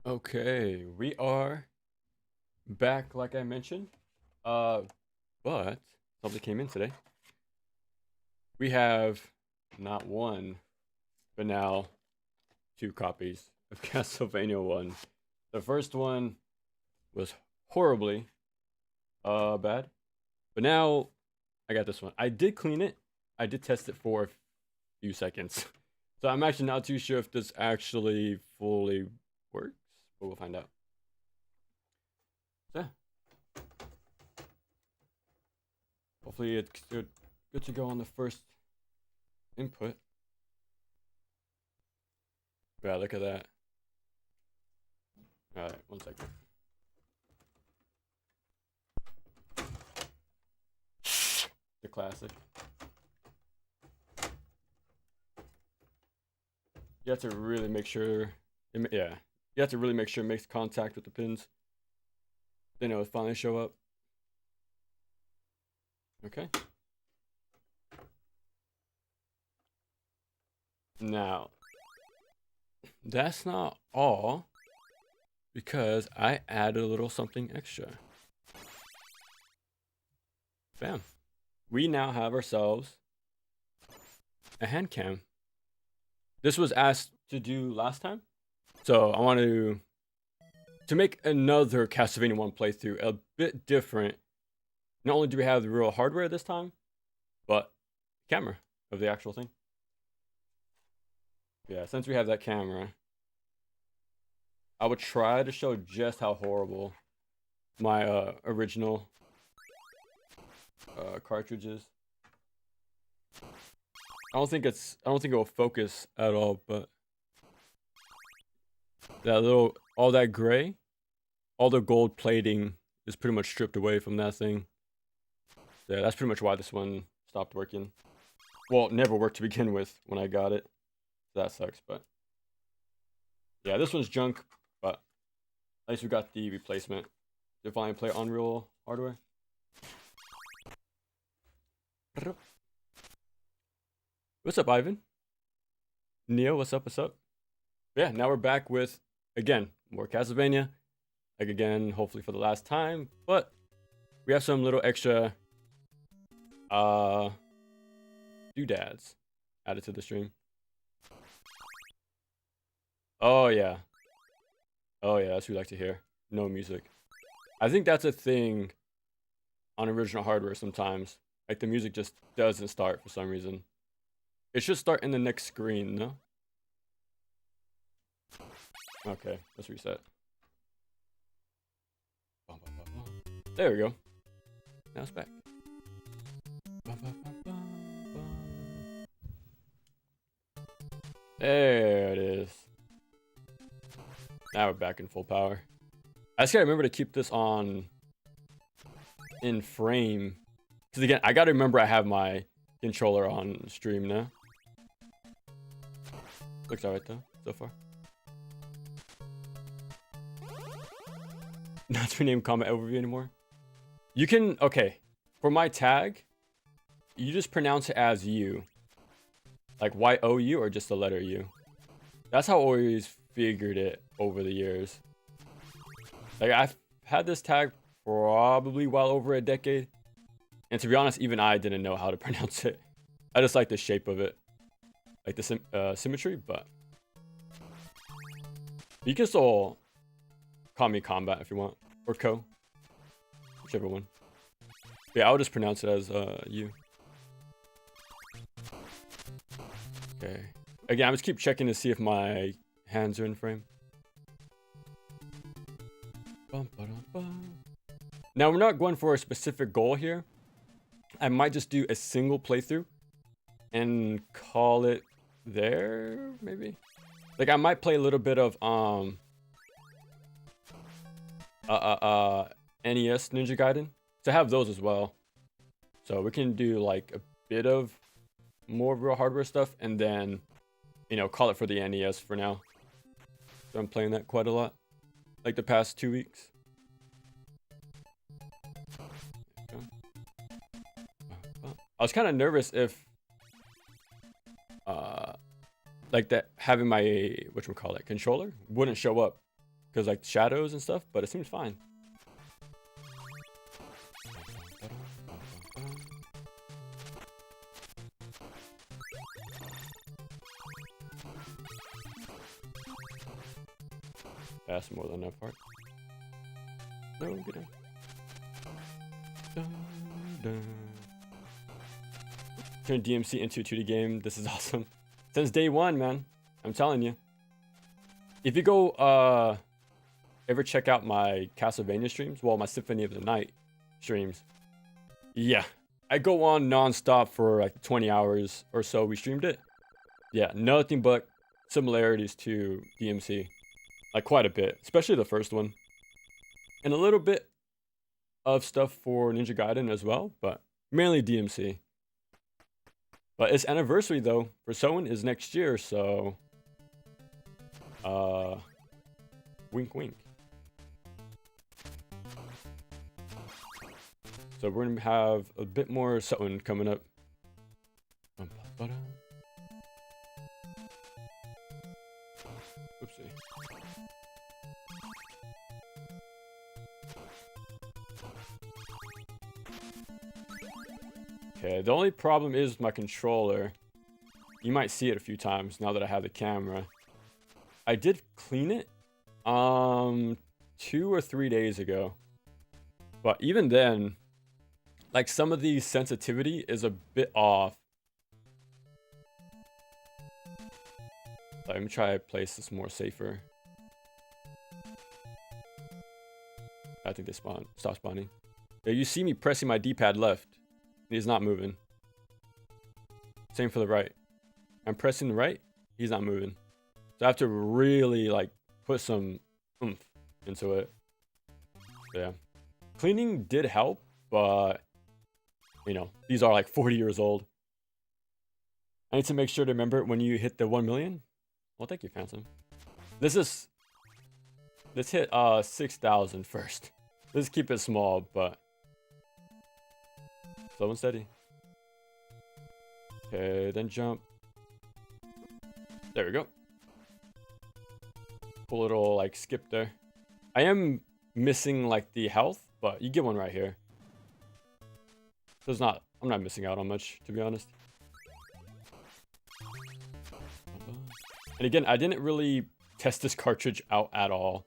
Okay, we are back like I mentioned. Uh, but something came in today. We have not one, but now two copies of Castlevania 1. The first one was horribly bad, but now I got this one. I did clean it. I did test it for a few seconds. So I'm actually not too sure if this actually fully works, but we'll find out. So, yeah, hopefully it's good to go on the first input. Yeah, look at that. All right, one second. The classic. You have to really make sure. Yeah, you have to really make sure it makes contact with the pins. Then it will finally show up. Okay. Now, that's not all, because I added a little something extra. Bam. We now have ourselves a hand cam. This was asked to do last time, so I want to make another Castlevania 1 playthrough a bit different. Not only do we have the real hardware this time, but camera of the actual thing. Yeah, since we have that camera, I would try to show just how horrible my original cartridge is. I don't think it will focus at all, but all that gray, all the gold plating is pretty much stripped away from that thing. Yeah, that's pretty much why this one stopped working. Well, it never worked to begin with when I got it. So that sucks, but yeah, this one's junk, but at least we got the replacement to finally play on real hardware. What's up, Ivan? Neo, what's up? What's up? Yeah, now we're back with, again, more Castlevania. Like, again, hopefully for the last time, but we have some little extra uh doodads added to the stream. Oh yeah. Oh yeah, that's what we like to hear. No music. I think that's a thing on original hardware sometimes. Like the music just doesn't start for some reason. It should start in the next screen, no? Okay, let's reset. There we go. Now it's back. There it is. Now we're back in full power. I just gotta remember to keep this on in frame. Because again, I gotta remember I have my controller on stream now. Looks alright though, so far. Not to rename combat overview anymore. You can, okay, for my tag, you just pronounce it as U. Like Y-O-U or just the letter U. That's how I always figured it over the years. Like I've had this tag probably well over a decade. And to be honest, even I didn't know how to pronounce it. I just like the shape of it. Like the symmetry, but you can still call me Combat if you want. Or Co. Whichever one. Yeah, I'll just pronounce it as U. Okay. Again, I just keep checking to see if my hands are in frame. Now, we're not going for a specific goal here. I might just do a single playthrough and call it there, maybe? Like, I might play a little bit of, NES Ninja Gaiden. To have those as well. So we can do, like, a bit of more real hardware stuff and then, you know, call it for the NES for now. So I'm playing that quite a lot. Like the past 2 weeks. I was kind of nervous if like that having my whatchamacallit controller wouldn't show up because like shadows and stuff, but it seems fine. That's more than enough part. No, get in. Dun, dun. Turn DMC into a 2D game. This is awesome. Since day one, man. I'm telling you. If you go, ever check out my Castlevania streams? Well, my Symphony of the Night streams. Yeah. I go on non-stop for like 20 hours or so. We streamed it. Yeah, nothing but similarities to DMC. Like quite a bit. Especially the first one. And a little bit of stuff for Ninja Gaiden as well. But mainly DMC. But its anniversary, though, for Soen is next year, so... wink, wink. So we're going to have a bit more Soen coming up. Oopsie. Okay, the only problem is my controller. You might see it a few times now that I have the camera. I did clean it 2 or 3 days ago. But even then, like some of the sensitivity is a bit off. Let me try to place this more safer. I think they stop spawning. Yeah, you see me pressing my D-pad left. He's not moving. Same for the right. I'm pressing the right. He's not moving. So I have to really like put some oomph into it. So, yeah. Cleaning did help, but you know, these are like 40 years old. I need to make sure to remember when you hit the 1 million. Well, thank you, Phantom. Let's hit 6,000 first. Let's keep it small, but slow and steady. Okay, then jump. There we go. Cool little like skip there. I am missing like the health, but you get one right here. So I'm not missing out on much, to be honest. And again, I didn't really test this cartridge out at all.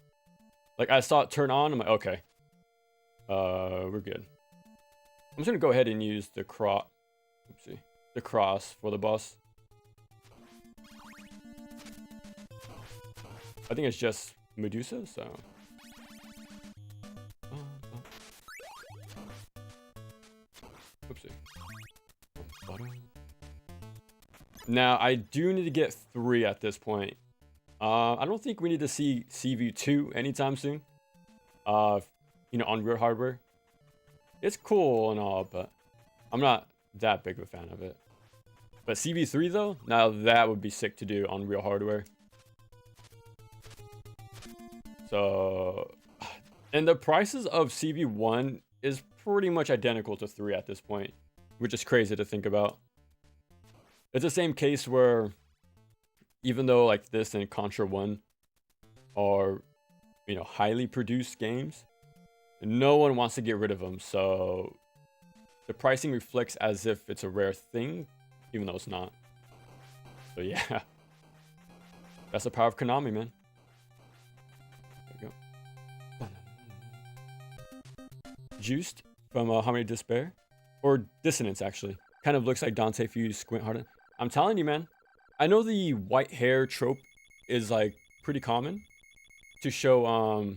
Like I saw it turn on, I'm like, okay. We're good. I'm just gonna go ahead and use the cross for the boss. I think it's just Medusa, so. Oopsie. Now I do need to get 3 at this point. I don't think we need to see CV2 anytime soon. You know, on real hardware. It's cool and all, but I'm not that big of a fan of it. But CV3 though, now that would be sick to do on real hardware. So, and the prices of CV1 is pretty much identical to 3 at this point, which is crazy to think about. It's the same case where, even though like this and Contra 1 are, you know, highly produced games, no one wants to get rid of them, so the pricing reflects as if it's a rare thing, even though it's not. So yeah, that's the power of Konami, man. There we go. Juiced from Harmony of Despair, or Dissonance actually. Kind of looks like Dante if you squint hard. I'm telling you, man. I know the white hair trope is like pretty common to show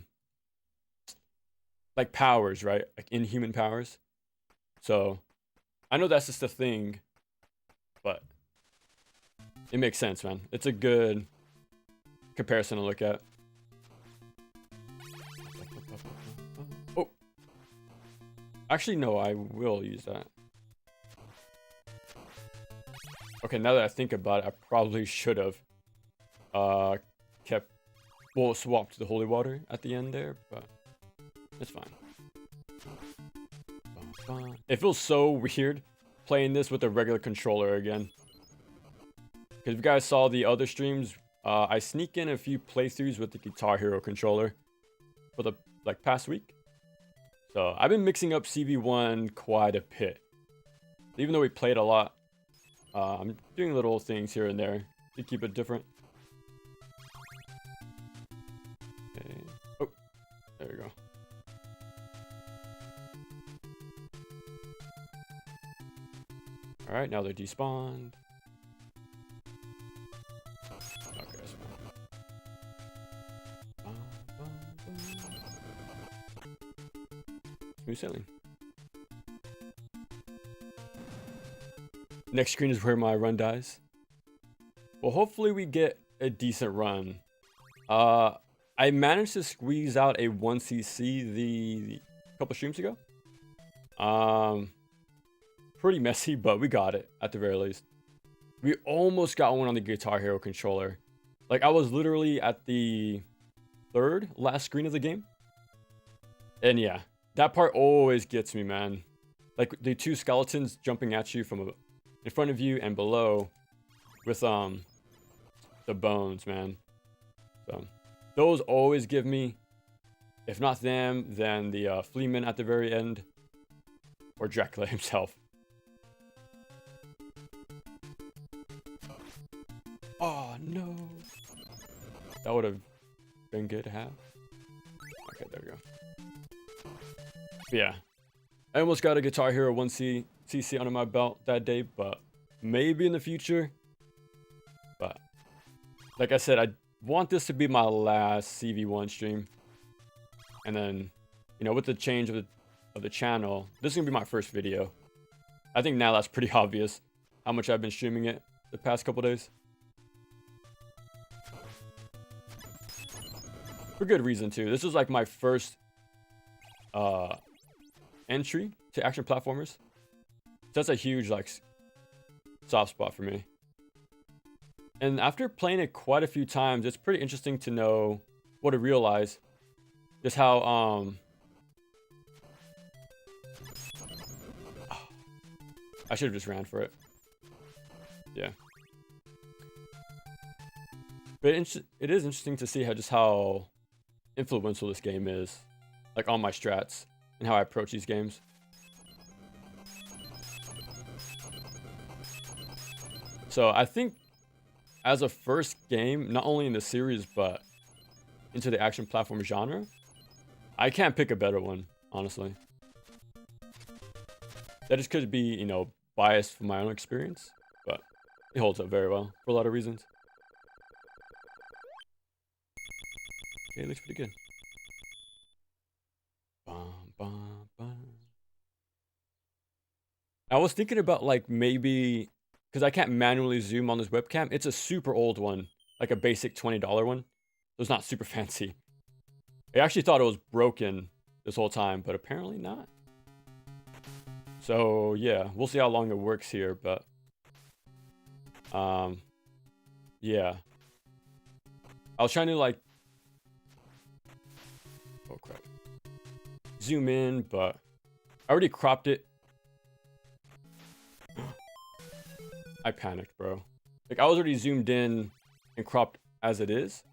like powers, right? Like inhuman powers. So I know that's just a thing, but it makes sense, man. It's a good comparison to look at. Oh, actually, no, I will use that. Okay, now that I think about it, I probably should have swapped to the holy water at the end there, but it's fine. It feels so weird playing this with a regular controller again. Because if you guys saw the other streams, I sneak in a few playthroughs with the Guitar Hero controller for the past week. So I've been mixing up CV1 quite a bit. Even though we played a lot, I'm doing little things here and there to keep it different. Okay. Oh, there we go. Alright, now they're despawned. Okay, that's fine. Smooth sailing. Next screen is where my run dies. Well, hopefully we get a decent run. I managed to squeeze out a 1cc the couple streams ago. Pretty messy, but we got it at the very least. We almost got one on the Guitar Hero controller. Like, I was literally at the third last screen of the game. And yeah, that part always gets me, man. Like, the two skeletons jumping at you from in front of you and below with the bones, man. So those always give me, if not them, then the Fleeman at the very end, or Dracula himself. Oh no, that would have been good to have. Okay, there we go. But yeah, I almost got a Guitar Hero 1cc under my belt that day, but maybe in the future. But like I said, I want this to be my last CV1 stream, and then, you know, with the change of the channel, this is gonna be my first video. I think now that's pretty obvious how much I've been streaming it the past couple days. For good reason too. This was like my first entry to action platformers. So that's a huge like soft spot for me. And after playing it quite a few times, it's pretty interesting to know what to realize. Just how I should have just ran for it. Yeah. But it is interesting to see how influential this game is, like on my strats and how I approach these games. So I think as a first game, not only in the series but into the action platform genre, I can't pick a better one, honestly. That just could be, you know, biased from my own experience, but it holds up very well for a lot of reasons. Okay, it looks pretty good. I was thinking about like maybe, because I can't manually zoom on this webcam. It's a super old one, like a basic $20 one. So it's not super fancy. I actually thought it was broken this whole time, but apparently not. So yeah, we'll see how long it works here, but yeah. I was trying to like, oh crap, zoom in, but I already cropped it. I panicked, bro. Like, I was already zoomed in and cropped as it is,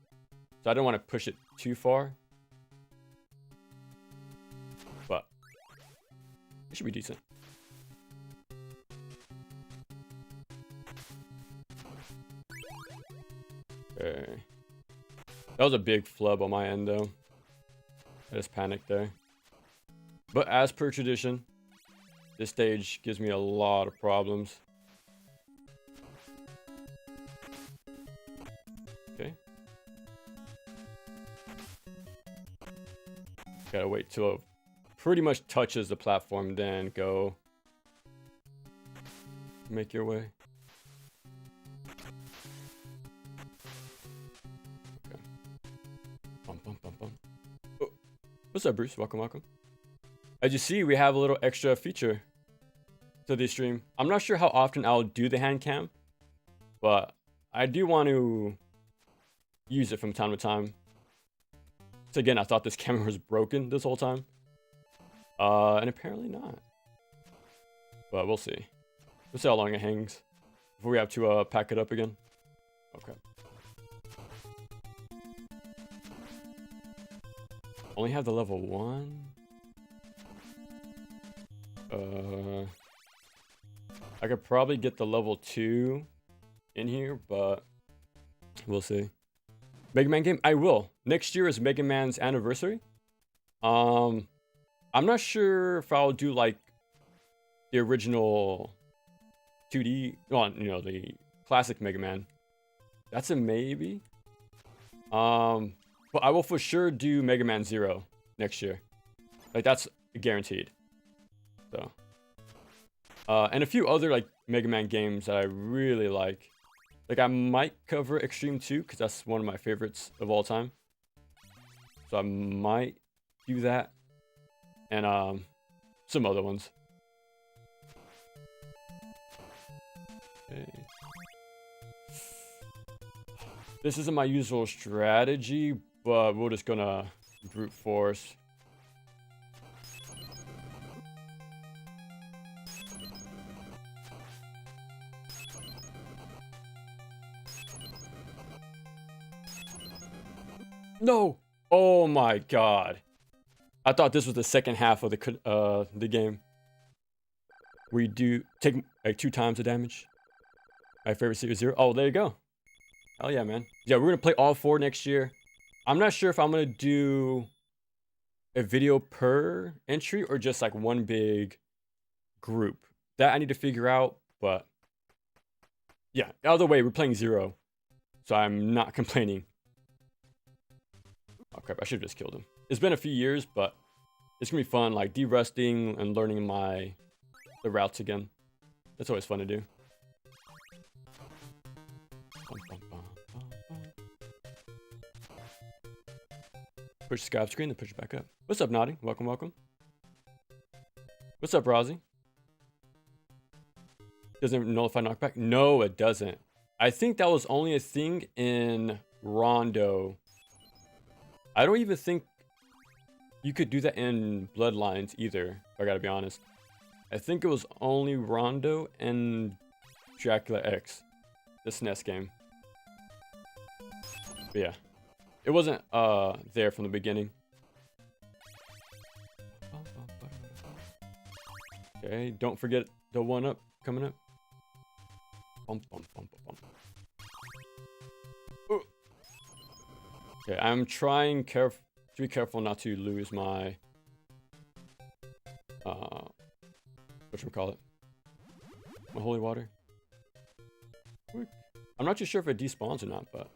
so I didn't want to push it too far. But it should be decent. Okay. That was a big flub on my end, though. I just panicked there. But as per tradition, this stage gives me a lot of problems. Okay. Gotta wait till it pretty much touches the platform, then go make your way. Okay. Bum, bum, bum, bum. Oh. What's up, Bruce? Welcome, welcome. As you see, we have a little extra feature to this stream. I'm not sure how often I'll do the hand cam, but I do want to use it from time to time. So again, I thought this camera was broken this whole time. And apparently not. But we'll see. We'll see how long it hangs before we have to pack it up again. Okay. Only have the level 1. I could probably get the level 2 in here, but we'll see. Mega Man game? I will. Next year is Mega Man's anniversary. I'm not sure if I'll do like the original 2D, well, you know, the classic Mega Man. That's a maybe. But I will for sure do Mega Man 0 next year. Like, that's guaranteed. So, and a few other like Mega Man games that I really like. Like, I might cover Extreme 2 because that's one of my favorites of all time. So I might do that, and some other ones. Okay. This isn't my usual strategy, but we're just gonna brute force. No! Oh my god. I thought this was the second half of the game. We do take like 2 times the damage. My favorite series 0. Oh, there you go. Hell yeah, man. Yeah, we're gonna play all 4 next year. I'm not sure if I'm gonna do a video per entry or just like one big group. That I need to figure out, but yeah, either way, we're playing 0. So I'm not complaining. Oh crap, I should have just killed him. It's been a few years, but it's gonna be fun, like de-rusting and learning the routes again. That's always fun to do. Push the Skype screen, then push it back up. What's up, Naughty? Welcome, welcome. What's up, Rosie? Doesn't nullify knockback? No, it doesn't. I think that was only a thing in Rondo. I don't even think you could do that in Bloodlines either, if I gotta be honest. I think it was only Rondo and Dracula X, the SNES game. But yeah, it wasn't there from the beginning. Okay, don't forget the 1-up coming up. Okay, I'm trying to be careful not to lose my whatchamacallit? My holy water. I'm not too sure if it despawns or not, but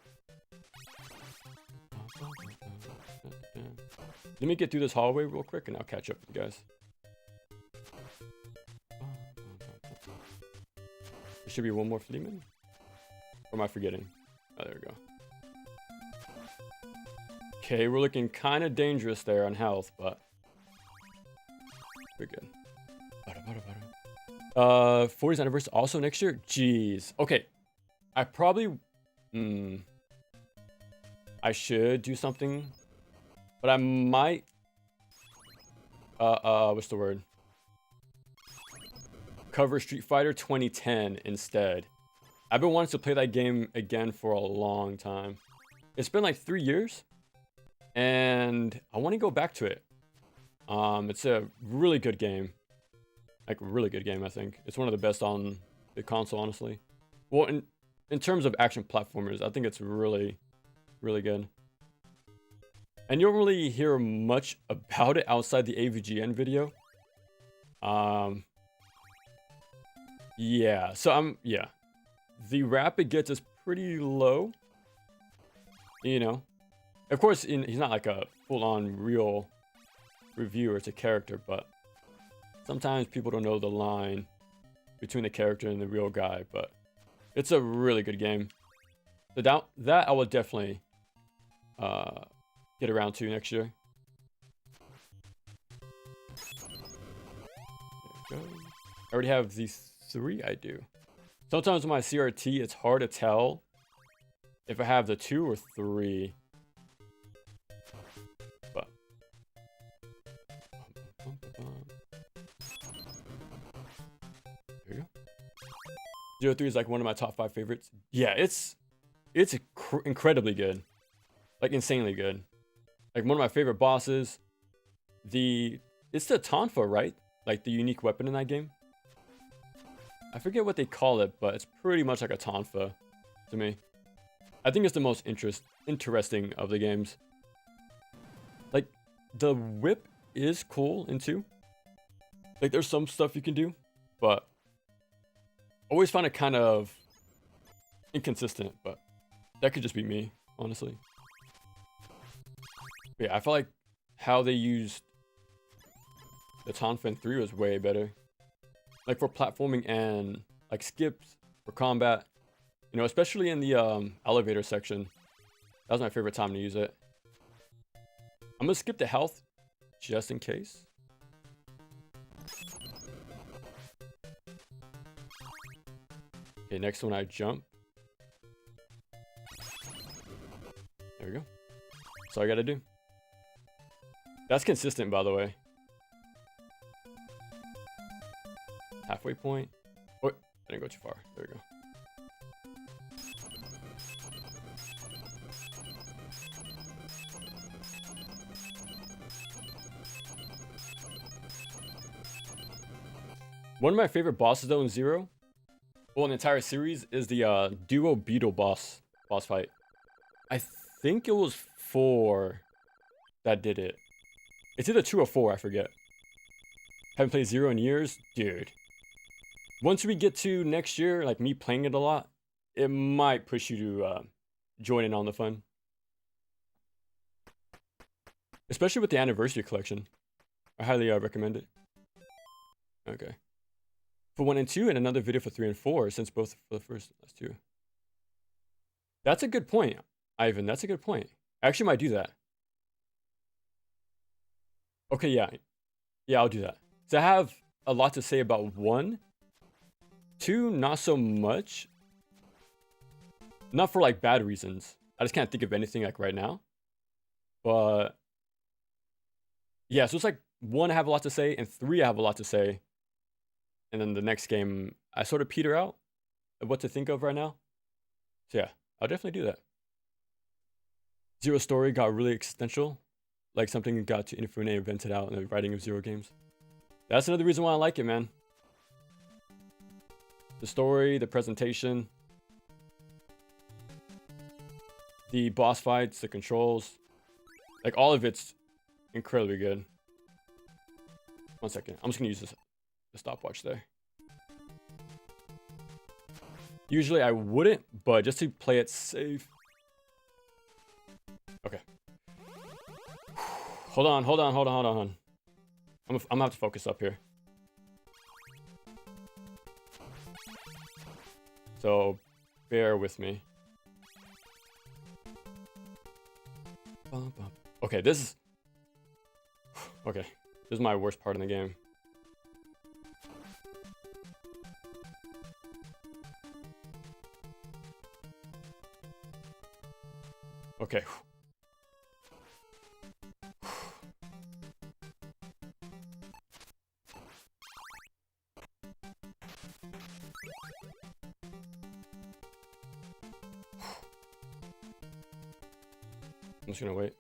let me get through this hallway real quick and I'll catch up with you guys. There should be one more Fleeman. Or am I forgetting? Oh, there we go. Okay, we're looking kind of dangerous there on health, but we're good. 40th anniversary also next year? Jeez. Okay. I probably... I should do something. But I might... what's the word? Cover Street Fighter 2010 instead. I've been wanting to play that game again for a long time. It's been like 3 years. And I want to go back to it. It's a really good game. Like, really good game, I think. It's one of the best on the console, honestly. Well, in terms of action platformers, I think it's really, really good. And you don't really hear much about it outside the AVGN video. Yeah, so yeah. The rap it gets is pretty low. You know. Of course, he's not like a full-on real reviewer, it's a character, but sometimes people don't know the line between the character and the real guy, but it's a really good game. So that I will definitely get around to next year. There we go. I already have these 3, I do. Sometimes with my CRT, it's hard to tell if I have the 2 or 3. But there you go. 03 is like one of my top 5 favorites. Yeah, it's incredibly good. Like insanely good. Like one of my favorite bosses. It's the tonfa, right? Like the unique weapon in that game. I forget what they call it, but it's pretty much like a tonfa to me. I think it's the most interesting of the games. Like the whip is cool in 2. Like there's some stuff you can do, but I always find it kind of inconsistent, but that could just be me, honestly. But yeah, I feel like how they used the tonfa in 3 was way better. Like for platforming and like skips for combat, you know, especially in the elevator section. That was my favorite time to use it. I'm gonna skip the health just in case. Okay, next one I jump. There we go. That's all I gotta do. That's consistent, by the way. Halfway point. Oh, I didn't go too far. There we go. One of my favorite bosses though in 0, well, in the entire series, is the duo beetle boss fight. I think it was 4 that did it. It's either 2 or 4, I forget. Haven't played 0 in years, dude. Once we get to next year, like me playing it a lot, it might push you to join in on the fun. Especially with the anniversary collection. I highly recommend it. Okay. For 1 and 2, and another video for 3 and 4, since both for the first last 2. That's a good point, Ivan. That's a good point. I actually might do that. Okay, yeah. Yeah, I'll do that. So I have a lot to say about 1. 2, not so much. Not for like bad reasons. I just can't think of anything like right now. But yeah, so it's like 1 I have a lot to say, and 3 I have a lot to say. And then the next game, I sort of peter out of what to think of right now. So yeah, I'll definitely do that. 0 story got really existential. Like something got to Infinite and invented out in the writing of 0 games. That's another reason why I like it, man. The story, the presentation, the boss fights, the controls. Like all of it's incredibly good. 1 second. I'm just gonna use the stopwatch there. Usually I wouldn't, but just to play it safe. Okay. Hold on. I'm gonna have to focus up here. So, bear with me. Okay, this is... Okay, this is my worst part in the game. Okay. I'm just gonna wait.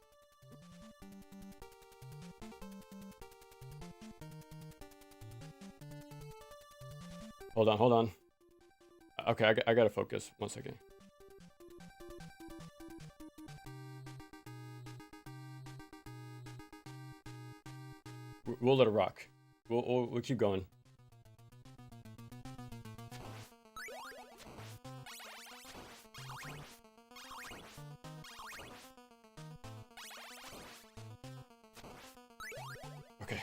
Hold on. Okay, I gotta focus. 1 second. We'll let it rock. We'll keep going. Okay.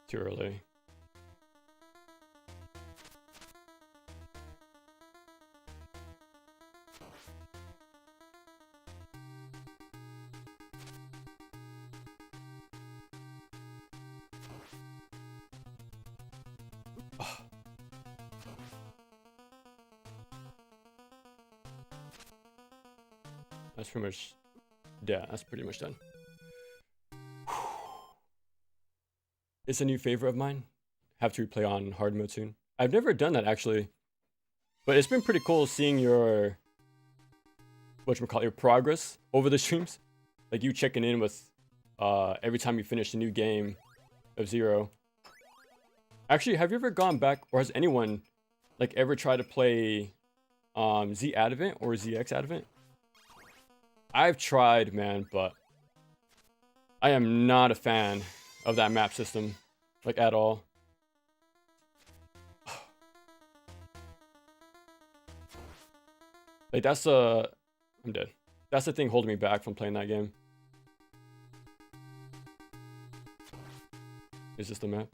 Too early. That's pretty much... Yeah, that's pretty much done. It's a new favorite of mine. Have to replay on hard mode soon. I've never done that, actually. But it's been pretty cool seeing your your progress over the streams. Like you checking in with every time you finish a new game of Zero. Actually, have you ever gone back, or has anyone like ever tried to play Z Advent or ZX Advent? I've tried, man, but I am not a fan of that map system, like at all. Like that's I'm dead. That's the thing holding me back from playing that game. Is this the map?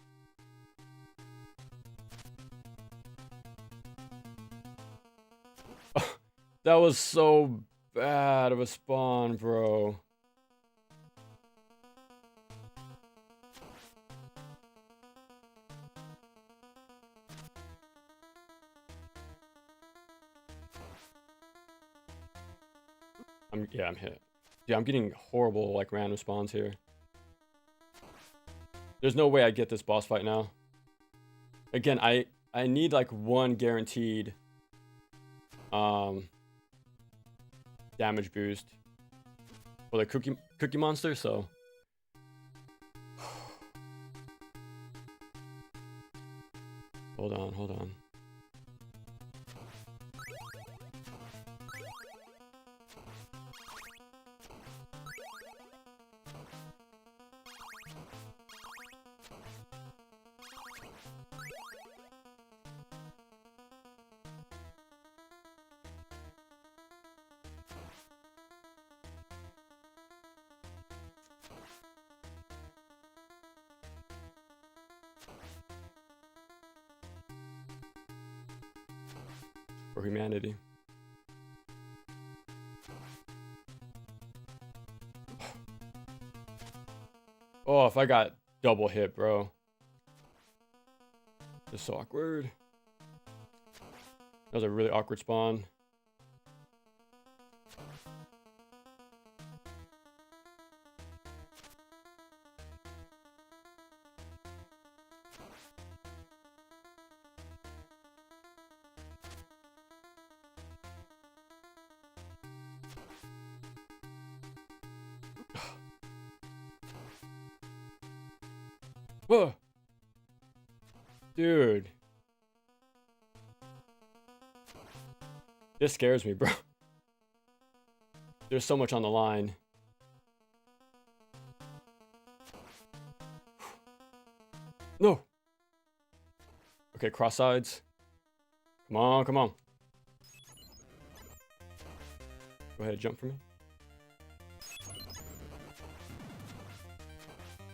That was so bad of a spawn, bro. I'm hit. Yeah, I'm getting horrible like random spawns here. There's no way I get this boss fight now. Again, I need like one guaranteed damage boost for the cookie monster, so hold on. For humanity. Oh, if I got double hit, bro. This is so awkward. That was a really awkward spawn. Whoa. Dude. This scares me, bro. There's so much on the line. No. Okay, cross sides. Come on, come on. Go ahead, jump for me.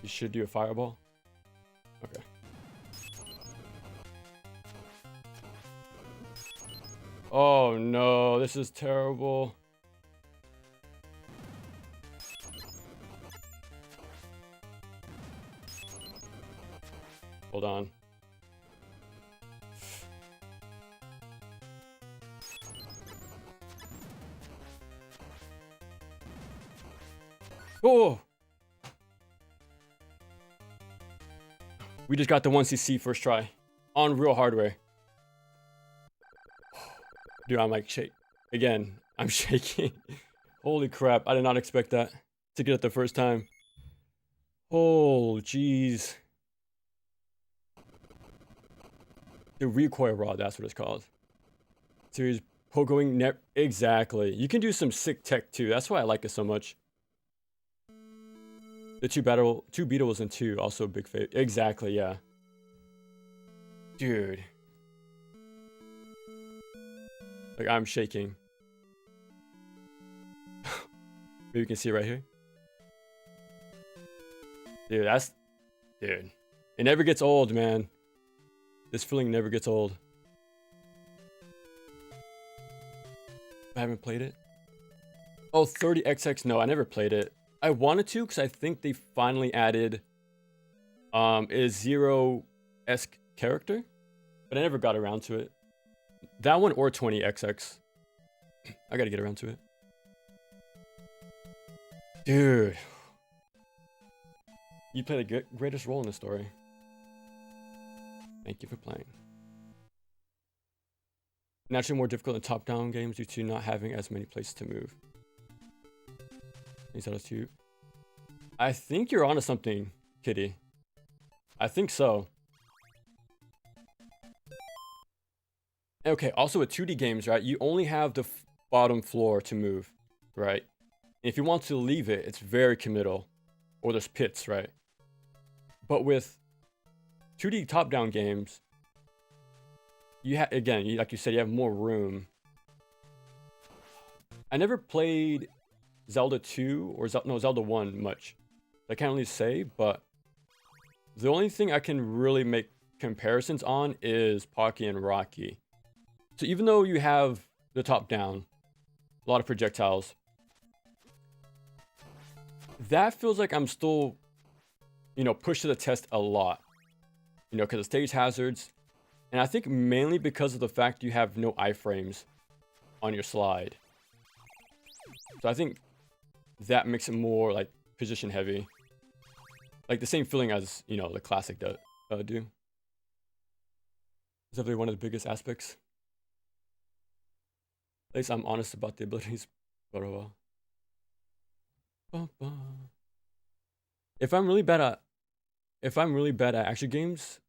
You should do a fireball. Okay. Oh no, this is terrible. Hold on. Oh! We just got the 1cc first try on real hardware. Dude, I'm like shake. Again, I'm shaking. Holy crap, I did not expect that to get it the first time. Oh, jeez. The recoil rod, that's what it's called. Series pogoing exactly. You can do some sick tech too. That's why I like it so much. The two beetles and two also big fate. Exactly, yeah. Dude. Like I'm shaking. Maybe you can see it right here. Dude, dude. It never gets old, man. This feeling never gets old. I haven't played it. Oh, 30XX. No, I never played it. I wanted to because I think they finally added a Zero-esque character, but I never got around to it. That one or 20XX. I gotta get around to it. Dude. You played the greatest role in the story. Thank you for playing. Naturally more difficult in top-down games due to not having as many places to move. Things out of two. I think you're onto something, Kitty. I think so. Okay, also with 2D games, right, you only have the bottom floor to move, right? And if you want to leave it, it's very committal. Or there's pits, right? But with 2D top-down games, you have, again, like you said, you have more room. I never played Zelda 2 or Zelda 1 much. I can't really say, but the only thing I can really make comparisons on is Pocky and Rocky. So even though you have the top down, a lot of projectiles, that feels like I'm still, pushed to the test a lot. Because of stage hazards. And I think mainly because of the fact you have no iframes on your slide. So I think that makes it more like position heavy. Like the same feeling as, the classic do. It's definitely one of the biggest aspects. At least I'm honest about the abilities. But if I'm really bad at action games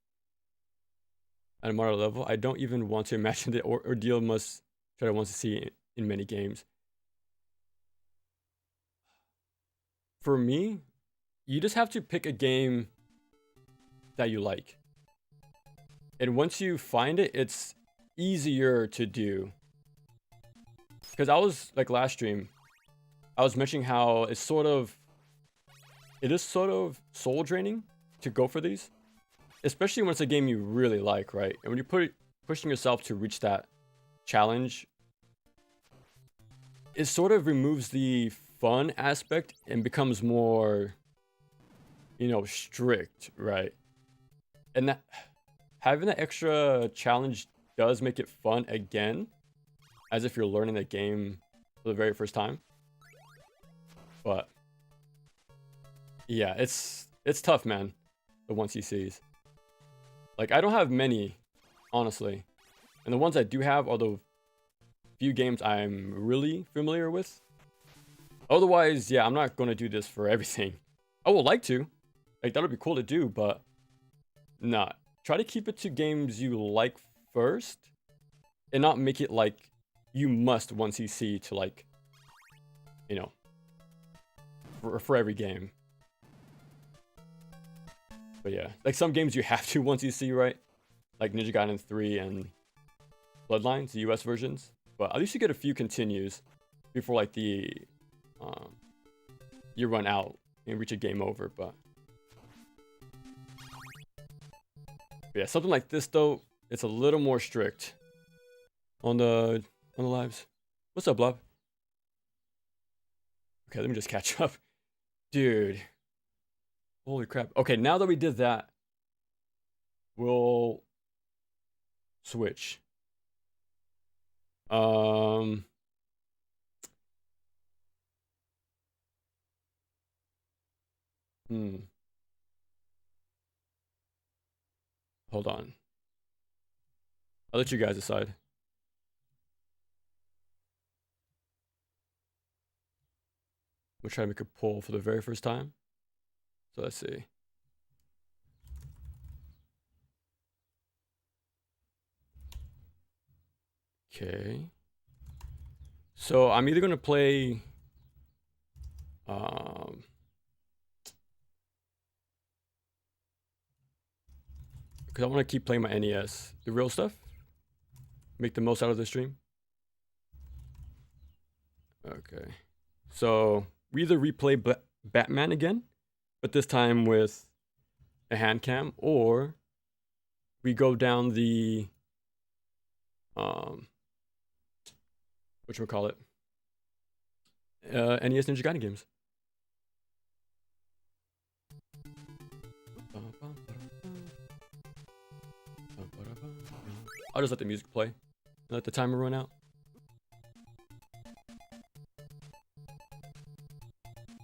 at a moderate level, I don't even want to imagine the ordeal must try to want to see in many games. For me, you just have to pick a game that you like. And once you find it, it's easier to do. Because I was, like last stream, I was mentioning how it is sort of soul draining to go for these. Especially when it's a game you really like, right? And when you're pushing yourself to reach that challenge, it sort of removes the fun aspect and becomes more, strict, right? And that having that extra challenge does make it fun again, as if you're learning the game for the very first time. But yeah, it's tough, man. The 1cc's. Like, I don't have many, honestly. And the ones I do have are the few games I'm really familiar with. Otherwise, yeah, I'm not going to do this for everything. I would like to. Like, that would be cool to do, but nah. Try to keep it to games you like first. And not make it like you must 1cc to, like, for every game. But yeah, like some games you have to 1cc, right? Like Ninja Gaiden 3 and Bloodlines, the US versions. But at least you get a few continues before like the you run out and reach a game over. But yeah, something like this though, it's a little more strict on the lives. What's up, Blob? Okay, let me just catch up. Dude. Holy crap. Okay, now that we did that, we'll switch. Hmm. Hold on. I'll let you guys decide. We'll try to make a poll for the very first time. So let's see. Okay. So I'm either gonna play because I want to keep playing my NES, the real stuff. Make the most out of the stream. Okay. So we either replay Batman again, but this time with a hand cam, or we go down the whatchamacallit, NES Ninja Gaiden games. I'll just let the music play. Let the timer run out.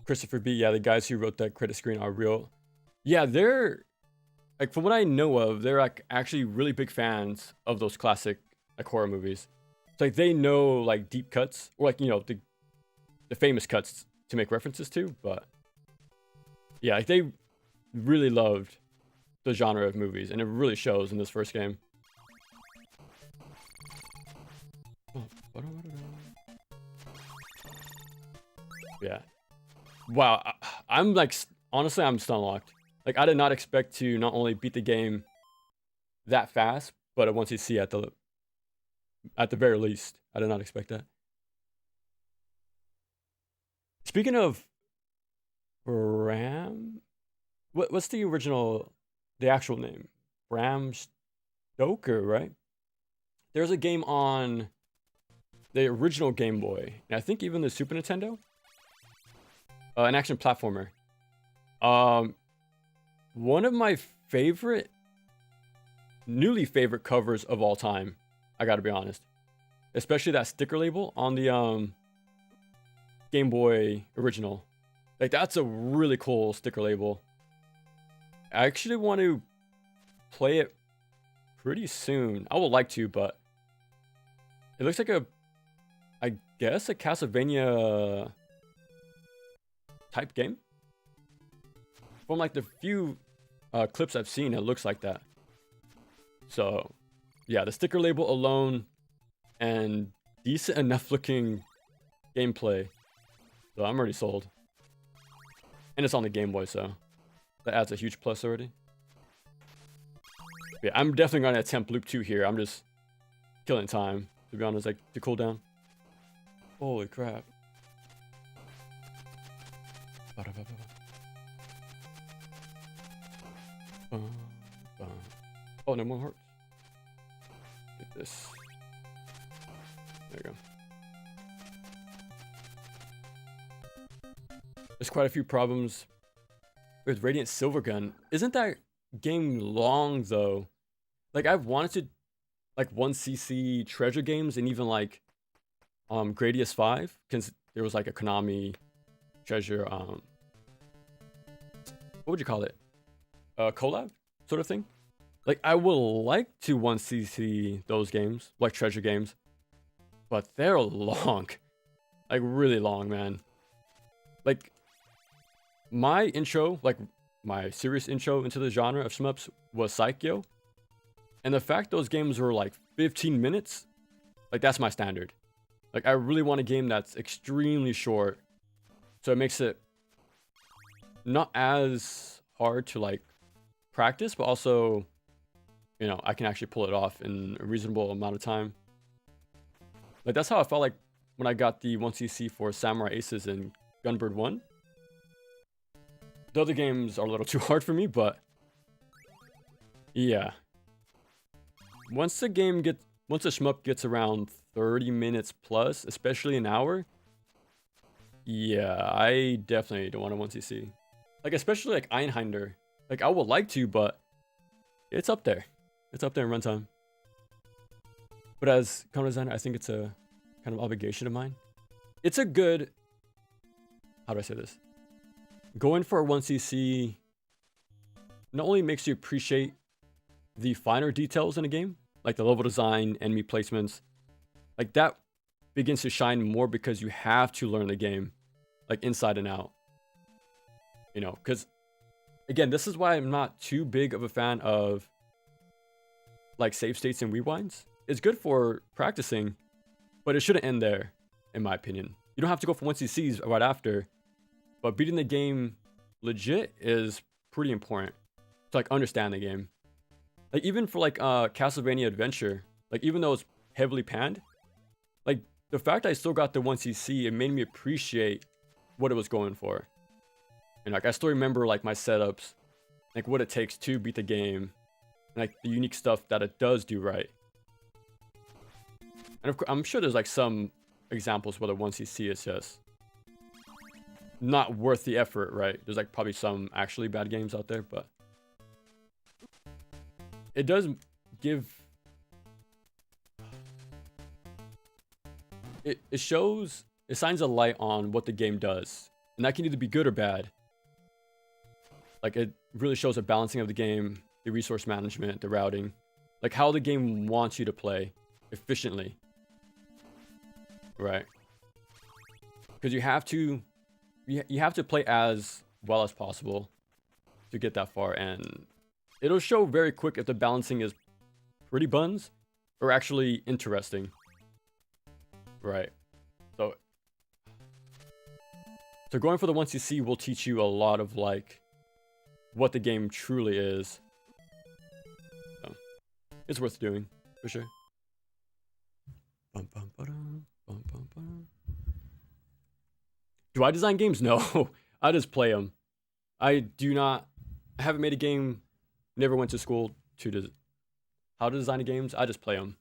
Christopher B. Yeah, the guys who wrote that credit screen are real. Yeah, they're like, from what I know of, they're like actually really big fans of those classic like horror movies. like they know like deep cuts or like the famous cuts to make references to, but yeah, like they really loved the genre of movies, and it really shows in this first game. Yeah. Wow. I'm like, honestly, I'm stun locked. Like, I did not expect to not only beat the game that fast, but once you see at the very least, I did not expect that. Speaking of Bram, what's the original, the actual name? Bram Stoker, right? There's a game on the original Game Boy, and I think even the Super Nintendo, an action platformer. One of my newly favorite covers of all time. I gotta be honest, especially that sticker label on the Game Boy original. Like that's a really cool sticker label. I actually want to play it pretty soon. I would like to, but it looks like I guess a Castlevania type game. From like the few clips I've seen, it looks like that. So, yeah, the sticker label alone and decent enough looking gameplay. So I'm already sold. And it's on the Game Boy, so that adds a huge plus already. Yeah, I'm definitely going to attempt Loop 2 here. I'm just killing time, to be honest, like to cool down. Holy crap. Oh, no more hearts. Get this. There you go. There's quite a few problems with Radiant Silvergun. Isn't that game long though? Like I've wanted to like 1cc treasure games and even like Gradius 5, because there was like a Konami treasure what would you call it? Collab sort of thing. Like I would like to 1cc those games, like treasure games, but they're long. Like really long, man. Like my intro, like my serious intro into the genre of shmups was Psycho. And the fact those games were like 15 minutes, like that's my standard. Like I really want a game that's extremely short, so it makes it not as hard to like practice, but also, you know, I can actually pull it off in a reasonable amount of time. Like that's how I felt like when I got the 1cc for Samurai Aces and Gunbird 1. The other games are a little too hard for me, but yeah. Once the shmup gets around 30 minutes plus, especially an hour, yeah, I definitely don't want to 1cc. Like especially like Einhander. Like I would like to, but it's up there. It's up there in runtime. But as counter designer, I think it's a kind of obligation of mine. It's a good, how do I say this? Going for a 1cc not only makes you appreciate the finer details in a game, like the level design, enemy placements, like that begins to shine more because you have to learn the game, like inside and out. You know, because again, this is why I'm not too big of a fan of like save states and rewinds. It's good for practicing, but it shouldn't end there, in my opinion. You don't have to go for 1cc's right after, but beating the game legit is pretty important to like understand the game. Like even for like Castlevania Adventure, like even though it's heavily panned, like the fact I still got the 1cc, it made me appreciate what it was going for. And like I still remember like my setups, like what it takes to beat the game, and like the unique stuff that it does do right. And of course, I'm sure there's like some examples where the 1cc is just not worth the effort, right? There's like probably some actually bad games out there, but it does give, it shines a light on what the game does, and that can either be good or bad. Like it really shows a balancing of the game, the resource management, the routing, like how the game wants you to play efficiently. right? Because you have to play as well as possible to get that far, and it'll show very quick if the balancing is pretty buns or actually interesting, right? So going for the 1cc will teach you a lot of like what the game truly is. So, it's worth doing for sure. Do I design games? No, I just play them. I haven't made a game, never went to school to how to design games. I just play them.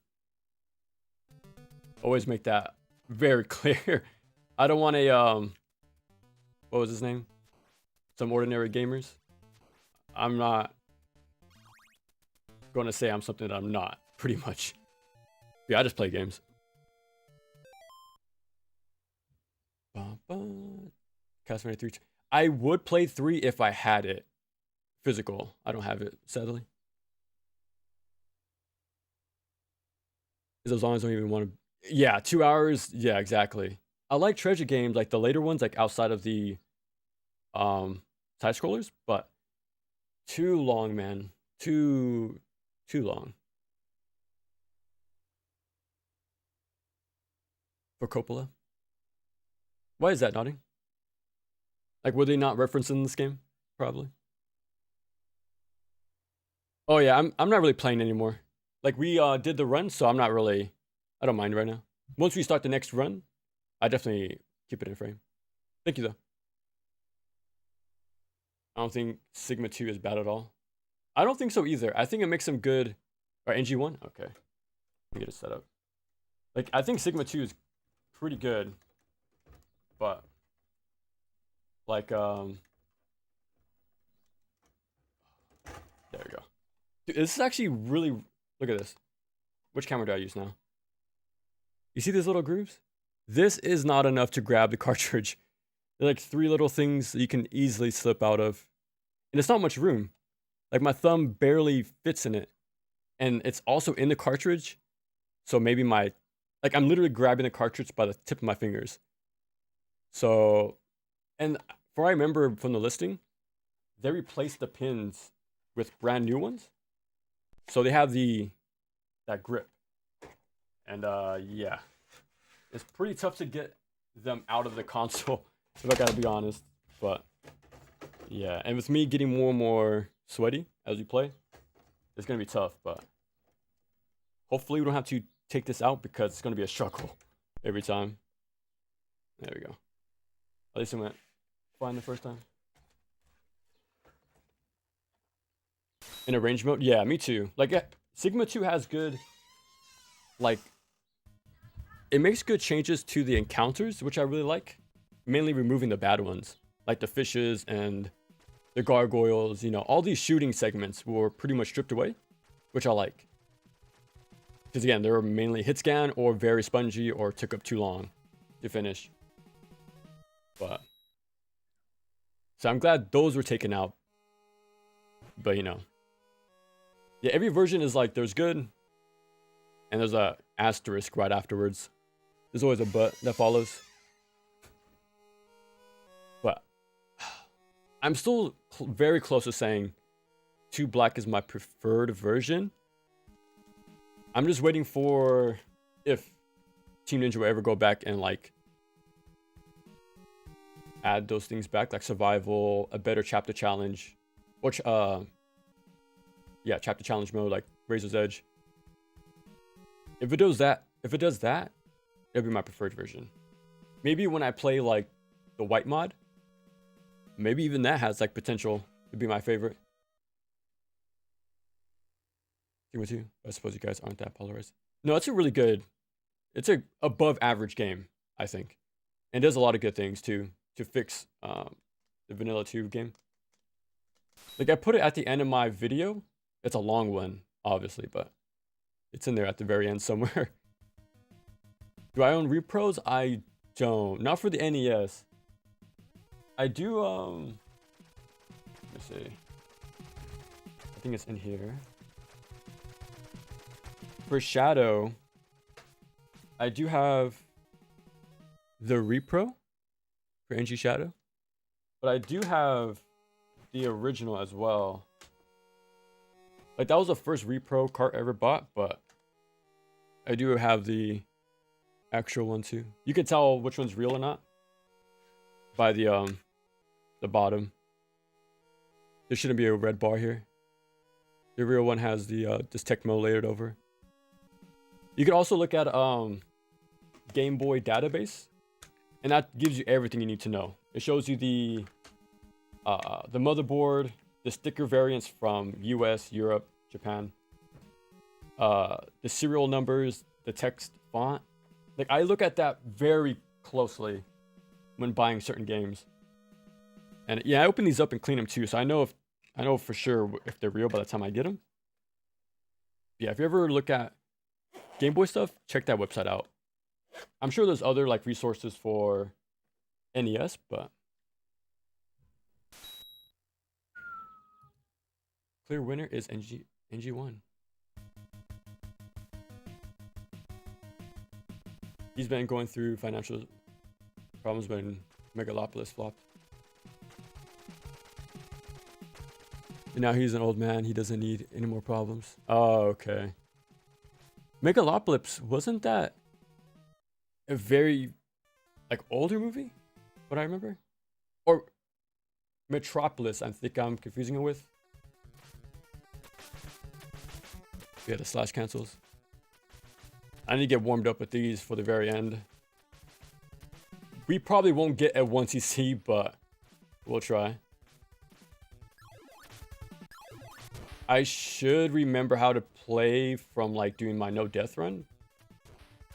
Always make that very clear. I don't want a, what was his name? Some ordinary gamers. I'm not going to say I'm something that I'm not, pretty much. Yeah, I just play games. Castlevania 3. I would play 3 if I had it physical. I don't have it, sadly. As long as I don't even want to. Yeah, 2 hours. Yeah, exactly. I like treasure games, like the later ones, like outside of the side scrollers, but too long, man. Too long. For Coppola. Why is that, nodding? Like, were they not referencing this game? Probably. Oh yeah, I'm not really playing anymore. Like, we did the run, so I don't mind right now. Once we start the next run, I definitely keep it in frame. Thank you, though. I don't think Sigma 2 is bad at all. I don't think so either. I think it makes them good. Or NG1? Okay. Let me get it set up. Like, I think Sigma 2 is pretty good. But, like, there we go. Dude, this is actually really, look at this. Which camera do I use now? You see these little grooves? This is not enough to grab the cartridge. They're like 3 little things that you can easily slip out of. And it's not much room. Like, my thumb barely fits in it. And it's also in the cartridge. So maybe I'm literally grabbing the cartridge by the tip of my fingers. So, and for I remember from the listing, they replaced the pins with brand new ones. So they have that grip. And yeah, it's pretty tough to get them out of the console, if I gotta be honest. But yeah, and with me getting more and more sweaty as we play, it's gonna be tough. But hopefully we don't have to take this out because it's gonna be a struggle every time. There we go. At least it went fine the first time. In arrange mode? Yeah, me too. Like, Sigma 2 has good, like, it makes good changes to the encounters, which I really like. Mainly removing the bad ones, like the fishes and the gargoyles, all these shooting segments were pretty much stripped away, which I like. Because again, they were mainly hit scan or very spongy or took up too long to finish. But so I'm glad those were taken out. But yeah, every version is like there's good and there's a asterisk right afterwards. There's always a but that follows. But I'm still very close to saying 2 Black is my preferred version. I'm just waiting for if Team Ninja will ever go back and like add those things back, like survival, a better chapter challenge, or chapter challenge mode, like Razor's Edge. If it does that, it'll be my preferred version. Maybe when I play like the white mod, maybe even that has like potential to be my favorite. I suppose you guys aren't that polarized. No, it's it's a above average game, I think. And it does a lot of good things too to fix the Vanilla 2 game. Like, I put it at the end of my video. It's a long one, obviously, but it's in there at the very end somewhere. Do I own repros? I don't. Not for the NES. I do, let me see. I think it's in here. For Shadow, I do have the repro for NG Shadow, but I do have the original as well. Like that was the first repro cart I ever bought, but I do have the actual one too. You can tell which one's real or not by the bottom. There shouldn't be a red bar here. The real one has the this Tecmo layered over. You can also look at Game Boy database, and that gives you everything you need to know. It shows you the motherboard, the sticker variants from US, Europe, Japan, the serial numbers, the text font. Like I look at that very closely when buying certain games. And yeah, I open these up and clean them too, so I know for sure if they're real by the time I get them. Yeah, if you ever look at Game Boy stuff, check that website out. I'm sure there's other like resources for NES, but clear winner is NG1. He's been going through financial problems when Megalopolis flopped. And now he's an old man. He doesn't need any more problems. Oh, okay. Megalopolis, wasn't that a very like older movie? What I remember? Or Metropolis, I think I'm confusing it with. Yeah, the slash cancels. I need to get warmed up with these for the very end. We probably won't get a 1cc, but we'll try. I should remember how to play from like doing my no death run,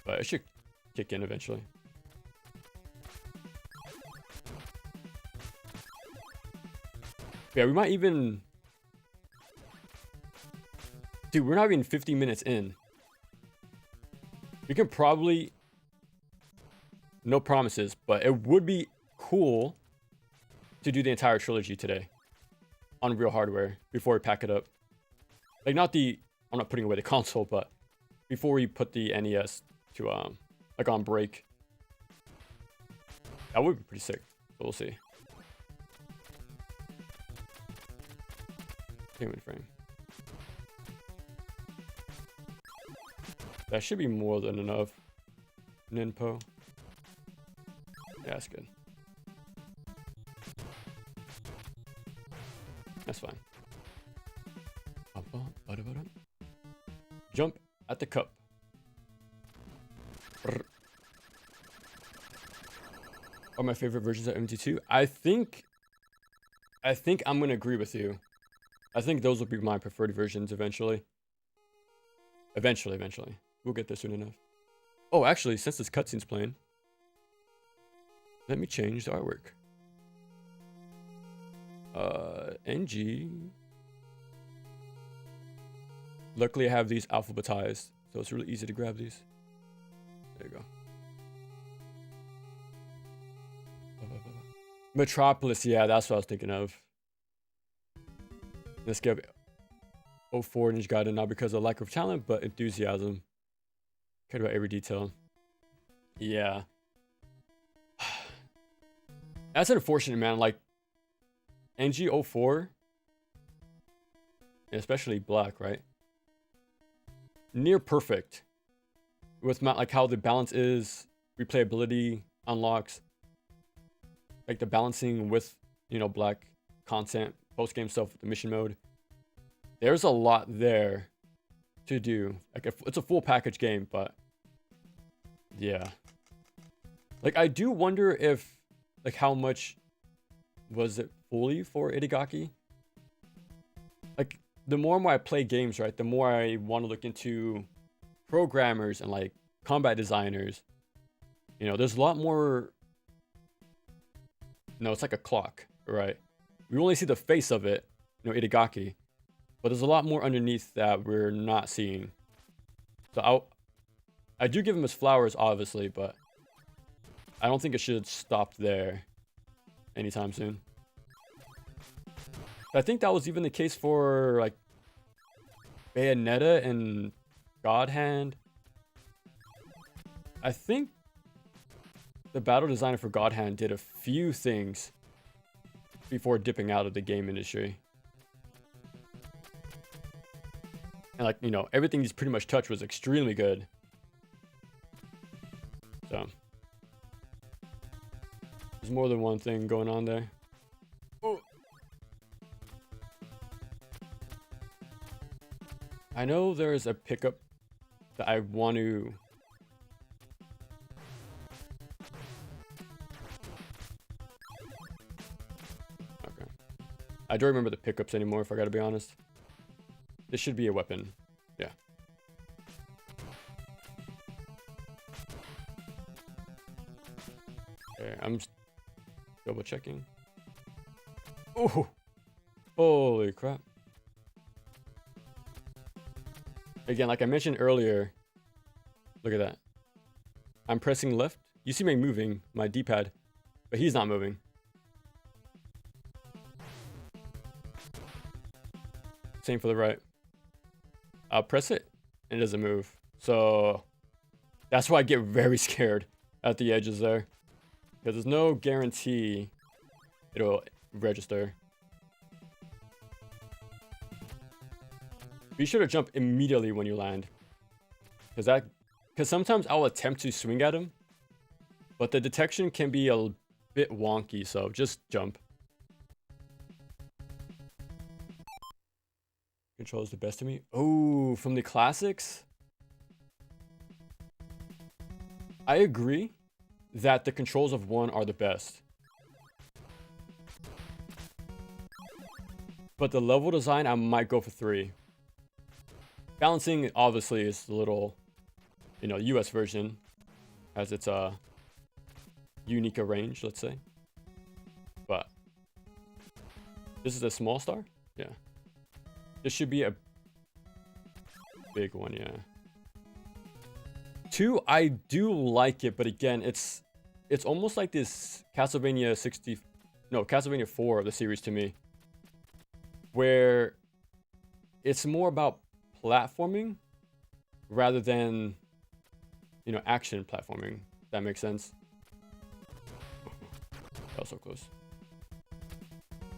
but it should kick in eventually. Yeah, we might even... Dude, we're not even 50 minutes in. We can probably... No promises, but it would be cool to do the entire trilogy today on real hardware before we pack it up. Like not the... I'm not putting away the console, but before we put the NES to like on break. That would be pretty sick, but we'll see. Payment frame. That should be more than enough. Ninpo. Yeah, that's good. That's fine. Jump at the cup. Are my favorite versions of MT2? I think I'm gonna agree with you. I think those will be my preferred versions eventually. Eventually. We'll get there soon enough. Oh, actually, since this cutscene's playing, let me change the artwork. NG. Luckily, I have these alphabetized, so it's really easy to grab these. There you go. Metropolis, yeah, that's what I was thinking of. Let's get 04 Ninja Gaiden, not because of lack of talent, but enthusiasm. Cared about every detail. Yeah. That's unfortunate, man. Like, NG04, especially Black, right? Near perfect. With like how the balance is, replayability unlocks. Like the balancing with, you know, Black content, post-game stuff with the mission mode. There's a lot there to do. Like it's a full package game, but yeah. Like I do wonder if like how much was it fully for Itagaki? Like the more and more I play games, right, the more I want to look into programmers and like combat designers. You know, there's a lot more. No, it's like a clock, right? We only see the face of it, you know, Itagaki. But there's a lot more underneath that we're not seeing. So I do give him his flowers, obviously, but I don't think it should stop there anytime soon. I think that was even the case for like Bayonetta and God Hand. I think the battle designer for God Hand did a few things before dipping out of the game industry. And like, you know, everything he's pretty much touched was extremely good. So there's more than one thing going on there. Oh. I know there's a pickup that I want to... Okay. I don't remember the pickups anymore, if I gotta be honest. This should be a weapon. Yeah. Okay, I'm just double checking. Oh! Holy crap. Again, like I mentioned earlier, look at that. I'm pressing left. You see me moving my D-pad, but he's not moving. Same for the right. I'll press it and it doesn't move. So that's why I get very scared at the edges there, because there's no guarantee it'll register. Be sure to jump immediately when you land, because sometimes I'll attempt to swing at him, but the detection can be a bit wonky, so just jump. Controls the best of me. Oh, from the classics? I agree that the controls of 1 are the best. But the level design, I might go for 3. Balancing, obviously, is the little, you know, US version. Has its unique range, let's say. But this is a small star? Yeah. This should be a big one, yeah. 2, I do like it, but again, it's almost like this Castlevania 4 of the series to me, where it's more about platforming rather than, you know, action platforming. If that makes sense. That was so close.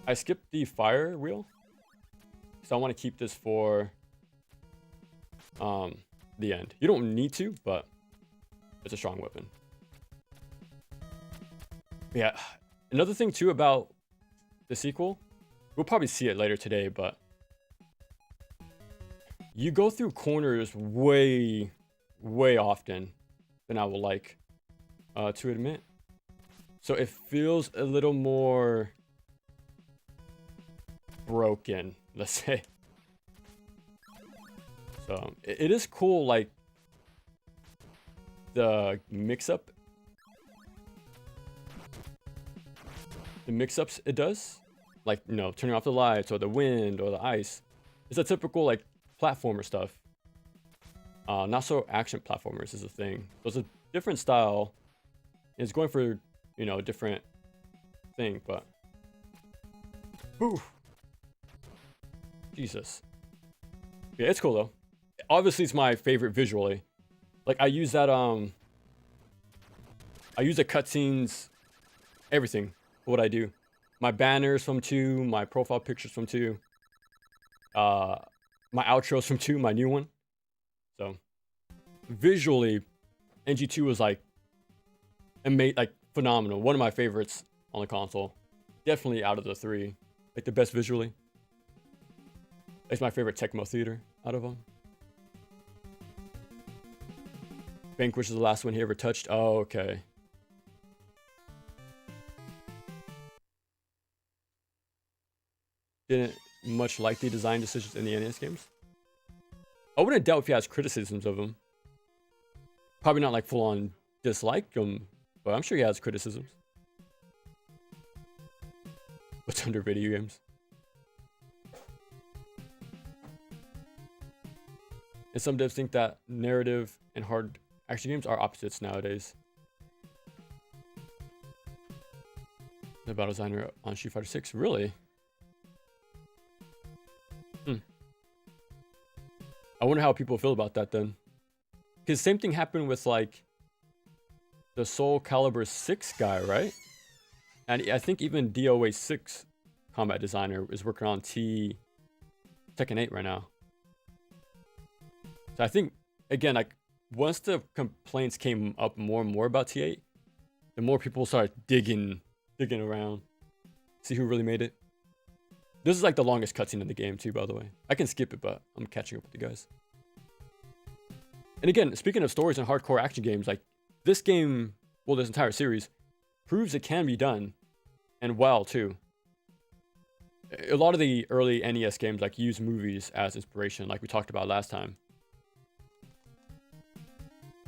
I skipped the fire wheel, so I want to keep this for the end. You don't need to, but it's a strong weapon. Yeah, another thing too about the sequel, we'll probably see it later today, but you go through corners way often than I would like to admit. So it feels a little more broken, let's say. So it is cool, like the mix-ups it does, like, you know, turning off the lights or the wind or the ice. It's a typical like platformer stuff. Not so action platformers is a thing. So it's a different style. It's going for, you know, a different thing, but whew. Jesus. Yeah, it's cool though. Obviously, it's my favorite visually. Like, I use that, I use the cutscenes, everything, for what I do. My banners from 2, my profile pictures from 2, my outros from 2, my new one. So, visually, NG2 was like, phenomenal. One of my favorites on the console. Definitely out of the 3. Like, the best visually. It's my favorite Tecmo Theater out of them. Vanquish is the last one he ever touched. Oh, okay. Didn't much like the design decisions in the NES games. I wouldn't doubt if he has criticisms of them. Probably not like full-on dislike them, but I'm sure he has criticisms. What's under video games? And some devs think that narrative and hard action games are opposites nowadays. The battle designer on Street Fighter 6, really? I wonder how people feel about that then. Because same thing happened with like the Soul Calibur 6 guy, right? And I think even DOA 6 combat designer is working on Tekken 8 right now. So I think, again, like once the complaints came up more and more about T8, the more people started digging around, see who really made it. This is like the longest cutscene in the game too, by the way. I can skip it, but I'm catching up with you guys. And again, speaking of stories and hardcore action games, like this game, well, this entire series, proves it can be done, and well too. A lot of the early NES games like use movies as inspiration, like we talked about last time.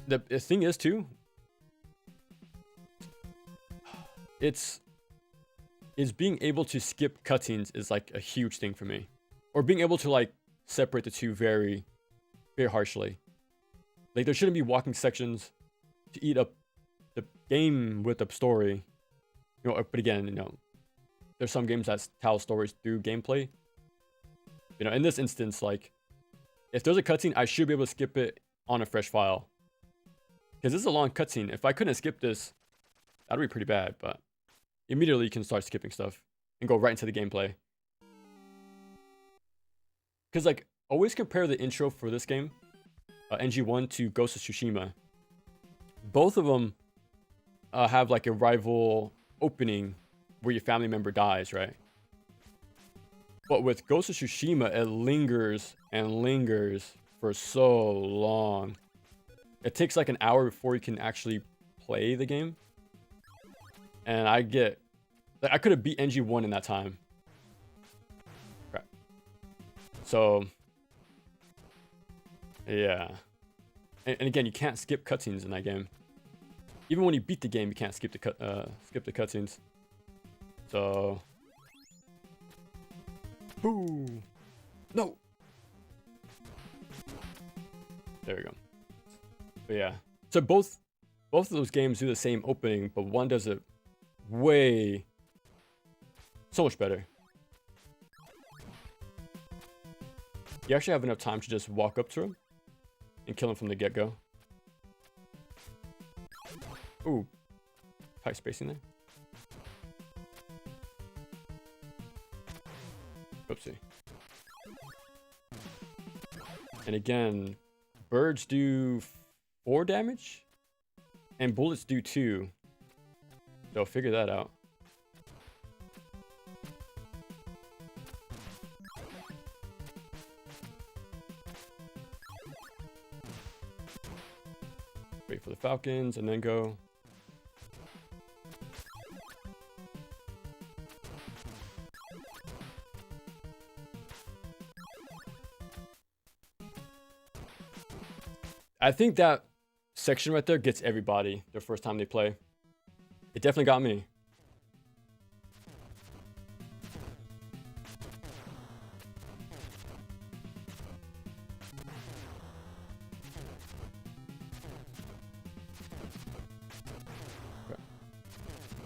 The thing is too, it's being able to skip cutscenes is like a huge thing for me, or being able to like separate the two very, very harshly. Like there shouldn't be walking sections to eat up the game with the story, you know. But again, you know, there's some games that tell stories through gameplay. You know, in this instance, like if there's a cutscene, I should be able to skip it on a fresh file. Because this is a long cutscene. If I couldn't skip this, that'd be pretty bad. But immediately you can start skipping stuff and go right into the gameplay. Because like always compare the intro for this game, NG1, to Ghost of Tsushima. Both of them have like a rival opening where your family member dies, right? But with Ghost of Tsushima, it lingers and lingers for so long. It takes like an hour before you can actually play the game. And I could have beat NG1 in that time. Right. So, yeah. And again, you can't skip cutscenes in that game. Even when you beat the game, you can't skip the cutscenes. So, boo! No. There we go. But yeah, so both of those games do the same opening, but one does it so much better. You actually have enough time to just walk up to him and kill him from the get-go. Ooh, tight spacing there. Oopsie. And again, birds do 4 damage, and bullets do 2. So figure that out. Wait for the falcons and then go. I think that section right there gets everybody their first time they play. It definitely got me. Okay.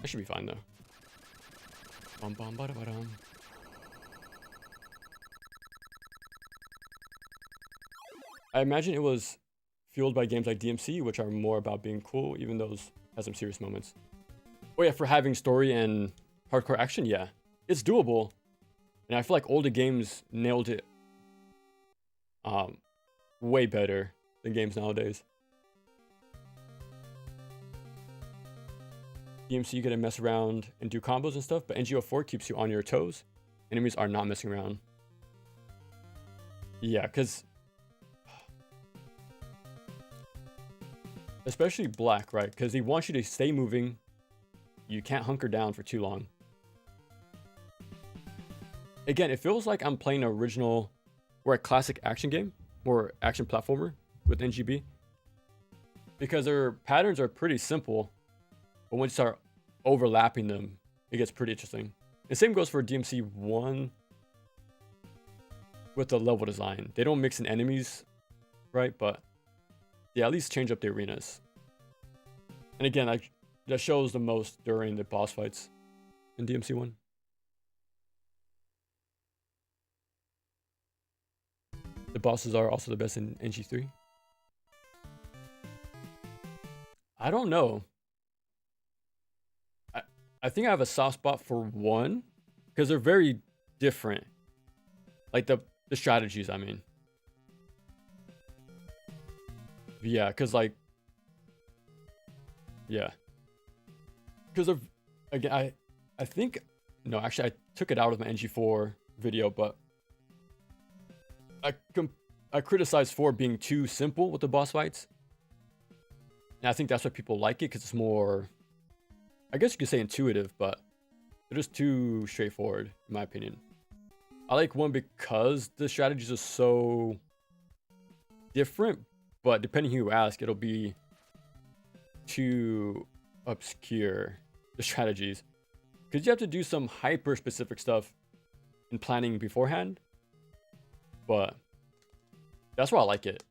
That should be fine though. Bum, bum, bada, badum. I imagine it was fueled by games like DMC, which are more about being cool, even those have some serious moments. Oh yeah, for having story and hardcore action, yeah. It's doable. And I feel like older games nailed it way better than games nowadays. DMC, you get to mess around and do combos and stuff, but NGO4 keeps you on your toes. Enemies are not messing around. Yeah, because especially Black, right? Because he wants you to stay moving. You can't hunker down for too long. Again, it feels like I'm playing an original or a classic action game or action platformer with NGB. Because their patterns are pretty simple, but once you start overlapping them, it gets pretty interesting. The same goes for DMC 1 with the level design. They don't mix in enemies, right? But they at least change up the arenas. And again, that shows the most during the boss fights in DMC 1. The bosses are also the best in NG3. I don't know. I think I have a soft spot for one because they're very different. Like the strategies, I mean. Yeah, because like, yeah. Because of, again, I think, no, actually I took it out of my NG4 video, but I criticized 4 being too simple with the boss fights. And I think that's why people like it, because it's more, I guess you could say intuitive, but they're just too straightforward, in my opinion. I like 1 because the strategies are so different, but depending who you ask, it'll be too obscure, the strategies. Because you have to do some hyper-specific stuff in planning beforehand. But that's why I like it.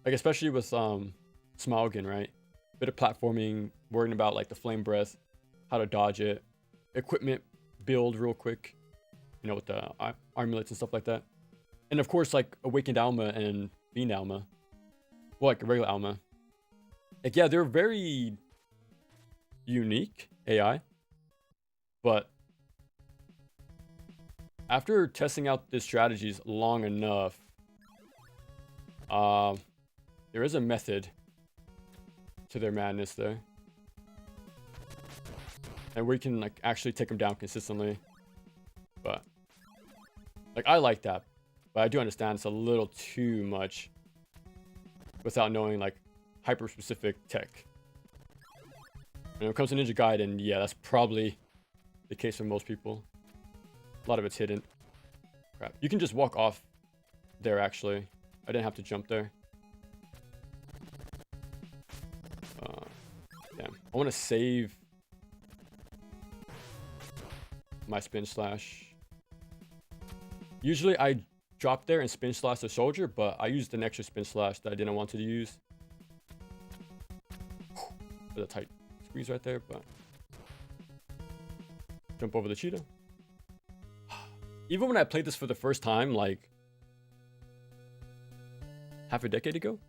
Like, especially with Smalgan, right? Bit of platforming, worrying about like the flame breath, how to dodge it, equipment build real quick, you know, with the armulets and stuff like that. And of course, like Awakened Alma and Fiend Alma. Well, like regular Alma. Like, yeah, they're very unique AI. But after testing out the strategies long enough, there is a method to their madness there. And we can like actually take them down consistently. But like, I like that. But I do understand it's a little too much without knowing like hyper specific tech. And when it comes to Ninja Gaiden, yeah, that's probably the case for most people. A lot of it's hidden. Crap. You can just walk off there, actually. I didn't have to jump there. Damn. I want to save my spin slash. Usually I drop there and spin slash the soldier, but I used an extra spin slash that I didn't want to use. There's a tight squeeze right there, but jump over the cheetah. Even when I played this for the first time, like half a decade ago,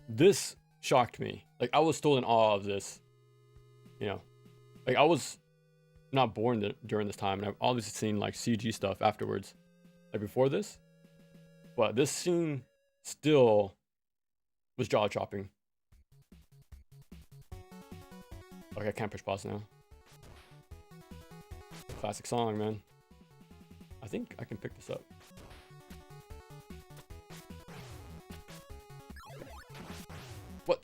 this shocked me. Like, I was still in awe of this. You know, like, I was not born during this time, and I've obviously seen like CG stuff afterwards, like before this. But this scene still was jaw dropping. Okay, I can't push pause now. Classic song, man. I think I can pick this up. What?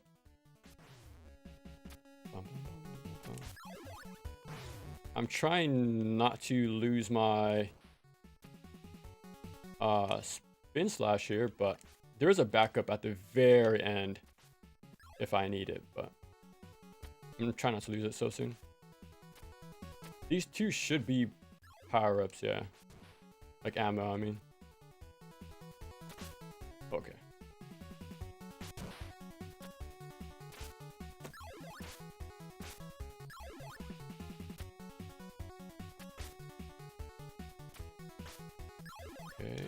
I'm trying not to lose my spin slash here, but there is a backup at the very end if I need it, but I'm trying not to lose it so soon. These two should be power-ups, yeah. Like ammo, I mean. Okay. Okay.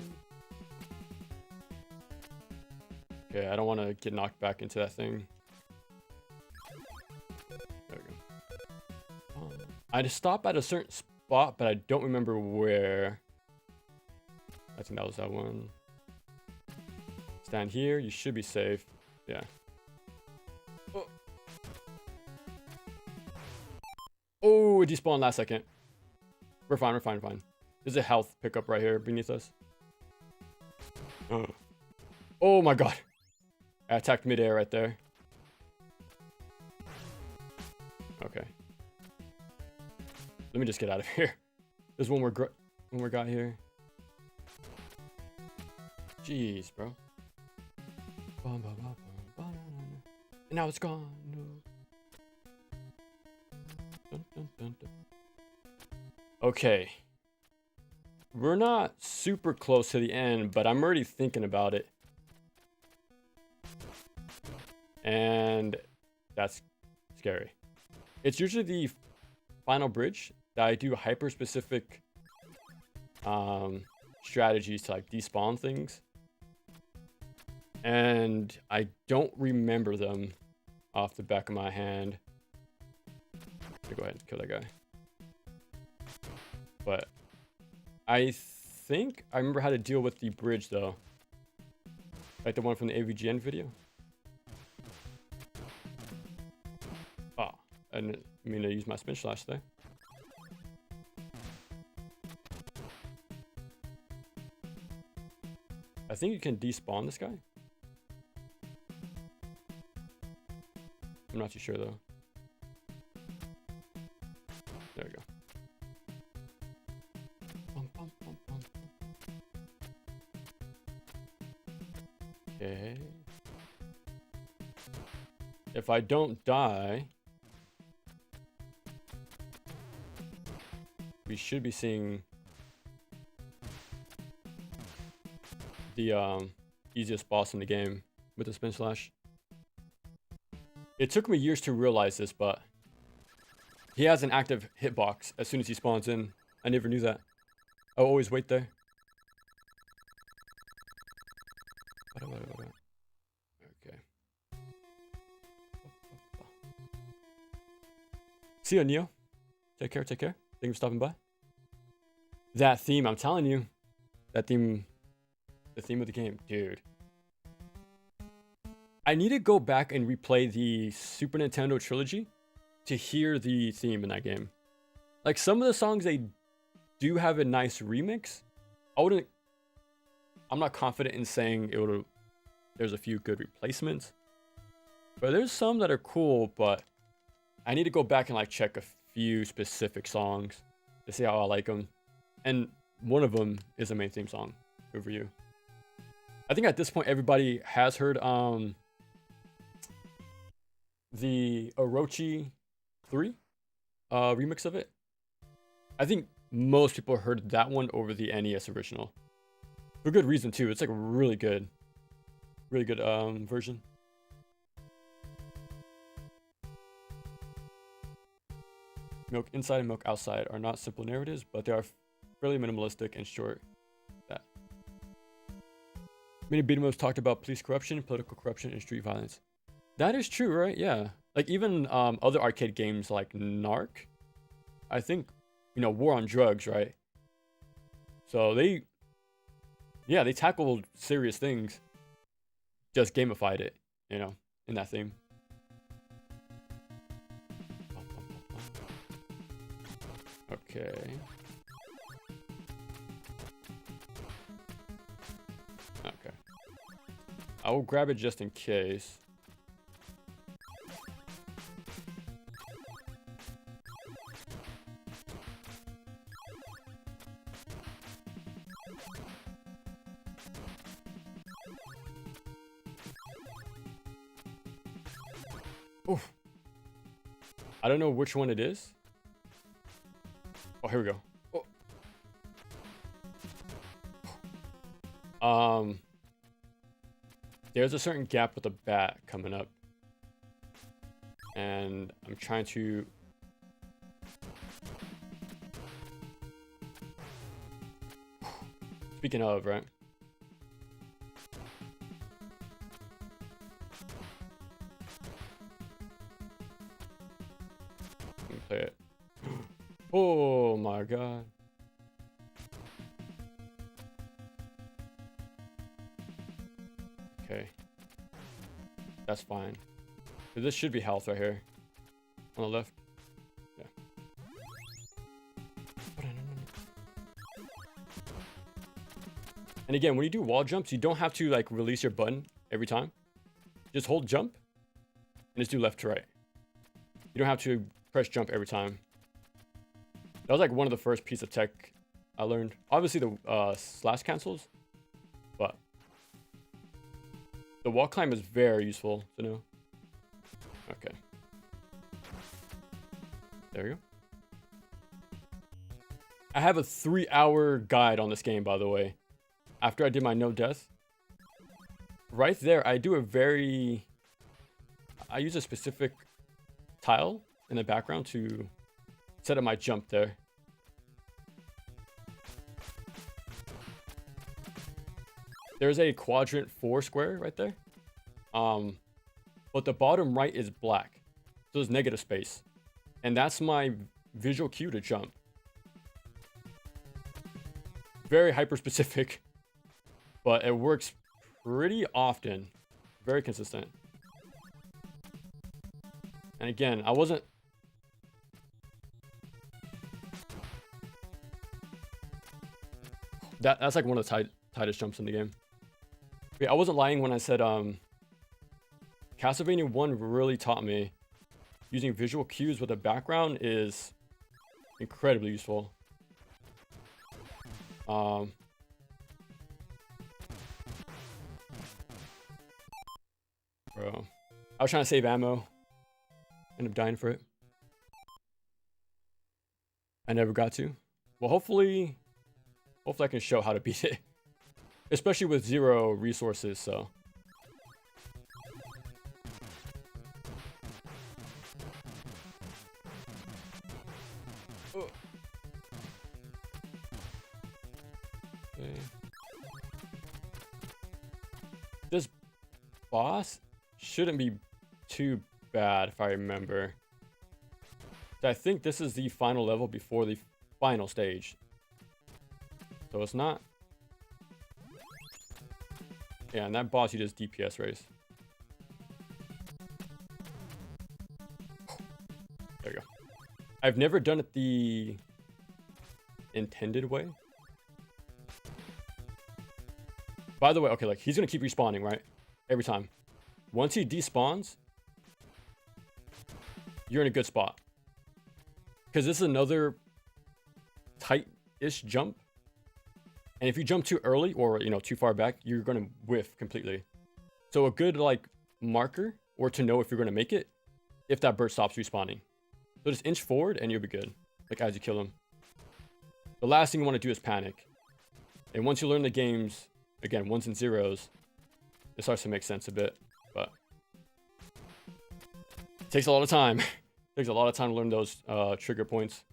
Okay, I don't want to get knocked back into that thing. There we go. I just stop at a certain spot, but I don't remember where. I think that was that one. Stand here, you should be safe. Yeah. Oh, oh, it despawned last second. We're fine, we're fine, we're fine. There's a health pickup right here beneath us. Oh my god. I attacked midair right there. Okay. Let me just get out of here. There's one more guy here. Jeez, bro. And now it's gone. Dun, dun, dun, dun. Okay. We're not super close to the end, but I'm already thinking about it. And that's scary. It's usually the final bridge that I do hyper-specific strategies to like despawn things. And I don't remember them off the back of my hand. Go ahead and kill that guy. But I think I remember how to deal with the bridge though. Like the one from the AVGN video. Ah, I didn't mean to use my spin slash there. I think you can despawn this guy. I'm not too sure though. There we go. Bum, bum, bum, bum. Okay. If I don't die, we should be seeing the easiest boss in the game with the spin slash. It took me years to realize this, but he has an active hitbox as soon as he spawns in. I never knew that. I'll always wait there. Okay. See ya, Neo. Take care, take care. Thank you for stopping by. That theme, I'm telling you. That theme, the theme of the game, dude. I need to go back and replay the Super Nintendo trilogy to hear the theme in that game. Like some of the songs, they do have a nice remix. I'm not confident in saying there's a few good replacements, but there's some that are cool, but I need to go back and like check a few specific songs to see how I like them. And one of them is the main theme song, Over You. I think at this point, everybody has heard the Orochi 3 remix of it. I think most people heard that one over the NES original. For good reason too. It's like a really good version. Milk Inside and Milk Outside are not simple narratives, but they are fairly minimalistic and short. That many beat 'em ups talked about police corruption, political corruption, and street violence. That is true, right? Yeah. Like even other arcade games like Narc, I think, war on drugs, right? So they tackled serious things, just gamified it, in that theme. Okay. Okay. I will grab it just in case. Oof. I don't know which one it is. Oh, here we go. Oh. There's a certain gap with the bat coming up. And I'm trying to... Speaking of, right? Let me play it. Oh my god. Okay. That's fine. This should be health right here. On the left. Yeah. And again, when you do wall jumps, you don't have to like release your button every time. Just hold jump and just do left to right. You don't have to press jump every time. That was like one of the first pieces of tech I learned. Obviously the slash cancels, but the wall climb is very useful to know. Okay. There you go. I have a 3-hour guide on this game, by the way. After I did my no death. Right there, I use a specific tile in the background to set up my jump there. There's a quadrant 4 square right there. But the bottom right is black. So there's negative space. And that's my visual cue to jump. very hyper specific, but it works pretty often. Very consistent. And again, I wasn't... That's like one of the tightest jumps in the game. But yeah, I wasn't lying when I said Castlevania 1 really taught me using visual cues with a background is incredibly useful. Bro, I was trying to save ammo. Ended up dying for it. I never got to. Well, hopefully I can show how to beat it. Especially with 0 resources, so. Okay. This boss shouldn't be too bad if I remember. I think this is the final level before the final stage. So it's not... Yeah, and that boss you just DPS race. There you go. I've never done it the intended way. By the way, okay, like he's gonna keep respawning, right? Every time. Once he despawns, you're in a good spot. Because this is another tight-ish jump. And if you jump too early or, you know, too far back, you're going to whiff completely. So a good, like, marker or to know if you're going to make it, if that bird stops respawning. So just inch forward and you'll be good, like, as you kill him. The last thing you want to do is panic. And once you learn the games, again, ones and zeros, it starts to make sense a bit. But it takes a lot of time. It takes a lot of time to learn those trigger points.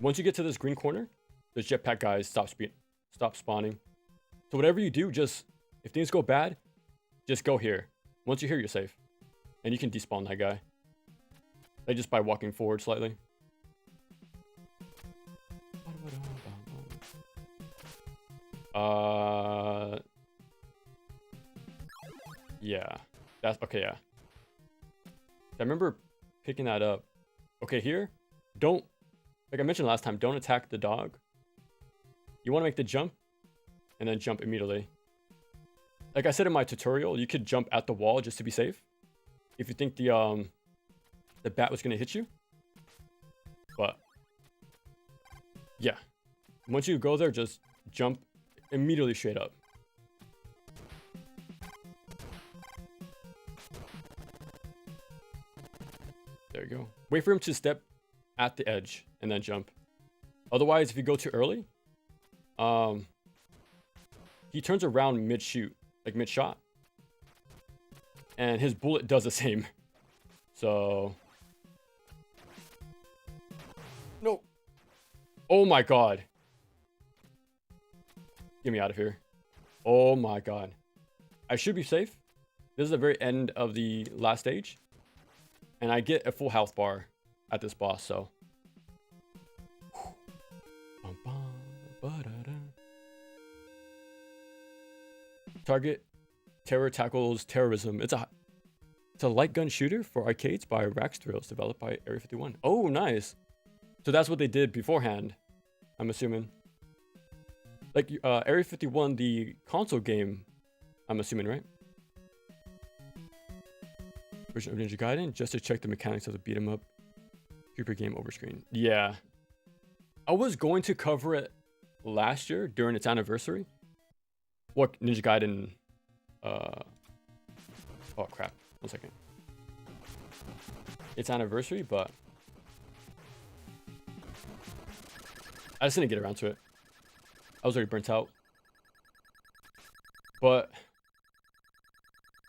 Once you get to this green corner, the jetpack guys stop spawning. So whatever you do, just if things go bad, just go here. Once you're here, you're safe, and you can despawn that guy. Like just by walking forward slightly. Yeah, that's okay. Yeah, I remember picking that up. Okay, here, don't. Like I mentioned last time, don't attack the dog. You want to make the jump, and then jump immediately. Like I said in my tutorial, you could jump at the wall just to be safe. If you think the bat was gonna hit you. But yeah, once you go there, just jump immediately straight up. There you go. Wait for him to step at the edge and then jump. Otherwise, if you go too early, he turns around mid-shoot, like mid-shot. And his bullet does the same. So... No! Oh my god. Get me out of here. Oh my god. I should be safe. This is the very end of the last stage. And I get a full health bar at this boss, so... Target Terror Tackles Terrorism. It's a light gun shooter for arcades by Rax Thrills, developed by Area 51. Oh, nice. So that's what they did beforehand, I'm assuming. Like Area 51, the console game, I'm assuming, right? Version of Ninja Gaiden, just to check the mechanics of the beat 'em up creeper game over screen. Yeah. I was going to cover it last year during its anniversary. What Ninja Gaiden... Oh, crap. 1 second. Its anniversary, but... I just didn't get around to it. I was already burnt out. But...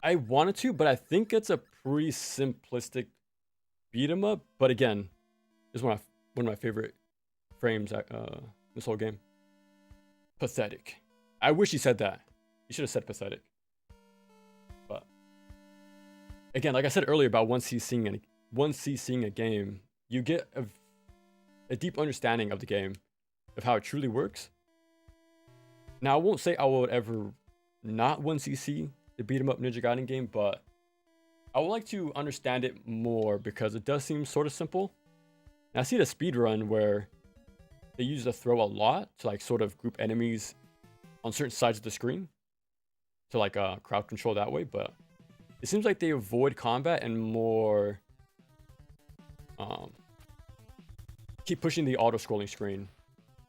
I wanted to, but I think it's a pretty simplistic beat 'em up. But again, it's one of my favorite frames this whole game. Pathetic. I wish he said that. He should have said pathetic. But again, like I said earlier about once he's seeing once seeing a game, you get a deep understanding of the game, of how it truly works. Now, I won't say I would ever not 1cc the beat 'em up Ninja Gaiden game, but I would like to understand it more because it does seem sort of simple. And I see the speedrun where they use the throw a lot to like sort of group enemies on certain sides of the screen to like crowd control that way, but it seems like they avoid combat and more keep pushing the auto-scrolling screen,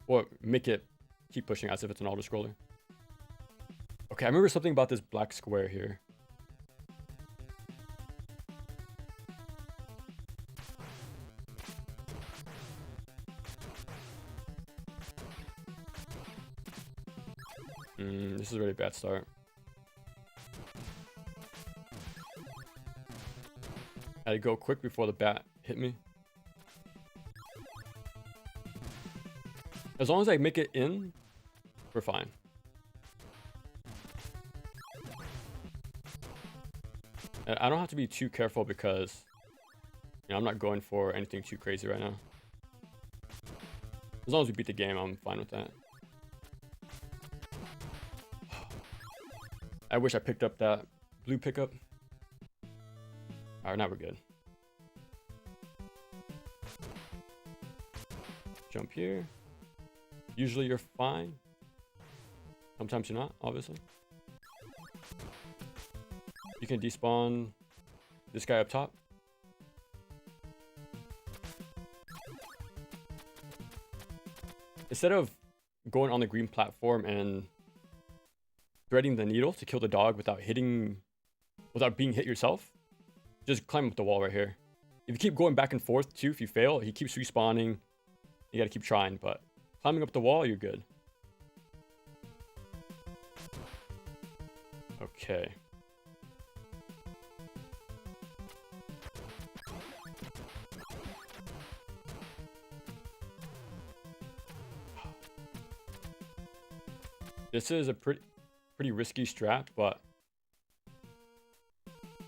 or make it keep pushing as if it's an auto-scroller. Okay, I remember something about this black square here. This is a really bad start. I had to go quick before the bat hit me. As long as I make it in, we're fine. And I don't have to be too careful because, you know, I'm not going for anything too crazy right now. As long as we beat the game, I'm fine with that. I wish I picked up that blue pickup. Alright, now we're good. Jump here. Usually you're fine. Sometimes you're not, obviously. You can despawn this guy up top. Instead of going on the green platform and threading the needle to kill the dog without being hit yourself, just climb up the wall right here. If you keep going back and forth too, if you fail, he keeps respawning. You gotta keep trying, but climbing up the wall, you're good. Okay. This is a pretty risky strat, but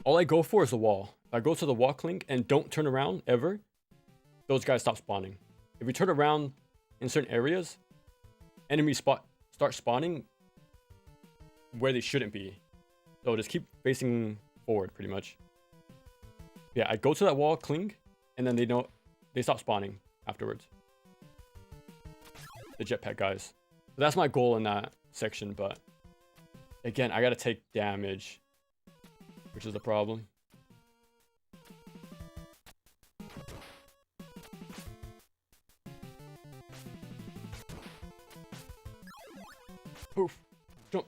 all I go for is the wall. If I go to the wall clink and don't turn around ever, those guys stop spawning. If we turn around in certain areas, enemies start spawning where they shouldn't be. So just keep facing forward, pretty much. Yeah, I go to that wall, cling, and then they stop spawning afterwards. The jetpack guys. So that's my goal in that section, but again, I gotta take damage, which is the problem. Poof. Jump.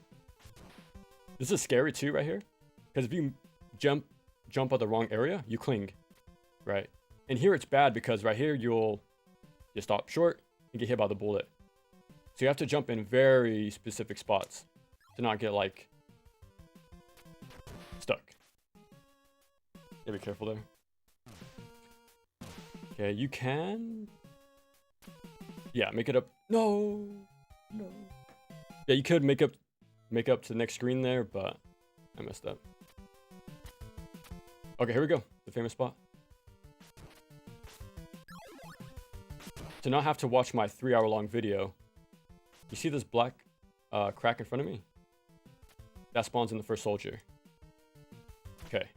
This is scary too right here, because if you jump at the wrong area, you cling, right? And here it's bad because right here you stop short and get hit by the bullet. So you have to jump in very specific spots to not get like stuck. Yeah, be careful there. Okay, you can. Yeah, make it up. No. Yeah, you could make up to the next screen there, but I messed up. Okay, here we go. The famous spot. To not have to watch my 3-hour-long video, you see this black crack in front of me? That spawns in the first soldier. Okay.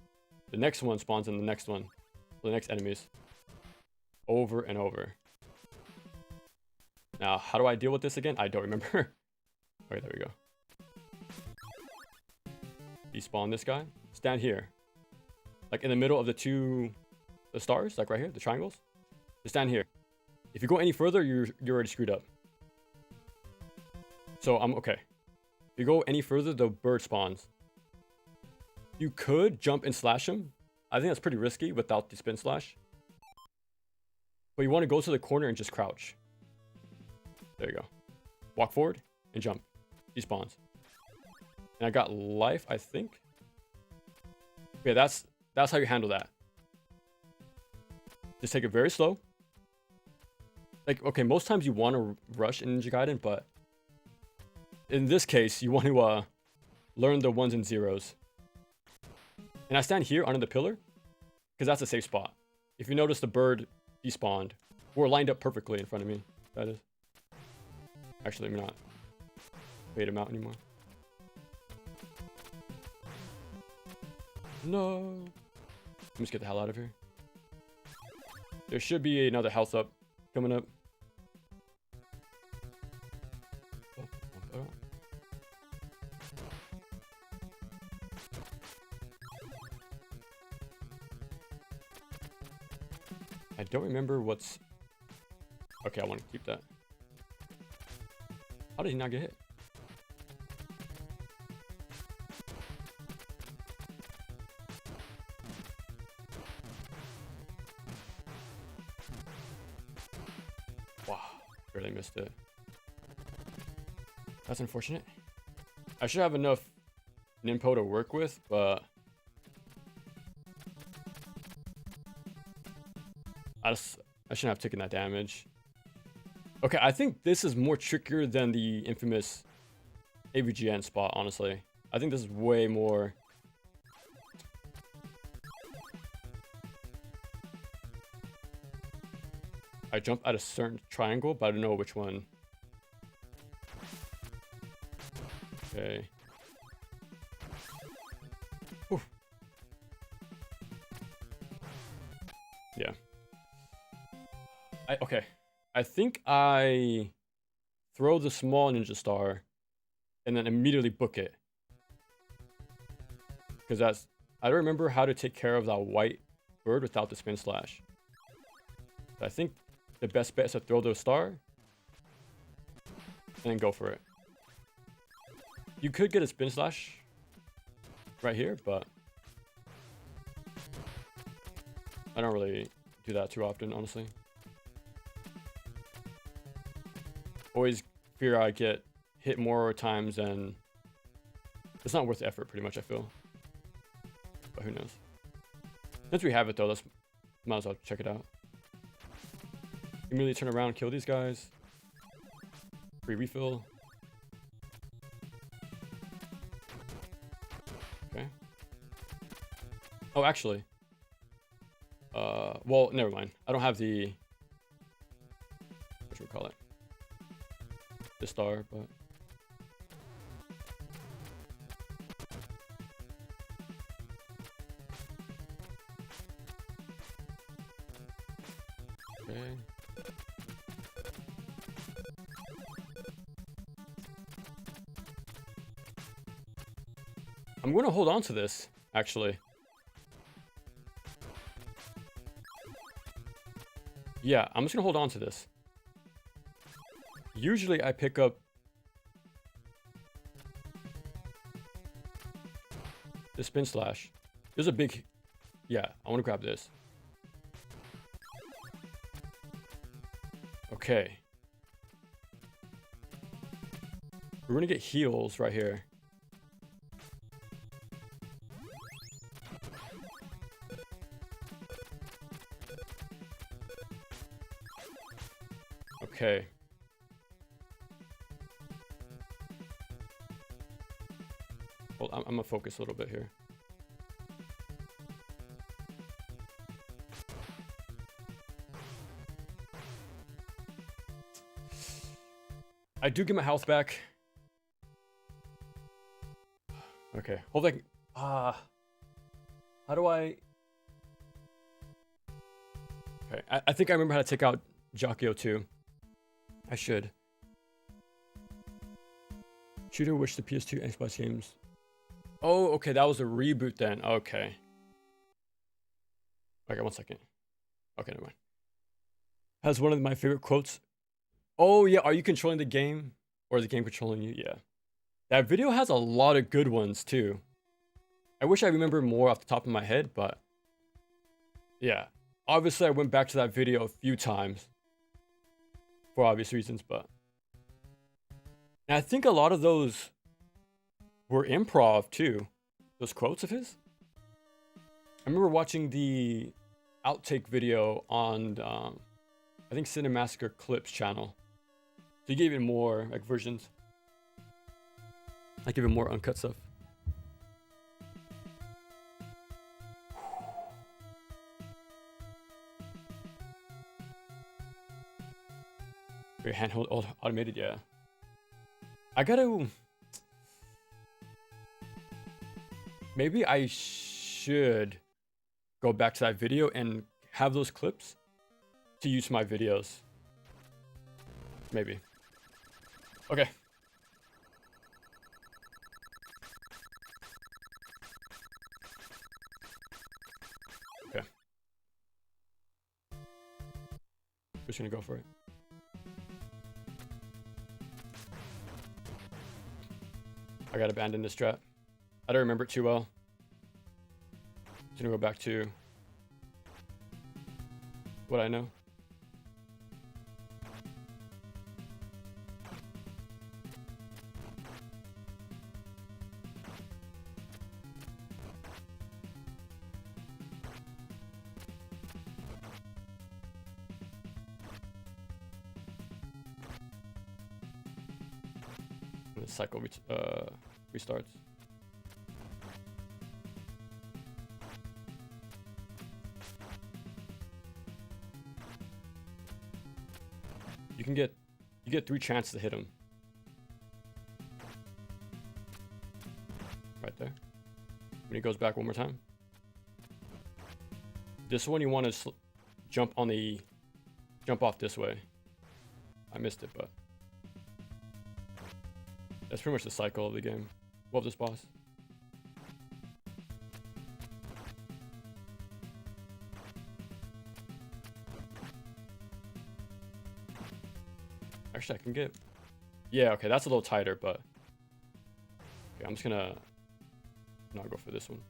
The next one spawns in the next one. The next enemies. Over and over. Now, how do I deal with this again? I don't remember. Okay, there we go. Despawn this guy. Stand here. Like in the middle of the stars, like right here, the triangles. Just stand here. If you go any further, you're already screwed up. So I'm okay. If you go any further, the bird spawns. You could jump and slash him. I think that's pretty risky without the spin slash. But you want to go to the corner and just crouch. There you go. Walk forward and jump. He spawns. And I got life, I think. Okay, that's how you handle that. Just take it very slow. Like, okay, most times you want to rush in Ninja Gaiden, but in this case, you want to learn the ones and zeros. And I stand here under the pillar because that's a safe spot. If you notice, the bird despawned. Or lined up perfectly in front of me. That is. Actually, let me not fade him out anymore. No. Let me just get the hell out of here. There should be another health up coming up. I don't remember what's... Okay, I want to keep that. How did he not get hit? Wow, barely missed it. That's unfortunate. I should have enough Nimpo to work with, but... I shouldn't have taken that damage. Okay, I think this is more trickier than the infamous AVGN spot, honestly. I think this is way more... I jump at a certain triangle, but I don't know which one. Okay. Whew. Yeah. Okay. I think I throw the small ninja star and then immediately book it. Because that's... I don't remember how to take care of that white bird without the spin slash. I think the best bet is to throw the star and then go for it. You could get a spin slash right here, but I don't really do that too often, honestly. Always fear I get hit more times than... It's not worth the effort, pretty much, I feel. But who knows. Since we have it, though, let's might as well check it out. Immediately turn around and kill these guys. Free refill. Okay. Oh, actually. Well, never mind. I don't have the... What should we call it? The star, but... Okay. I'm going to hold on to this, actually. Yeah, I'm just going to hold on to this. Usually I pick up the spin slash. There's a big... Yeah, I want to grab this. Okay. We're going to get heals right here. Okay. Well, I'm gonna focus a little bit here. I do get my health back. Okay, hold on. How do I... Okay, I think I remember how to take out Jockio too. I should. Shooter wish the PS2 Xbox games. Oh, okay, that was a reboot then. Okay. Okay, 1 second. Okay, never mind. Has one of my favorite quotes. Oh, yeah, are you controlling the game? Or is the game controlling you? Yeah. That video has a lot of good ones, too. I wish I remember more off the top of my head, but... Yeah. Obviously, I went back to that video a few times. For obvious reasons, but... And I think a lot of those... were improv, too. Those quotes of his. I remember watching the outtake video on, I think Cinemassacre Clips channel. So he gave it more, like, versions. Like, even more uncut stuff. Very handheld, automated, yeah. I gotta... Maybe I should go back to that video and have those clips to use my videos. Maybe. Okay. Okay. Just gonna go for it. I gotta abandon this strat. I don't remember it too well. Just gonna go back to what I know. And the cycle restarts. You get 3 chances to hit him. Right there. When he goes back one more time. This one you want to jump off this way. I missed it, but that's pretty much the cycle of the game. Love this boss. Actually, I can get... Yeah, okay, that's a little tighter, but... Okay, I'm just gonna... not go for this one.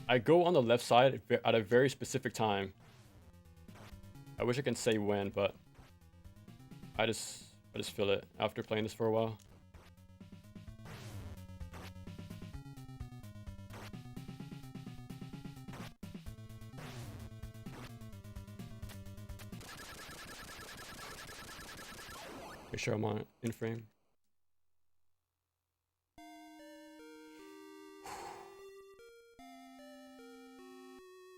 I go on the left side at a very specific time. I wish I can say when, but... I just feel it after playing this for a while. Make sure I'm on in frame.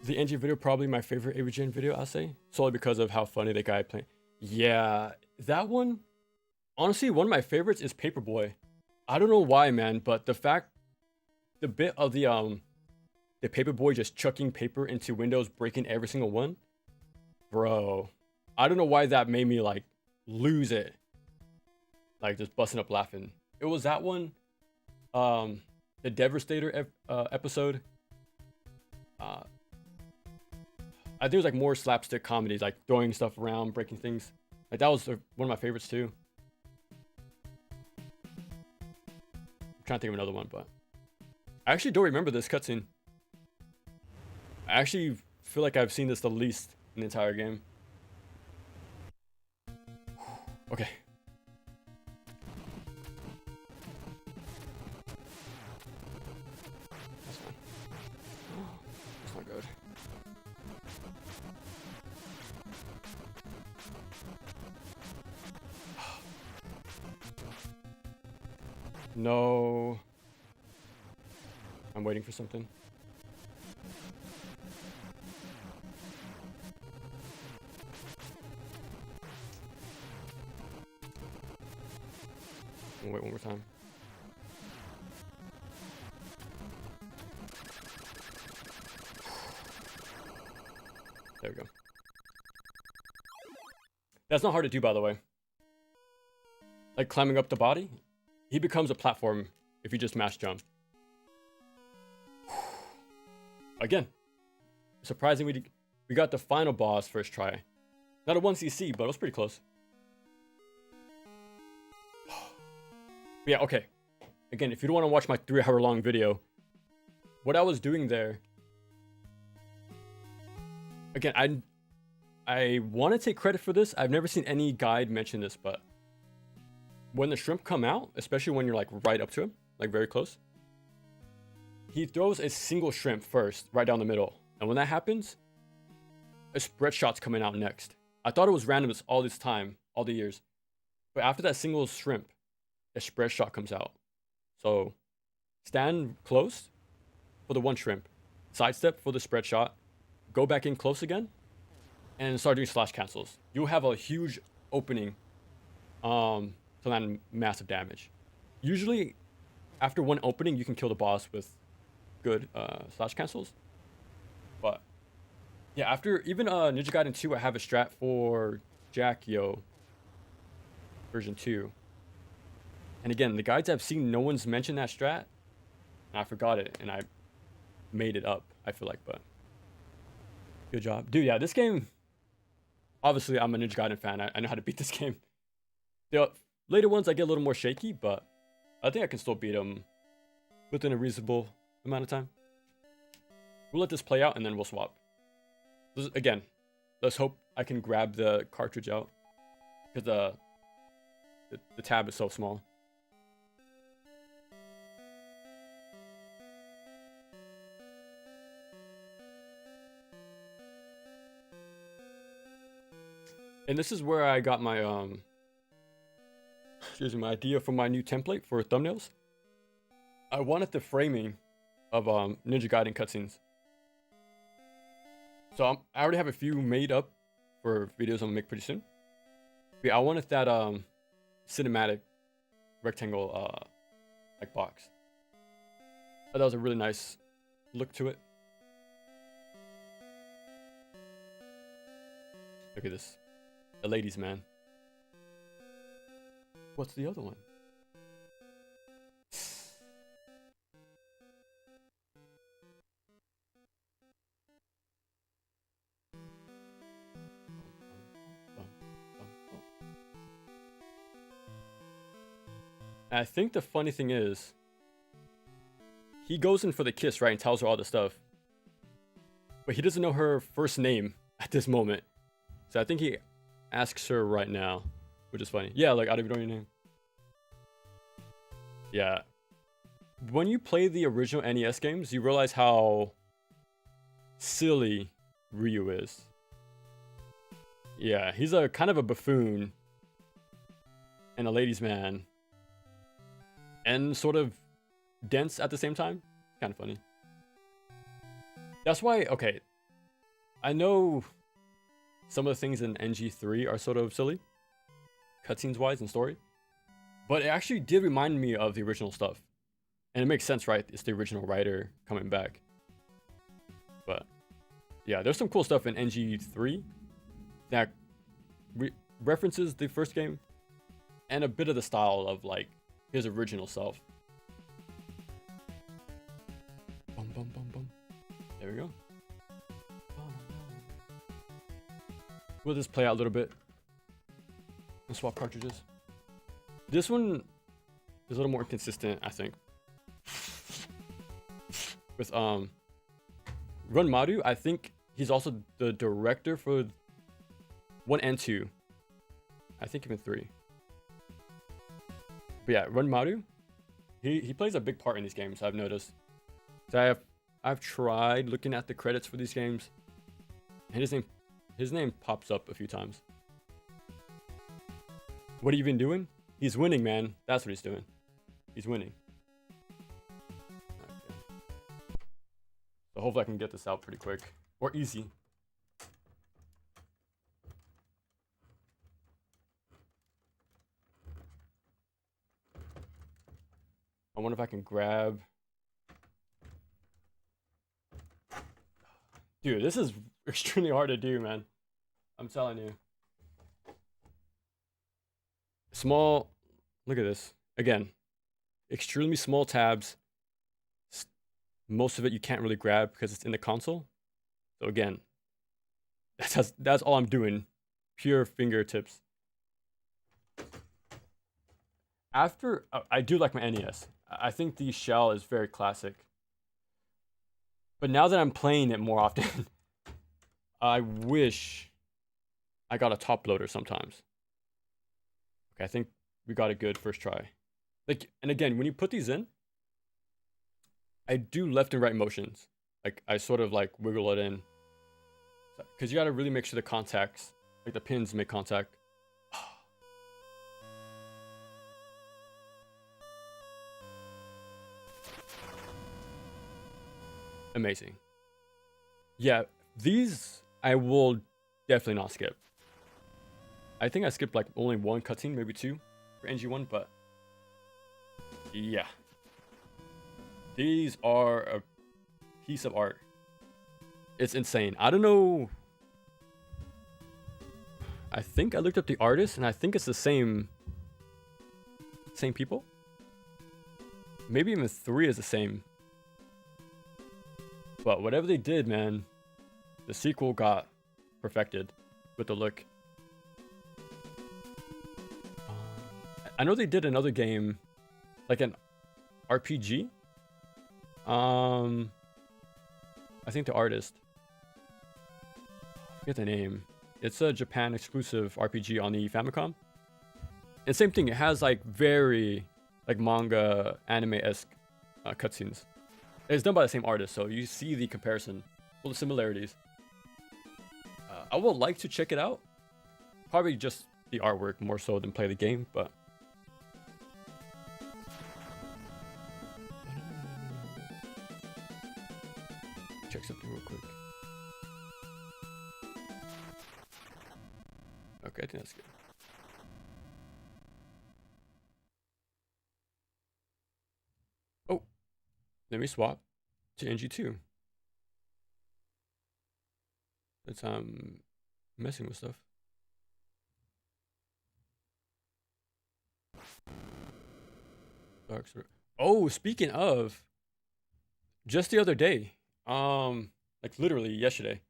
The NG video probably my favorite AVGN video, I'll say, solely because of how funny the guy playing. Yeah, that one. Honestly, one of my favorites is Paperboy. I don't know why, man, but the bit of the Paperboy just chucking paper into windows, breaking every single one, bro. I don't know why that made me like lose it. Like just busting up laughing. It was that one, the Devastator episode. I think it was like more slapstick comedies, like throwing stuff around, breaking things. Like that was one of my favorites too. I'm trying to think of another one, but I actually don't remember this cutscene. I actually feel like I've seen this the least in the entire game. Okay. No. I'm waiting for something. I'll wait one more time. There we go. That's not hard to do, by the way. Like climbing up the body. He becomes a platform if you just mash jump. Again, surprising we got the final boss first try. Not a 1cc, but it was pretty close. Yeah, okay. Again, if you don't want to watch my 3-hour long video, what I was doing there... Again, I want to take credit for this. I've never seen any guide mention this, but... when the shrimp come out, especially when you're like right up to him, like very close, he throws a single shrimp first, right down the middle. And when that happens, a spread shot's coming out next. I thought it was random all this time, all the years. But after that single shrimp, a spread shot comes out. So stand close for the one shrimp, sidestep for the spread shot, go back in close again, and start doing slash cancels, you'll have a huge opening to land massive damage. Usually, after one opening, you can kill the boss with good slash cancels. But yeah, after even Ninja Gaiden 2, I have a strat for Jackyo version 2. And again, the guides I've seen, no one's mentioned that strat. And I forgot it, and I made it up, I feel like, but good job. Dude, yeah, this game, obviously, I'm a Ninja Gaiden fan. I know how to beat this game. The later ones, I get a little more shaky, but I think I can still beat them within a reasonable amount of time. We'll let this play out, and then we'll swap. Again, let's hope I can grab the cartridge out, because the tab is so small. And this is where I got my my idea for my new template for thumbnails. I wanted the framing of Ninja Gaiden cutscenes. So I already have a few made up for videos I'm gonna make pretty soon. But yeah, I wanted that cinematic rectangle like box. That was a really nice look to it. Look at this. The ladies, man. What's the other one? I think the funny thing is, he goes in for the kiss, right, and tells her all the stuff. But he doesn't know her first name at this moment. So I think he asks her right now, which is funny. Yeah, like, I don't even know your name. Yeah. When you play the original NES games, you realize how silly Ryu is. Yeah, he's a kind of a buffoon and a ladies' man. And sort of dense at the same time. Kind of funny. That's why, okay, I know some of the things in NG3 are sort of silly, cutscenes wise and story, but it actually did remind me of the original stuff. And it makes sense, right? It's the original writer coming back. But yeah, there's some cool stuff in NG3 that references the first game and a bit of the style of like his original self. Bum, bum, bum, bum. There we go. We'll just play out a little bit and swap cartridges. This one is a little more consistent, I think. With Runmaru, I think he's also the director for 1 and 2. I think even 3. But yeah, Runmaru, he plays a big part in these games, I've noticed. So I've tried looking at the credits for these games, and his name pops up a few times. What have you been doing? He's winning, man. That's what he's doing. He's winning. Okay. So hopefully I can get this out pretty quick. Or easy. I wonder if I can grab... Dude, this is extremely hard to do, man. I'm telling you. Small, look at this. Again, extremely small tabs. Most of it you can't really grab because it's in the console. So again, that's all I'm doing. Pure fingertips. After, I do like my NES. I think the shell is very classic. But now that I'm playing it more often, I wish I got a top loader sometimes. Okay, I think we got a good first try. Like, and again, when you put these in, I do left and right motions. Like, I sort of like wiggle it in. Because you gotta really make sure the contacts, like the pins make contact. Amazing. Yeah, these I will definitely not skip. I think I skipped like only one cutscene, maybe two for NG1, but yeah. These are a piece of art. It's insane. I don't know. I think I looked up the artist and I think it's the same people. Maybe even 3 is the same. But whatever they did, man, the sequel got perfected with the look. I know they did another game, like an RPG. I think the artist, I forget the name. It's a Japan exclusive RPG on the Famicom. And same thing, it has like very like manga anime-esque cutscenes. It's done by the same artist, so you see the comparison, well, the similarities. I would like to check it out. Probably just the artwork more so than play the game, but check something real quick. Okay, I think that's good. Oh, let me swap to NG2. It's messing with stuff. Dark Star. Oh, speaking of, just the other day, like literally yesterday,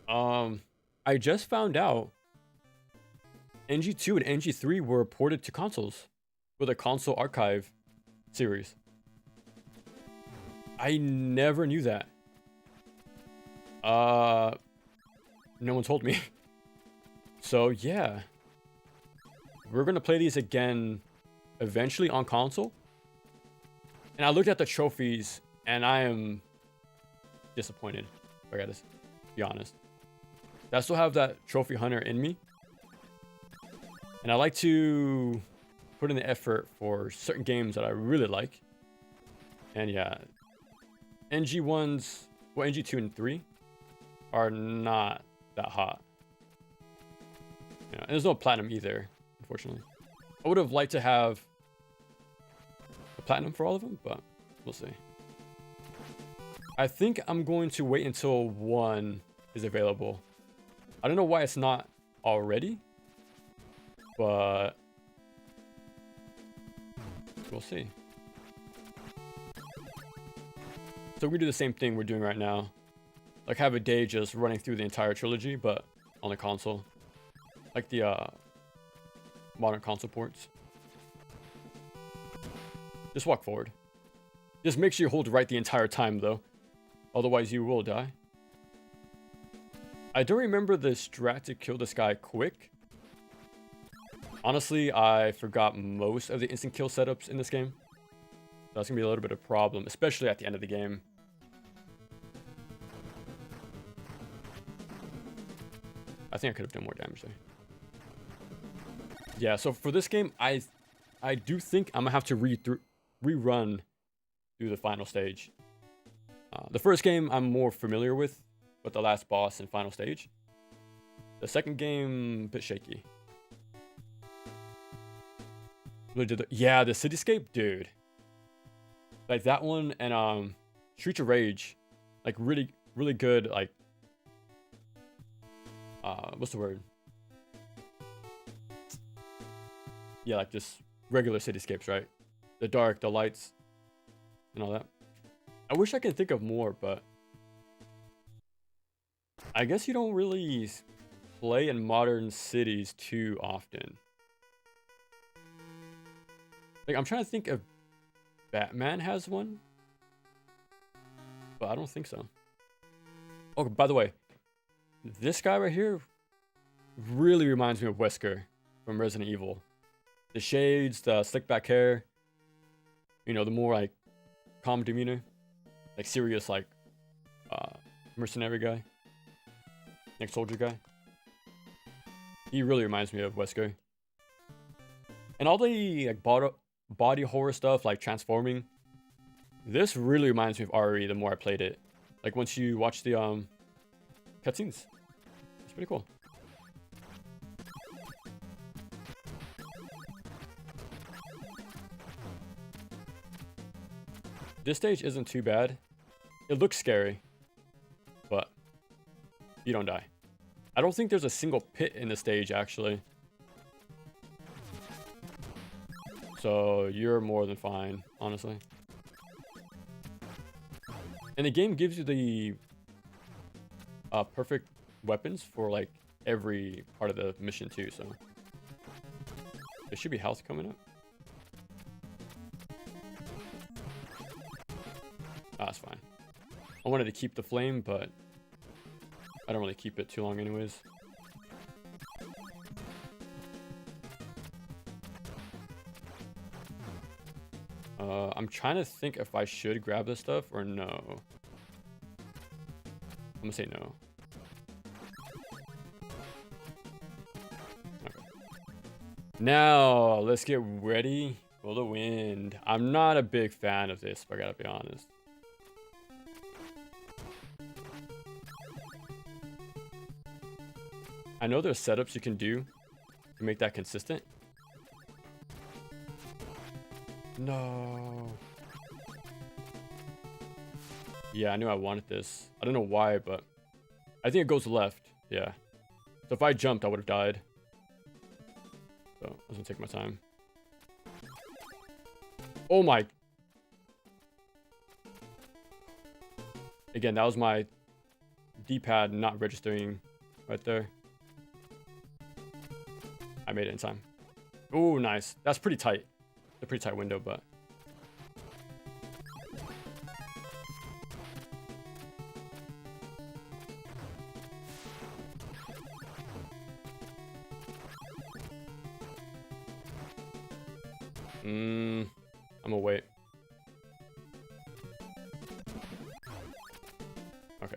I just found out NG2 and NG3 were ported to consoles for the console archive series. I never knew that. No one told me. So yeah, we're gonna play these again eventually on console. And I looked at the trophies and I am disappointed. I gotta be honest. I still have that trophy hunter in me. And I like to put in the effort for certain games that I really like. And yeah, NG1s, well, NG2 and 3 are not that hot. You know, and there's no platinum either, unfortunately. I would have liked to have a platinum for all of them, but we'll see. I think I'm going to wait until 1 is available. I don't know why it's not already, but we'll see. So we do the same thing we're doing right now. Like have a day just running through the entire trilogy, but on the console. Like the modern console ports. Just walk forward. Just make sure you hold right the entire time though. Otherwise you will die. I don't remember the strat to kill this guy quick. Honestly, I forgot most of the instant kill setups in this game. That's gonna be a little bit of a problem, especially at the end of the game. I think I could have done more damage there. Yeah, so for this game, I do think I'm gonna have to rerun through the final stage. The first game I'm more familiar with the last boss and final stage. The second game, a bit shaky. Yeah, the cityscape, dude. Like that one and Streets of Rage, like really good. Like, what's the word? Yeah, like just regular cityscapes, right? The dark, the lights, and all that. I wish I could think of more, but I guess you don't really play in modern cities too often. Like, I'm trying to think if Batman has one, but I don't think so. Oh, by the way, this guy right here really reminds me of Wesker from Resident Evil. The shades, the slick back hair, you know, the more like calm demeanor, like serious, like mercenary guy, like soldier guy. He really reminds me of Wesker. And all the like body horror stuff, like transforming, this really reminds me of RE the more I played it. Like once you watch the cutscenes, pretty cool. This stage isn't too bad. It looks scary, but you don't die. I don't think there's a single pit in the stage, actually. So you're more than fine, honestly. And the game gives you the perfect weapons for like every part of the mission too, so there should be health coming up. Ah, that's fine. I wanted to keep the flame, but I don't really keep it too long anyways. I'm trying to think if I should grab this stuff or no. I'm gonna say no. Okay. Now, let's get ready for the wind. I'm not a big fan of this, if I gotta be honest. I know there's setups you can do to make that consistent. No. Yeah, I knew I wanted this. I don't know why, but I think it goes left. Yeah. So if I jumped, I would have died. So I was gonna take my time. Oh my. Again, that was my D-pad not registering right there. I made it in time. Oh, nice. That's pretty tight. A pretty tight window, but I'm gonna wait. Okay.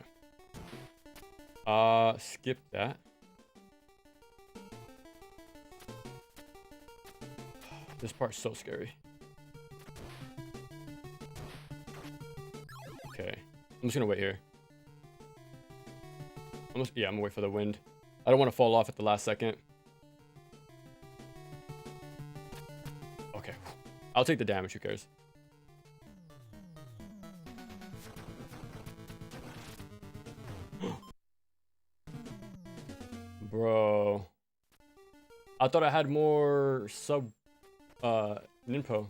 Skip that. This part's so scary. Okay. I'm just gonna wait here. I'm gonna wait for the wind. I don't want to fall off at the last second. Okay. I'll take the damage, who cares? Bro. I thought I had more ninpo.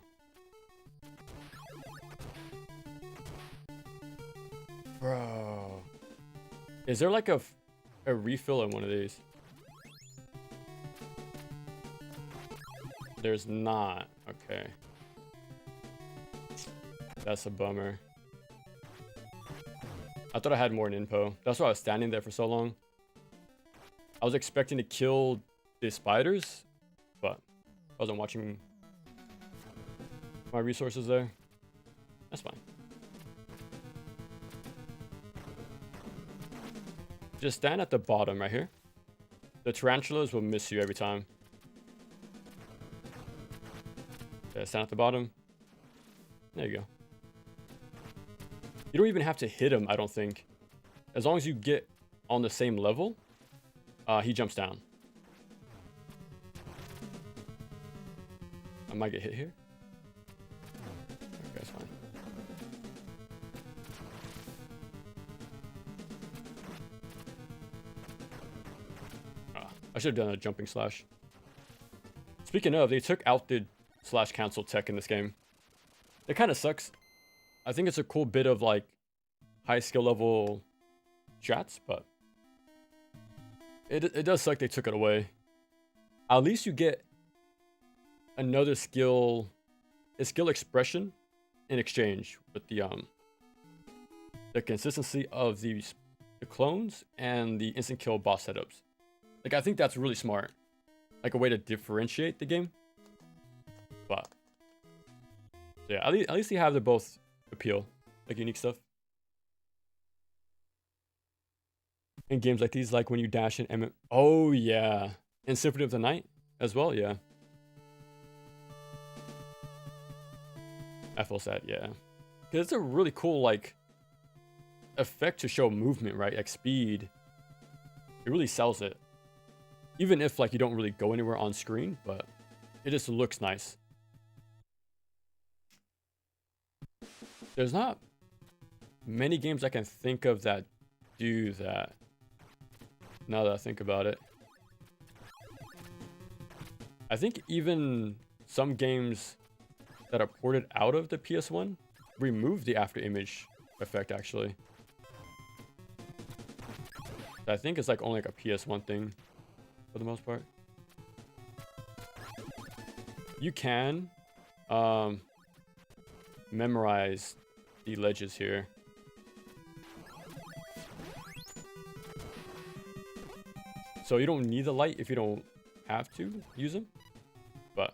Bro. Is there like a refill in one of these? There's not. Okay. That's a bummer. I thought I had more ninpo. That's why I was standing there for so long. I was expecting to kill the spiders, but I wasn't watching my resources there. That's fine. Just stand at the bottom right here. The tarantulas will miss you every time. Okay, stand at the bottom. There you go. You don't even have to hit him, I don't think. As long as you get on the same level, he jumps down. I might get hit here. Okay, that's fine. I should have done a jumping slash. Speaking of, they took out the slash cancel tech in this game. It kind of sucks. I think it's a cool bit of like high skill level strats, but it does suck they took it away. At least you get another skill, a skill expression in exchange with the consistency of the clones and the instant kill boss setups. Like, I think that's really smart. Like a way to differentiate the game. But yeah, at least you have the both appeal, like unique stuff. In games like these, like when you dash in oh yeah, in Symphony of the Night as well, yeah. I feel sad, yeah. Because it's a really cool like effect to show movement, right? Like speed. It really sells it. Even if like you don't really go anywhere on screen, but it just looks nice. There's not many games I can think of that do that. Now that I think about it. I think even some games that are ported out of the PS1 remove the after image effect actually. I think it's like only like a PS1 thing for the most part. You can memorize the ledges here. So you don't need the light if you don't have to use them, but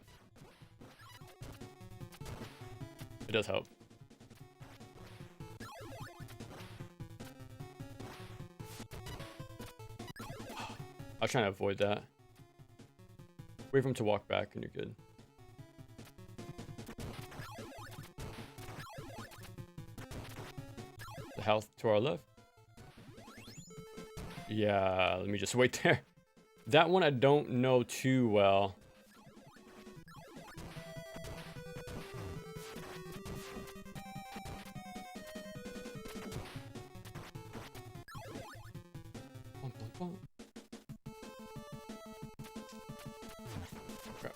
it does help. I was trying to avoid that. Wait for him to walk back and you're good. The health to our left. Yeah, let me just wait there. That one I don't know too well. Crap.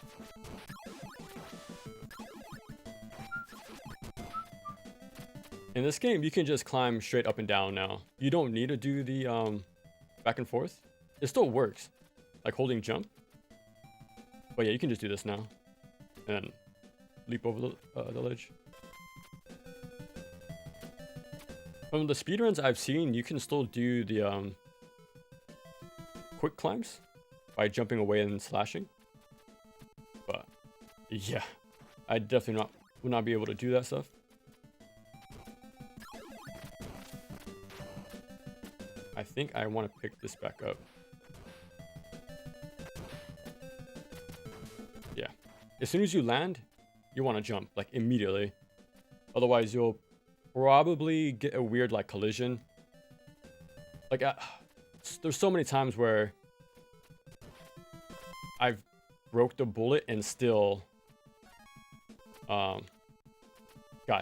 In this game, you can just climb straight up and down now. You don't need to do the back and forth. It still works, like holding jump. But yeah, you can just do this now and leap over the ledge. From the speedruns I've seen, you can still do the quick climbs by jumping away and slashing. But yeah, I definitely would not be able to do that stuff. I think I want to pick this back up. Yeah. As soon as you land, you want to jump, like, immediately. Otherwise, you'll probably get a weird, like, collision. Like, there's so many times where I've broke the bullet and still got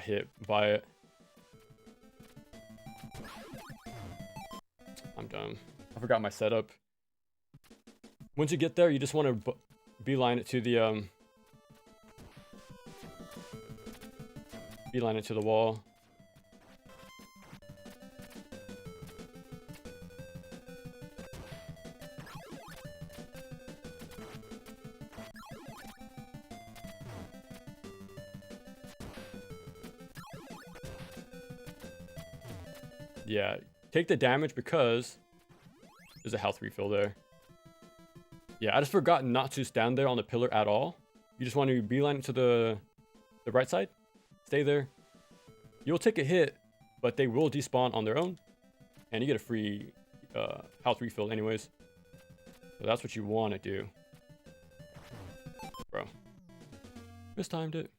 hit by it. I'm done. I forgot my setup. Once you get there, you just want to beeline it to the beeline it to the wall. Yeah. Take the damage because there's a health refill there. Yeah, I just forgot not to stand there on the pillar at all. You just want to beeline it to the right side. Stay there. You'll take a hit, but they will despawn on their own. And you get a free health refill anyways. So that's what you want to do. Bro. Mistimed it.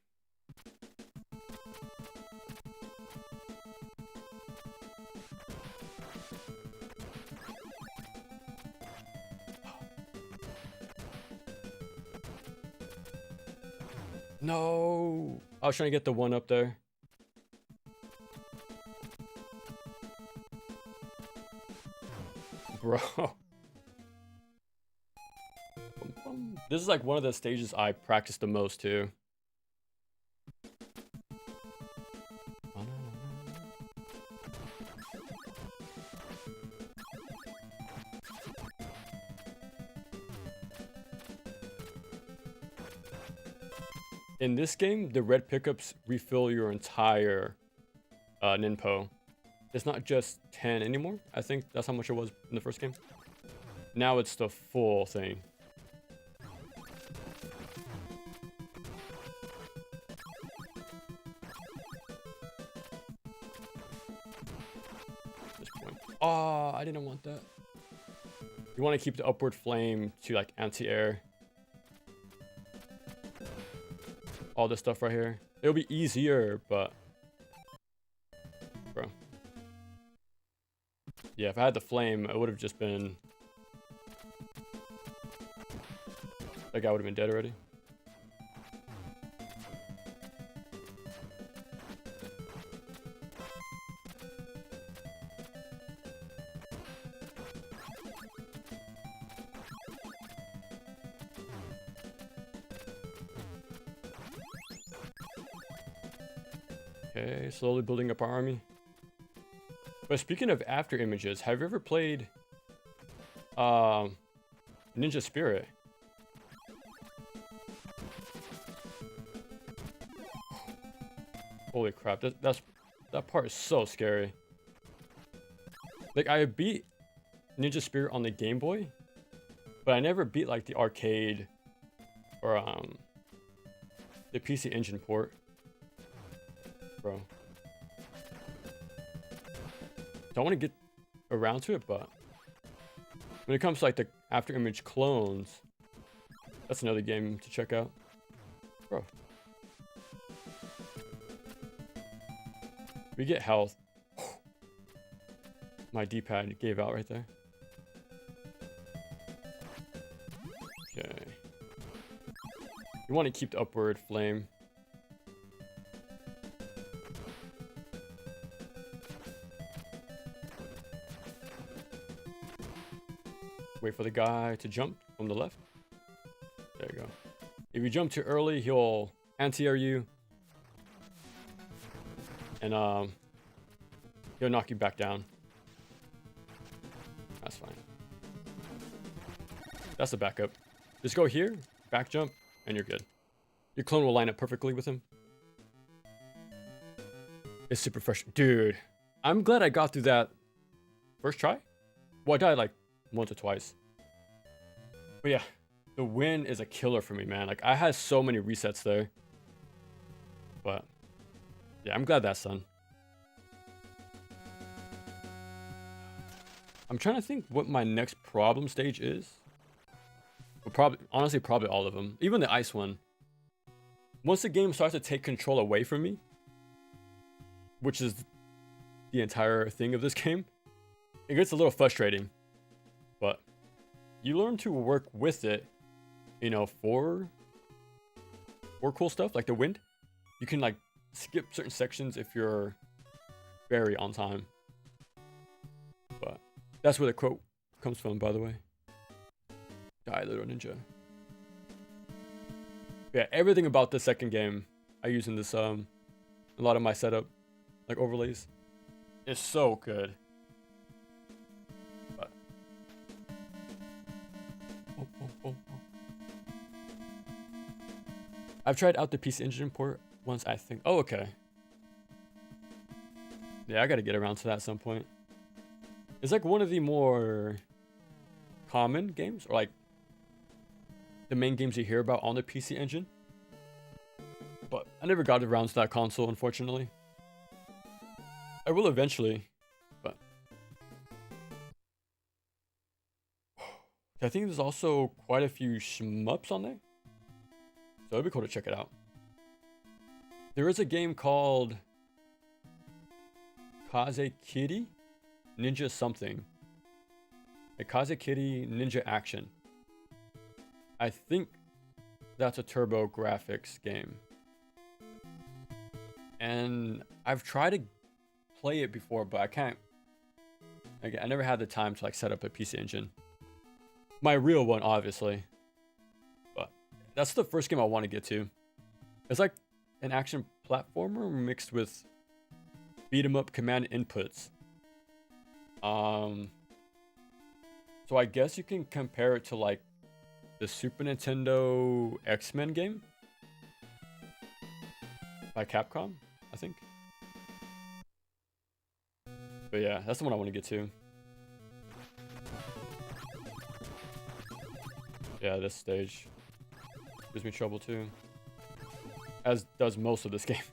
No, I was trying to get the one up there. Bro. This is like one of the stages I practice the most too. In this game, the red pickups refill your entire ninpo. It's not just 10 anymore. I think that's how much it was in the first game. Now it's the full thing. This point. Oh, I didn't want that. You want to keep the upward flame to like anti-air. All this stuff right here. It'll be easier, but bro. Yeah, if I had the flame, it would have just been That guy would have been dead already. Okay, slowly building up our army. But speaking of after images, have you ever played Ninja Spirit? Holy crap, that part is so scary. Like, I beat Ninja Spirit on the Game Boy, but I never beat like the arcade or the PC Engine port. Bro. Don't want to get around to it, but when it comes to like the after image clones, that's another game to check out. Bro. We get health. My D-pad gave out right there. Okay. You want to keep the upward flame. Wait for the guy to jump from the left. There you go. If you jump too early, he'll anti-air you. And he'll knock you back down. That's fine. That's the backup. Just go here, back jump, and you're good. Your clone will line up perfectly with him. It's super fresh. Dude, I'm glad I got through that first try. Well, I died like once or twice. But yeah, the win is a killer for me, man. Like, I had so many resets there. But yeah, I'm glad that's done. I'm trying to think what my next problem stage is. Well, probably, honestly, probably all of them. Even the ice one. Once the game starts to take control away from me, which is the entire thing of this game, it gets a little frustrating. But you learn to work with it, you know, for cool stuff like the wind. You can like skip certain sections if you're very on time. But that's where the quote comes from, by the way. Die, little ninja. Yeah, everything about the second game I use in this a lot of my setup, like overlays, is so good. But I've tried out the PC Engine port once, I think. Oh, okay. Yeah, I gotta get around to that at some point. It's like one of the more common games, or like the main games you hear about on the PC Engine. But I never got around to that console, unfortunately. I will eventually, but I think there's also quite a few shmups on there. So it'd be cool to check it out. There is a game called Kaze Kitty Ninja something. A Kaze Kitty Ninja Action. I think that's a Turbo Graphics game. And I've tried to play it before, but I can't. I never had the time to like set up a PC Engine. My real one, obviously. But that's the first game I want to get to. It's like an action platformer mixed with beat 'em up command inputs. So I guess you can compare it to like the Super Nintendo X-Men game by Capcom, I think. But yeah, that's the one I want to get to. Yeah, this stage gives me trouble too, as does most of this game.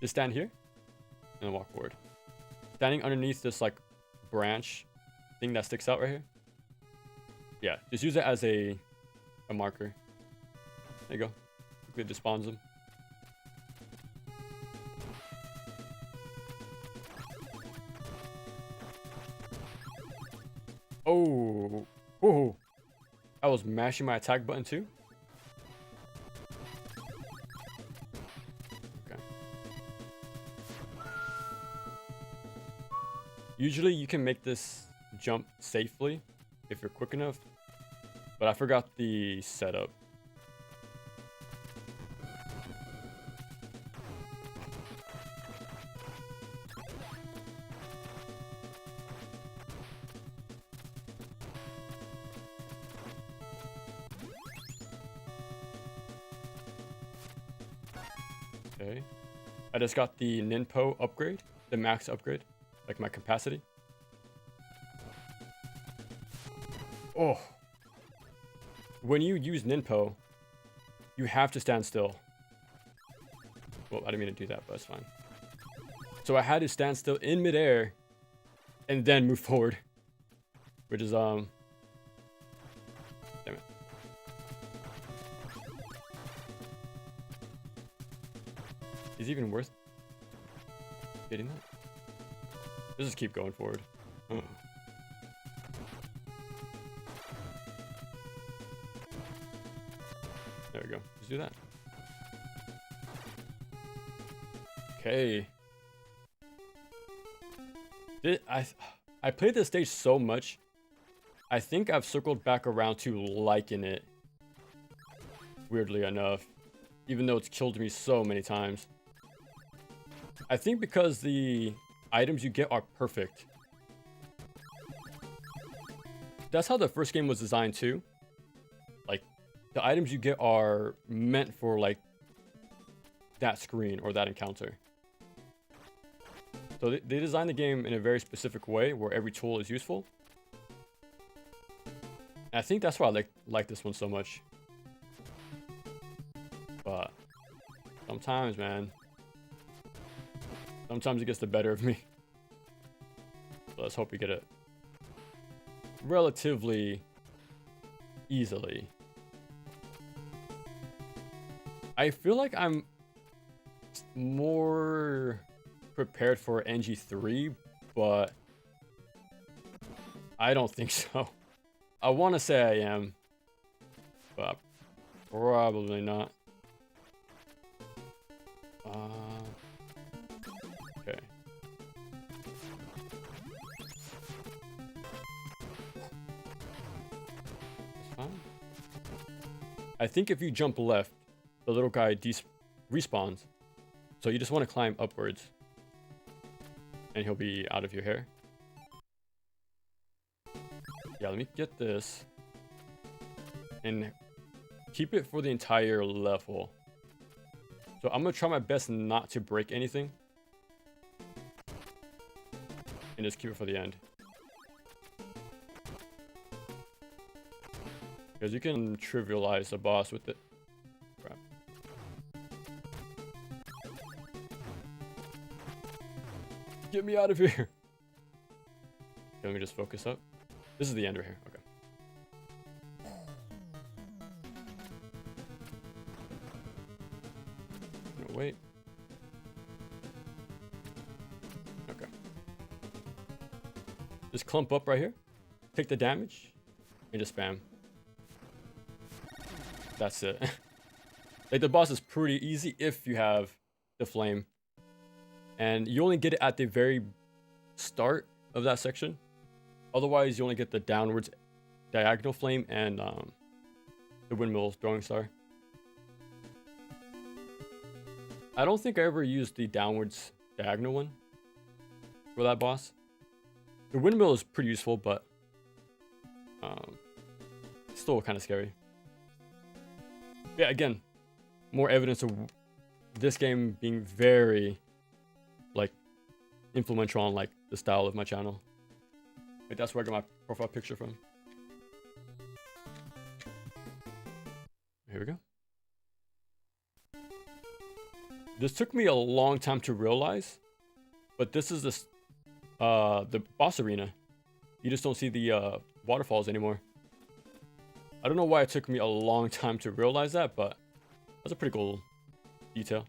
Just stand here and walk forward. Standing underneath this like branch thing that sticks out right here. Yeah, just use it as a marker. There you go. Quickly just spawns them. Oh. Oh. I was mashing my attack button too. Okay. Usually you can make this jump safely if you're quick enough, but I forgot the setup. Okay. I just got the Ninpo upgrade, the max upgrade, like my capacity. Oh. When you use Ninpo, you have to stand still. Well, I didn't mean to do that, but it's fine. So I had to stand still in midair and then move forward. Which is, damn it. Is it even worth getting that? Let's just keep going forward. Oh. There we go. Let's do that. Okay. I played this stage so much. I think I've circled back around to liking it. Weirdly enough. Even though it's killed me so many times. I think because the items you get are perfect. That's how the first game was designed too. Like, the items you get are meant for, like, that screen or that encounter. So they designed the game in a very specific way where every tool is useful. And I think that's why I like this one so much. But sometimes, man. Sometimes it gets the better of me. So let's hope we get it relatively easily. I feel like I'm more prepared for NG3, but I don't think so. I want to say I am, but probably not. Okay. That's fine. I think if you jump left, the little guy respawns. So you just want to climb upwards. And he'll be out of your hair. Yeah, let me get this. And keep it for the entire level. So I'm going to try my best not to break anything. And just keep it for the end. Because you can trivialize the boss with it. Crap. Get me out of here. Okay, let me just focus up. This is the end right here. Okay. No, wait. Okay. Just clump up right here. Take the damage. And just spam. That's it. Like, the boss is pretty easy if you have the flame. And you only get it at the very start of that section. Otherwise, you only get the downwards diagonal flame and the windmill throwing star. I don't think I ever used the downwards diagonal one for that boss. The windmill is pretty useful, but still kind of scary. Yeah, again, more evidence of this game being very, like, influential on, like, the style of my channel. Like, that's where I got my profile picture from. Here we go. This took me a long time to realize, but this is the boss arena. You just don't see the waterfalls anymore. I don't know why it took me a long time to realize that, but that's a pretty cool detail.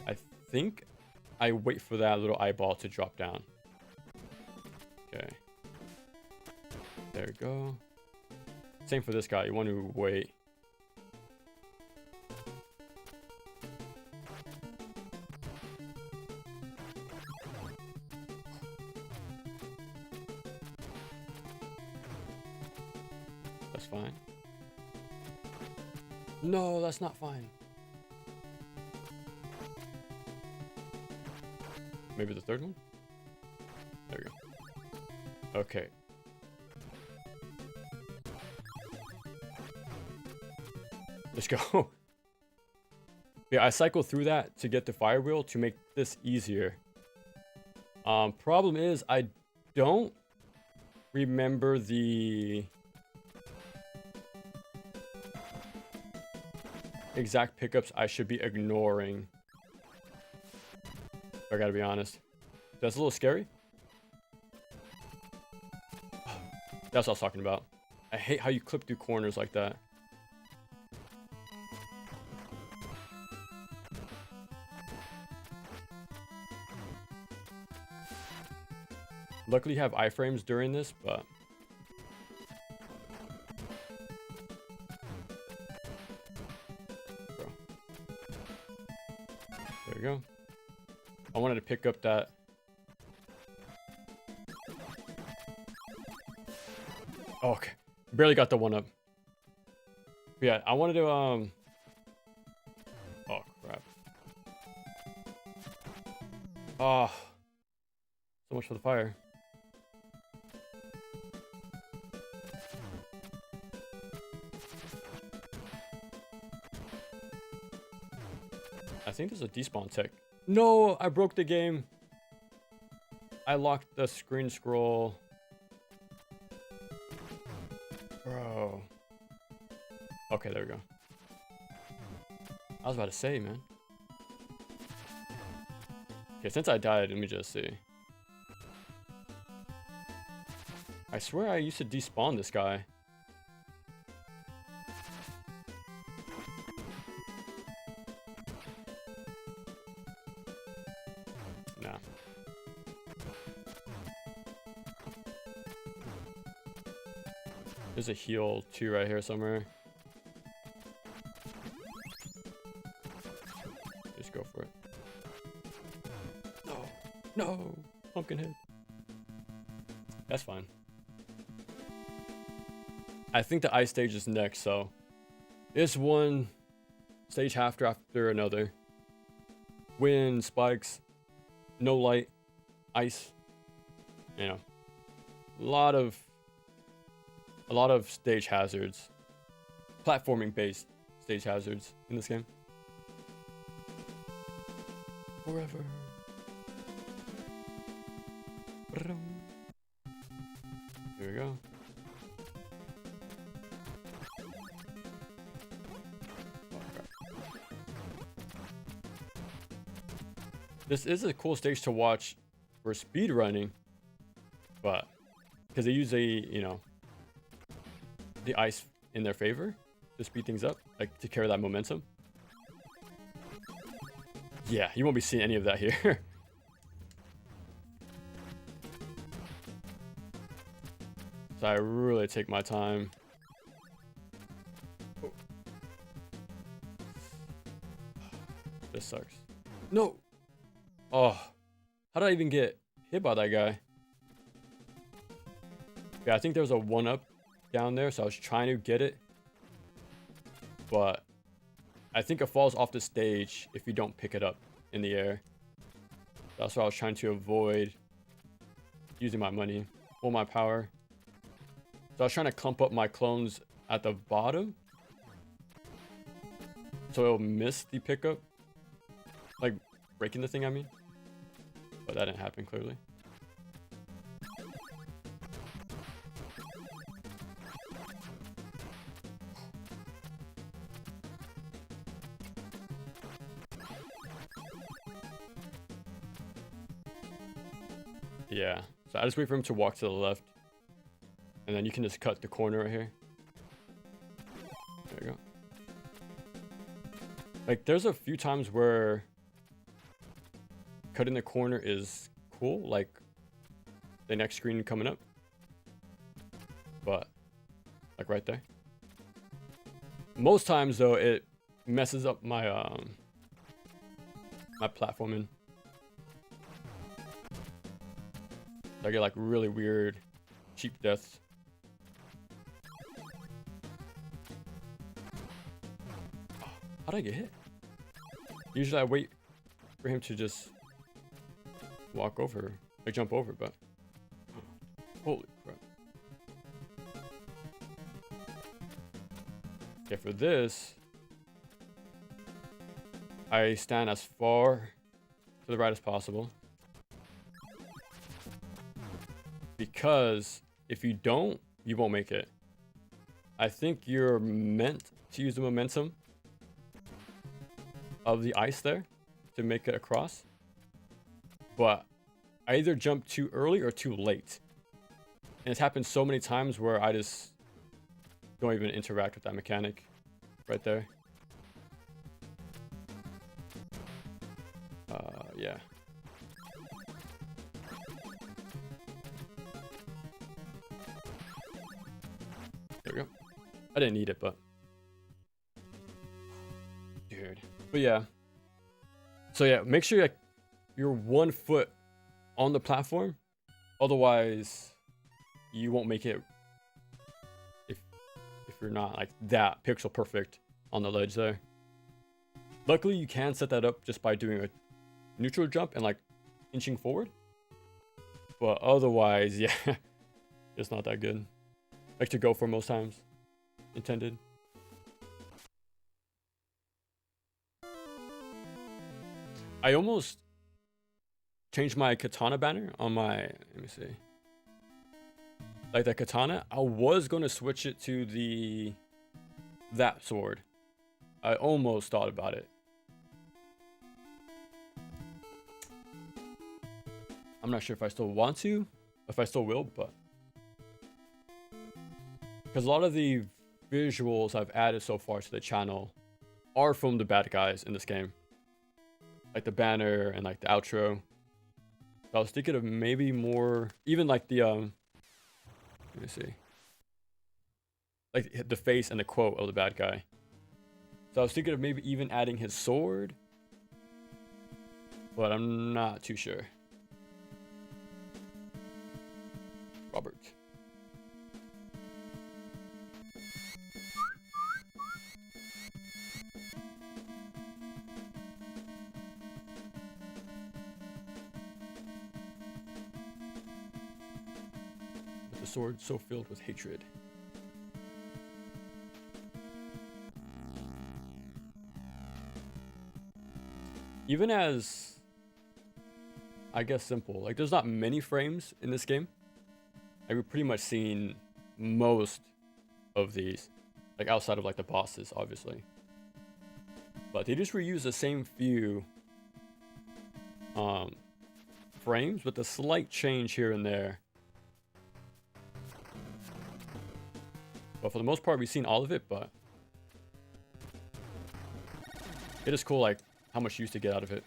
I think I wait for that little eyeball to drop down. Okay. There we go. Same for this guy. You want to wait. That's fine. No, that's not fine. Maybe the third one? There we go. Okay. Let's go. Yeah, I cycle through that to get the fire wheel to make this easier. Problem is, I don't remember the exact pickups I should be ignoring. I gotta be honest. That's a little scary. That's what I was talking about. I hate how you clip through corners like that. Luckily, you have iframes during this, but bro. There we go. I wanted to pick up that. Oh, okay. Barely got the one up. But yeah, I wanted to oh crap. Oh. So much for the fire. I think there's a despawn tech. No, I broke the game. I locked the screen scroll. Bro. Okay, there we go. I was about to say, man. Okay, since I died, let me just see. I swear I used to despawn this guy. Nah. There's a heal too right here somewhere. Just go for it. No. No. Pumpkinhead. That's fine. I think the ice stage is next, so it's one stage after another. Wind, spikes, no light, ice. You know, a lot of stage hazards, platforming based stage hazards in this game. Forever. Here we go. This is a cool stage to watch for speed running, but because they use the ice in their favor to speed things up, like to carry that momentum. Yeah, you won't be seeing any of that here. So I really take my time. Oh. This sucks. No. Oh, how did I even get hit by that guy? Yeah, I think there was a 1-up down there, so I was trying to get it. But I think it falls off the stage if you don't pick it up in the air. That's what I was trying to avoid using my money or my power. So I was trying to clump up my clones at the bottom, so it'll miss the pickup. Like breaking the thing, I mean. But that didn't happen, clearly. Yeah, so I just wait for him to walk to the left. And then you can just cut the corner right here. There you go. Like, there's a few times where... cutting the corner is cool, like the next screen coming up. But like right there. Most times though, it messes up my my platforming. I get like really weird, cheap deaths. How did I get hit? Usually I wait for him to just walk over, or jump over, but holy crap. Okay, for this, I stand as far to the right as possible. Because if you don't, you won't make it. I think you're meant to use the momentum of the ice there to make it across. But I either jump too early or too late. And it's happened so many times where I just don't even interact with that mechanic right there. Yeah. There we go. I didn't need it, but dude. But yeah. So yeah, make sure you're 1 foot on the platform. Otherwise, you won't make it if you're not like that pixel perfect on the ledge there. Luckily, you can set that up just by doing a neutral jump and like inching forward. But otherwise, yeah, it's not that good. Like to go for most times intended. I almost changed my katana banner on my, let me see. Like the katana, I was going to switch it to that sword. I almost thought about it. I'm not sure if I still want to, if I still will, but because a lot of the visuals I've added so far to the channel are from the bad guys in this game. Like the banner and like the outro. So I was thinking of maybe more, even like the, let me see. Like the face and the quote of the bad guy. So I was thinking of maybe even adding his sword. But I'm not too sure. Robert. With the sword so filled with hatred. Even as, I guess, simple. Like, there's not many frames in this game. Like, we've pretty much seen most of these. Like, outside of, like, the bosses, obviously. But they just reuse the same few frames with a slight change here and there. But for the most part, we've seen all of it, but it is cool, like, how much you used to get out of it.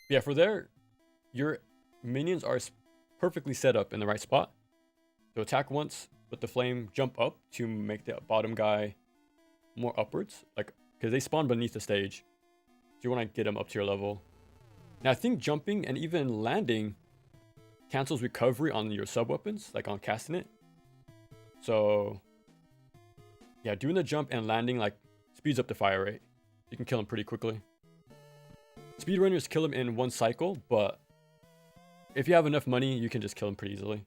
Yeah, for there, your minions are perfectly set up in the right spot. So attack once with the flame, jump up to make the bottom guy more upwards. Like, because they spawn beneath the stage. So you want to get them up to your level. Now, I think jumping and even landing cancels recovery on your sub-weapons, like on casting it. So, yeah, doing the jump and landing, like, speeds up the fire rate. You can kill him pretty quickly. Speedrunners kill him in 1 cycle, but if you have enough money, you can just kill him pretty easily.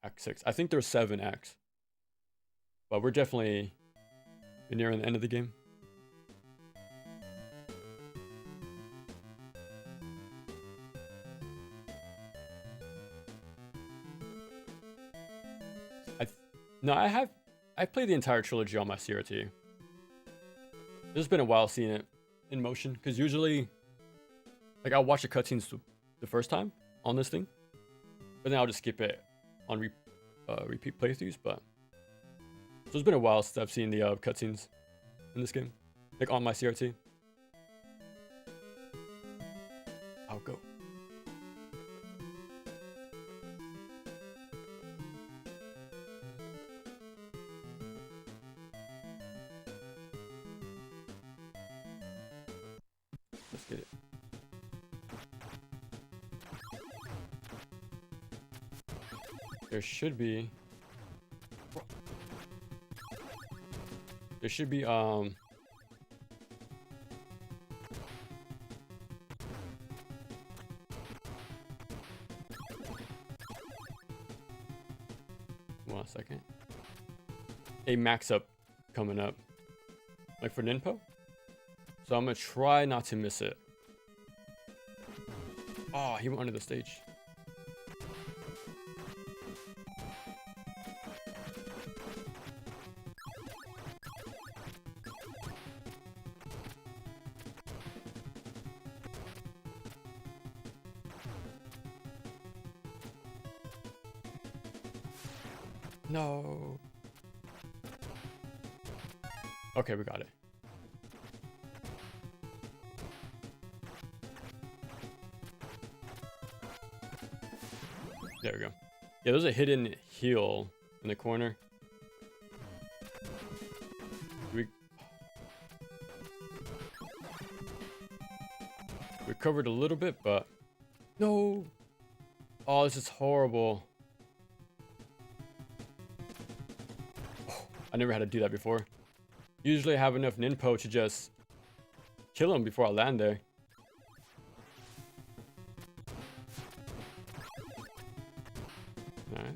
Act 6. I think there's 7 acts. But we're definitely nearing the end of the game. I've played the entire trilogy on my CRT. It's been a while seeing it in motion, because usually, like, I'll watch the cutscenes the first time on this thing, but then I'll just skip it on repeat playthroughs. But so it's been a while since I've seen the cutscenes in this game, like on my CRT. Let's get it. There should be... One second. A max up coming up. Like for Ninpo. So I'm gonna try not to miss it. Oh, he went under the stage. No. Okay, we got it. There we go. Yeah, there's a hidden heal in the corner. We recovered a little bit, but no. Oh, this is horrible. Oh, I never had to do that before. Usually I have enough ninpo to just kill him before I land there. Nice.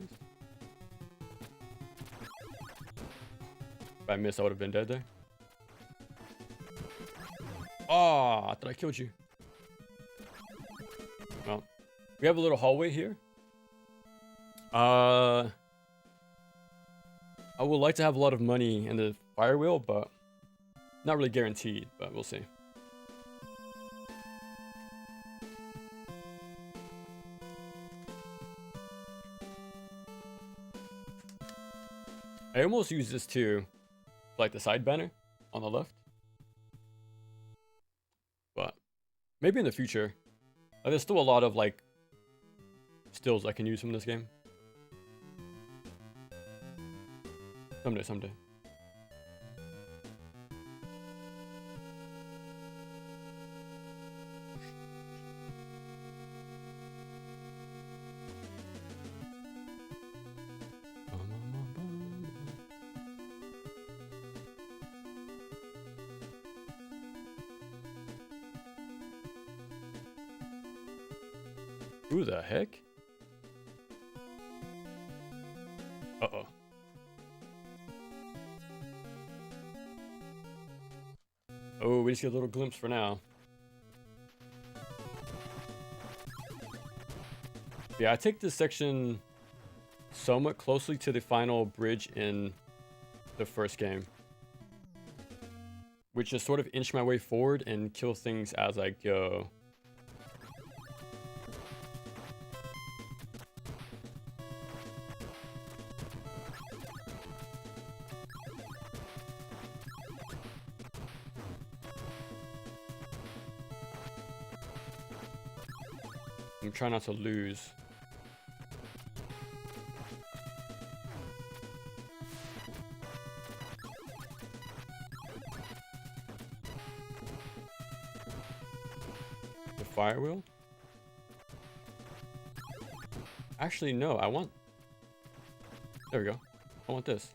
If I missed, I would have been dead there. Oh, I thought I killed you. Well, we have a little hallway here. I would like to have a lot of money in the fire wheel, but not really guaranteed, but we'll see. I almost use this too, like the side banner on the left. But maybe in the future. There's still a lot of like stills I can use from this game. Someday. Who the heck? Uh-oh. Oh, we just get a little glimpse for now. Yeah, I take this section somewhat closely to the final bridge in the first game, which is sort of inch my way forward and kill things as I go. I'm trying not to lose. The fire wheel? Actually, no, I want... There we go. I want this.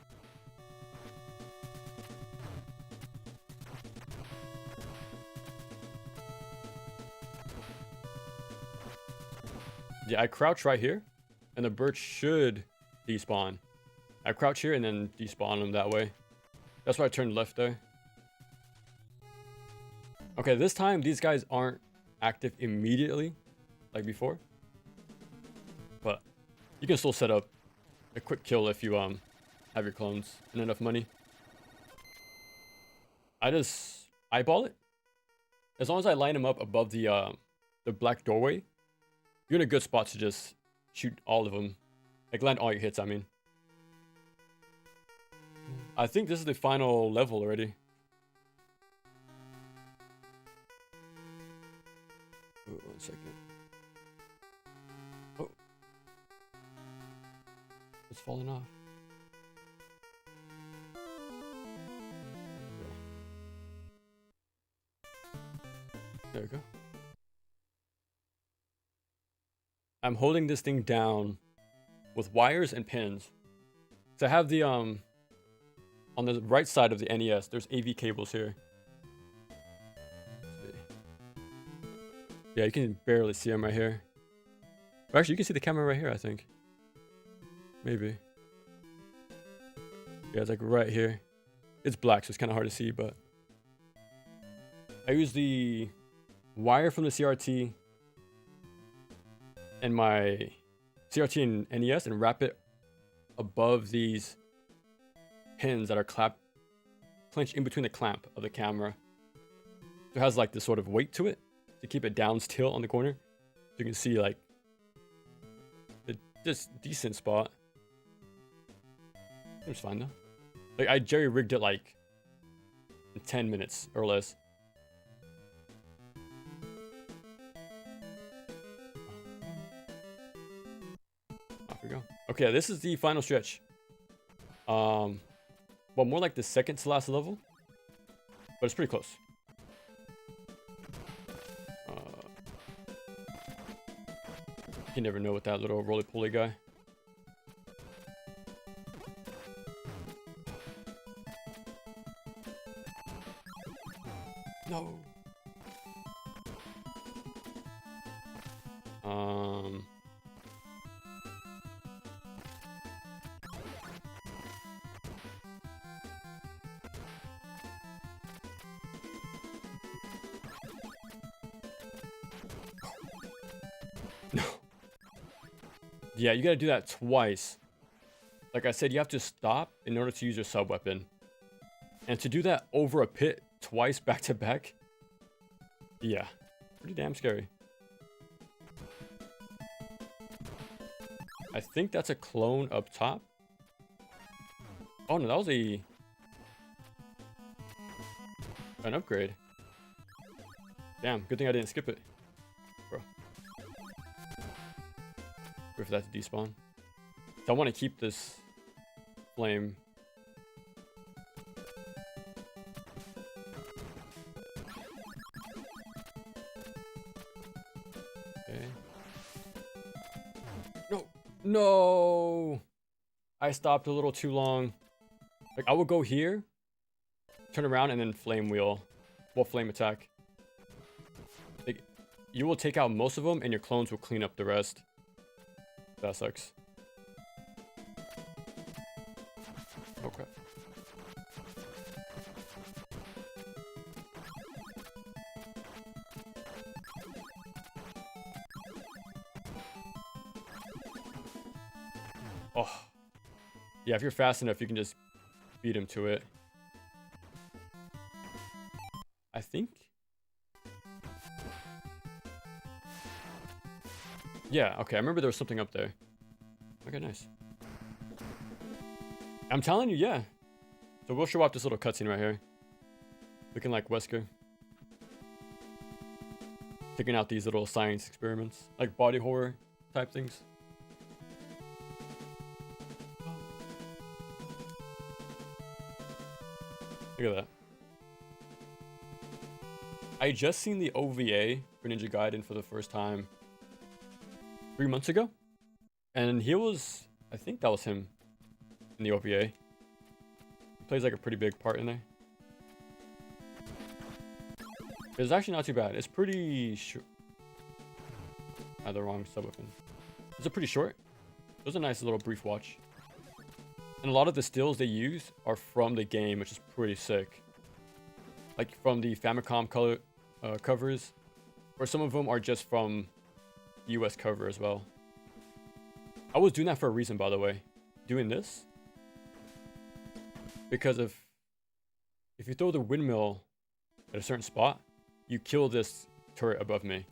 Yeah, I crouch right here, and the birch should despawn. I crouch here and then despawn them that way. That's why I turned left there. Okay, this time these guys aren't active immediately, like before. But you can still set up a quick kill if you have your clones and enough money. I just eyeball it. As long as I line them up above the black doorway, you're in a good spot to just shoot all of them. Like land all your hits, I mean. I think this is the final level already. Oh, 1 second. Oh. It's falling off. There we go. I'm holding this thing down with wires and pins. So I have the on the right side of the NES, there's AV cables here. Let's see. Yeah, you can barely see them right here. Or actually, you can see the camera right here, I think. Maybe. Yeah, it's like right here. It's black, so it's kind of hard to see, but I use the wire from the CRT and my CRT and NES and wrap it above these pins that are clenched in between the clamp of the camera. So it has like this sort of weight to it to keep it down still on the corner. So you can see like this decent spot. Seems fine though. Like I jerry rigged it like in 10 minutes or less. Off we go. Okay, this is the final stretch. Well, more like the second to last level, but it's pretty close. You never know with that little roly-poly guy. No. No. Yeah, you gotta do that twice. Like I said, you have to stop in order to use your sub-weapon. And to do that over a pit twice back to back, yeah, pretty damn scary. I think that's a clone up top. Oh no, that was an upgrade. Damn, good thing I didn't skip it. Bro. Wait for that to despawn. So I want to keep this flame. Okay. No. No. I stopped a little too long. Like I will go here, turn around, and then flame wheel. Well, flame attack. Like, you will take out most of them, and your clones will clean up the rest. That sucks. Oh crap. Oh. Yeah, if you're fast enough, you can just beat him to it. I think. Yeah, okay, I remember there was something up there. Okay, nice. I'm telling you, yeah. So we'll show off this little cutscene right here. Looking like Wesker. Taking out these little science experiments. Like body horror type things. Look at that. I just seen the OVA for Ninja Gaiden for the first time 3 months ago. And he was, I think that was him in the OVA. He plays like a pretty big part in there. It's actually not too bad. It's pretty short. I had the wrong sub-weapon. It's a pretty short. It was a nice little brief watch. And a lot of the stills they use are from the game, which is pretty sick. Like from the Famicom color covers, or some of them are just from the US cover as well. I was doing that for a reason, by the way. Doing this. Because if you throw the windmill at a certain spot, you kill this turret above me.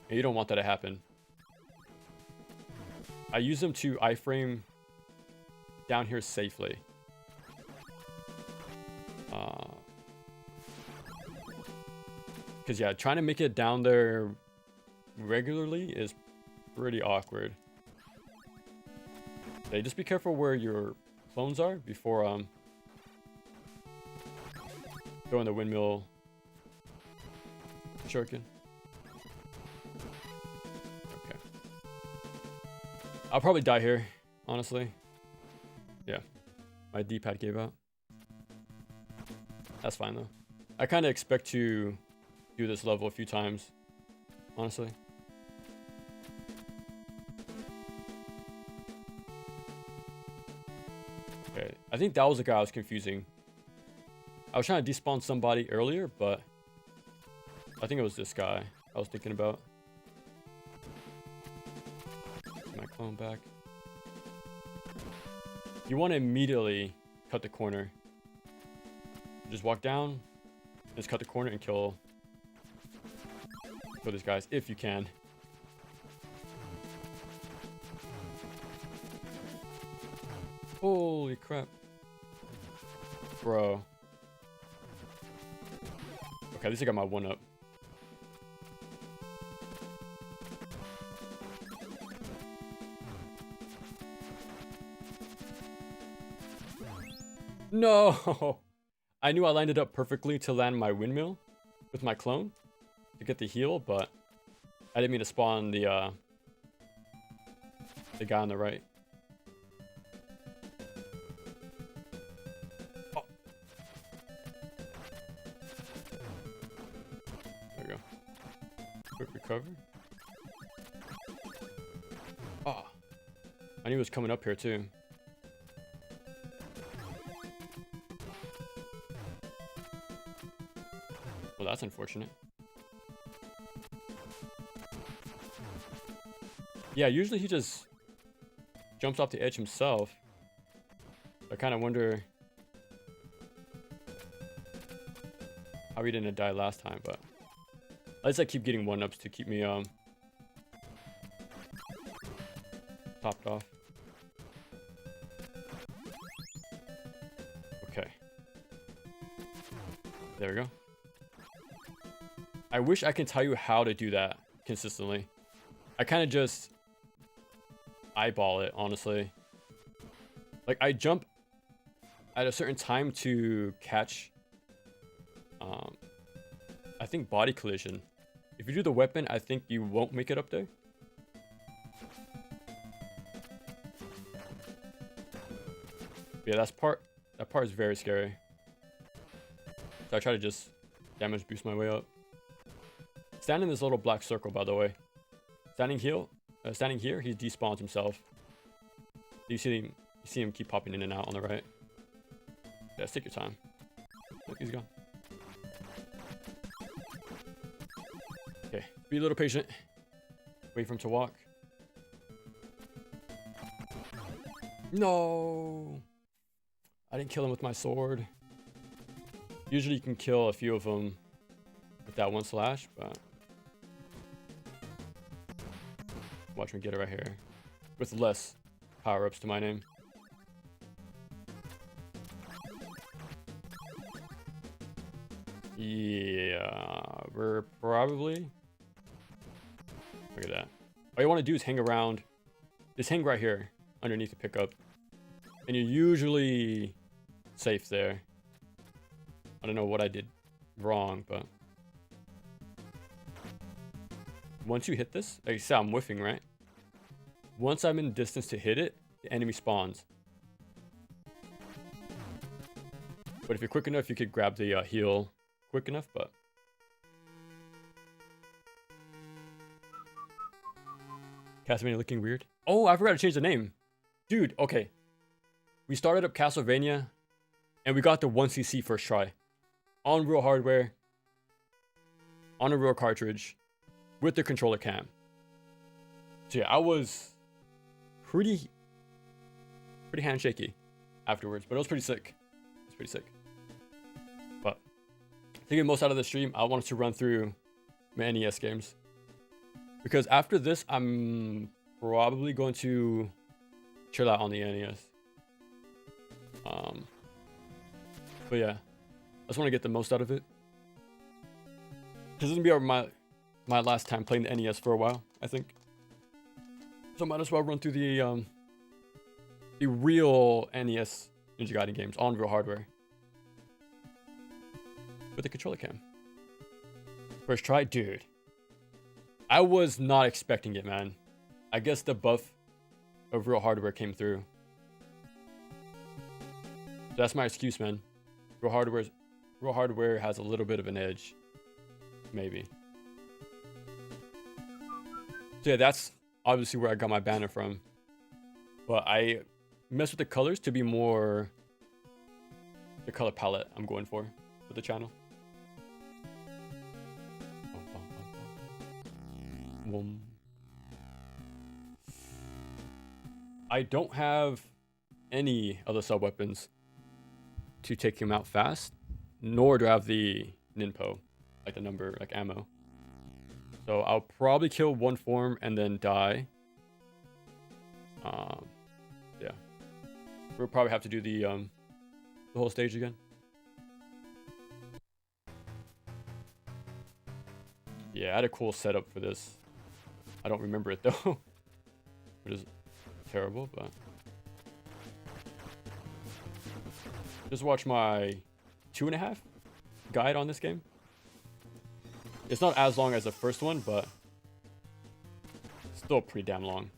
And you don't want that to happen. I use them to iframe down here safely. Because yeah, trying to make it down there regularly is pretty awkward. Okay, just be careful where your clones are before throwing the windmill shuriken. I'll probably die here, honestly. Yeah, my D-pad gave out. That's fine though. I kind of expect to do this level a few times, honestly. Okay, I think that was the guy I was confusing. I was trying to despawn somebody earlier, but I think it was this guy I was thinking about. Get my clone back. You want to immediately cut the corner. Just walk down, just cut the corner and kill these guys if you can. Holy crap. Bro. Okay, at least I got my one up. No! I knew I lined it up perfectly to land my windmill with my clone to get the heal, but I didn't mean to spawn the guy on the right. Oh. There we go. Quick recover. Oh. I knew it was coming up here too. Well, that's unfortunate. Yeah, usually he just jumps off the edge himself. I kind of wonder how he didn't die last time, but at least I keep getting one-ups to keep me topped off. Okay. There we go. I wish I can tell you how to do that consistently. I kind of just eyeball it, honestly. Like, I jump at a certain time to catch, I think, body collision. If you do the weapon, I think you won't make it up there. Yeah, that part is very scary. So I try to just damage boost my way up. Stand in this little black circle, by the way. Standing here, he despawns himself. You see him keep popping in and out on the right. Yeah, take your time. Look, he's gone. Okay, be a little patient. Wait for him to walk. No! I didn't kill him with my sword. Usually you can kill a few of them with that one slash, but watch me get it right here with less power-ups to my name. Yeah, we're probably... Look at that. All you want to do is hang around. Just hang right here underneath the pickup. And you're usually safe there. I don't know what I did wrong, but... Once you hit this, like you said, I'm whiffing, right? Once I'm in distance to hit it, the enemy spawns. But if you're quick enough, you could grab the heal quick enough, but... Castlevania looking weird. Oh, I forgot to change the name. Dude, okay. We started up Castlevania, and we got the 1cc first try. On real hardware. On a real cartridge. With the controller cam. So yeah, I was pretty handshaky afterwards, but it was pretty sick. It's pretty sick. But to get most out of the stream, I wanted to run through my NES games. Because after this, I'm probably going to chill out on the NES. But yeah, I just want to get the most out of it. This is gonna be my last time playing the NES for a while, I think. So might as well run through the real NES Ninja Gaiden games on real hardware. With the controller cam. First try, dude. I was not expecting it, man. I guess the buff of real hardware came through. So that's my excuse, man. Real hardware has a little bit of an edge, maybe. So yeah, that's obviously where I got my banner from. But I mess with the colors to be more the color palette I'm going for the channel. I don't have any other sub weapons to take him out fast, nor do I have the ninpo, like the number, like ammo. So I'll probably kill one form and then die. Yeah, we'll probably have to do the whole stage again. Yeah, I had a cool setup for this. I don't remember it though, which is terrible, but just watch my 2.5 guide on this game. It's not as long as the first one, but still pretty damn long.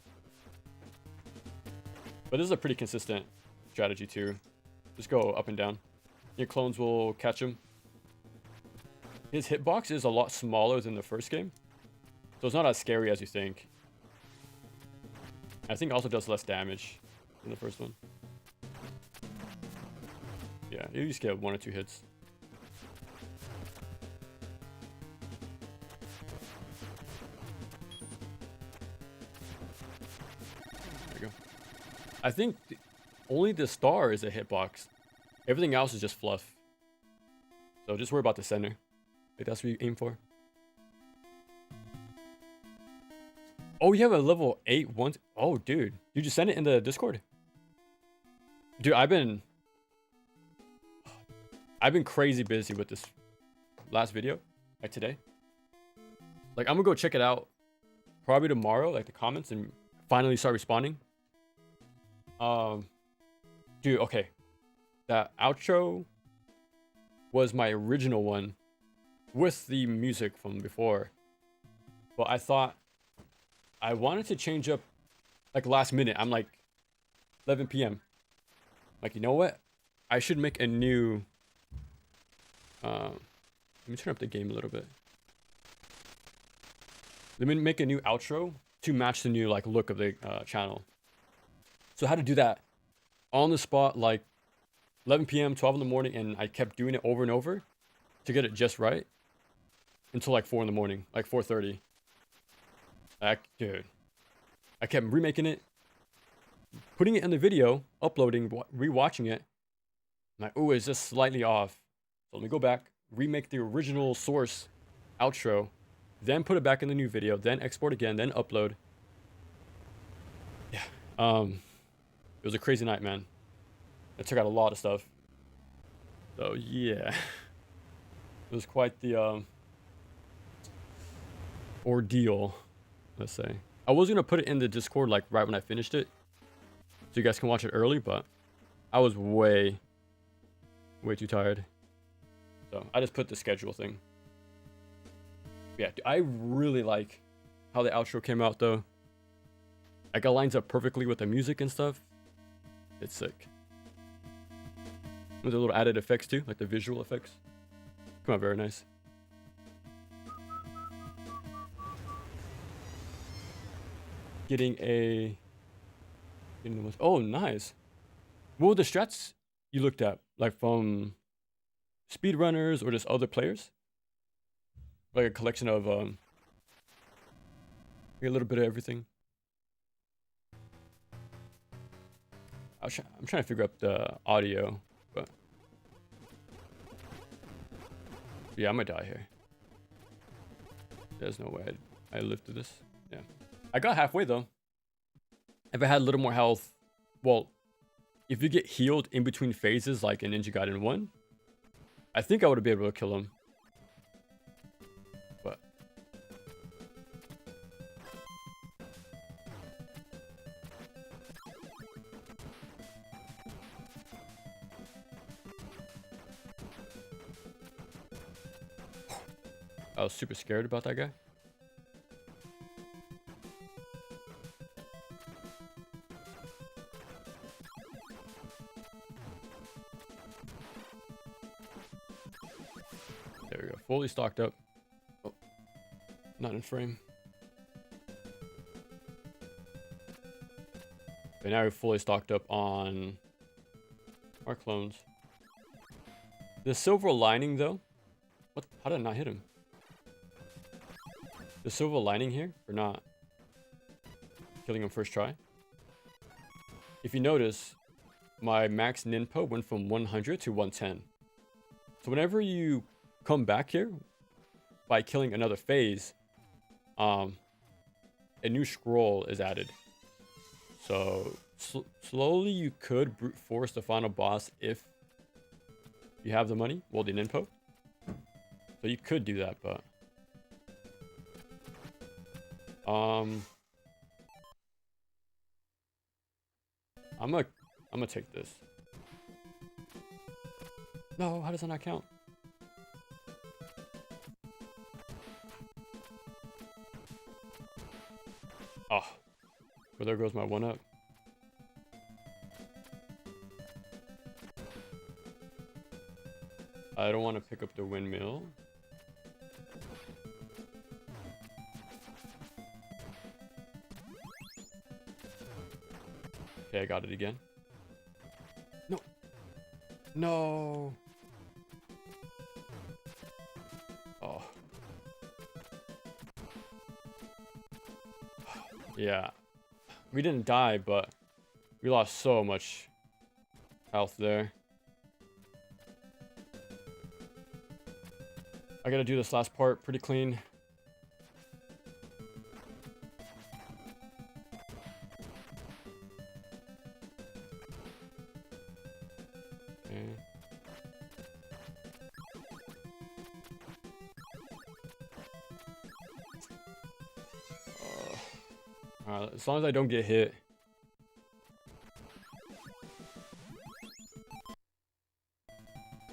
But this is a pretty consistent strategy too. Just go up and down. Your clones will catch him. His hitbox is a lot smaller than the first game, so it's not as scary as you think. I think it also does less damage than the first one. Yeah, you just get 1 or 2 hits. There you go. I think only the star is a hitbox. Everything else is just fluff. So just worry about the center. I think that's what you aim for. Oh, you have a level 8 one. Oh, dude. You just send it in the Discord? Dude, I've been crazy busy with this last video, like today. Like, I'm gonna go check it out probably tomorrow, like the comments, and finally start responding. Dude, okay. That outro was my original one with the music from before. But I thought I wanted to change up like last minute. I'm like 11 p.m. Like, you know what? I should make a new let me turn up the game a little bit. Let me make a new outro to match the new like look of the channel. So how to do that on the spot, like 11 p.m., 12 in the morning, and I kept doing it over and over to get it just right until like 4 in the morning, like 4:30. Dude, I kept remaking it, putting it in the video, uploading, rewatching it. I'm like, oh, it's just slightly off. So let me go back, remake the original source outro, then put it back in the new video, then export again, then upload. Yeah, it was a crazy night, man. It took out a lot of stuff. So yeah, it was quite the ordeal, let's say. I was gonna put it in the Discord like right when I finished it, so you guys can watch it early, but I was way too tired. So I just put the schedule thing. Yeah, I really like how the outro came out though. Like, it lines up perfectly with the music and stuff. It's sick. With the little added effects too, like the visual effects. Come out very nice. Getting the most. Oh, nice. What were the strats you looked at? Like from speedrunners or just other players? Like a collection of a little bit of everything. I'm trying to figure out the audio, but yeah, I'm gonna die here. There's no way I lived through this. Yeah, I got halfway though. If I had a little more health, well, if you get healed in between phases, like in Ninja Gaiden 1, I think I would have been able to kill him. But I was super scared about that guy. There we go. Fully stocked up. Oh, not in frame. Okay, now we're fully stocked up on our clones. The silver lining, though. What? How did I not hit him? The silver lining here for not killing him first try. If you notice, my max ninpo went from 100 to 110. So whenever you come back here by killing another phase, a new scroll is added. So slowly you could brute force the final boss if you have the money, well, the ninpo. So you could do that, but I'm gonna take this. No, how does that not count? Oh, well, there goes my 1-up. I don't want to pick up the windmill. Okay, I got it again. No. No. Oh. Yeah. We didn't die, but we lost so much health there. I gotta do this last part pretty clean. Okay. Alright, as long as I don't get hit.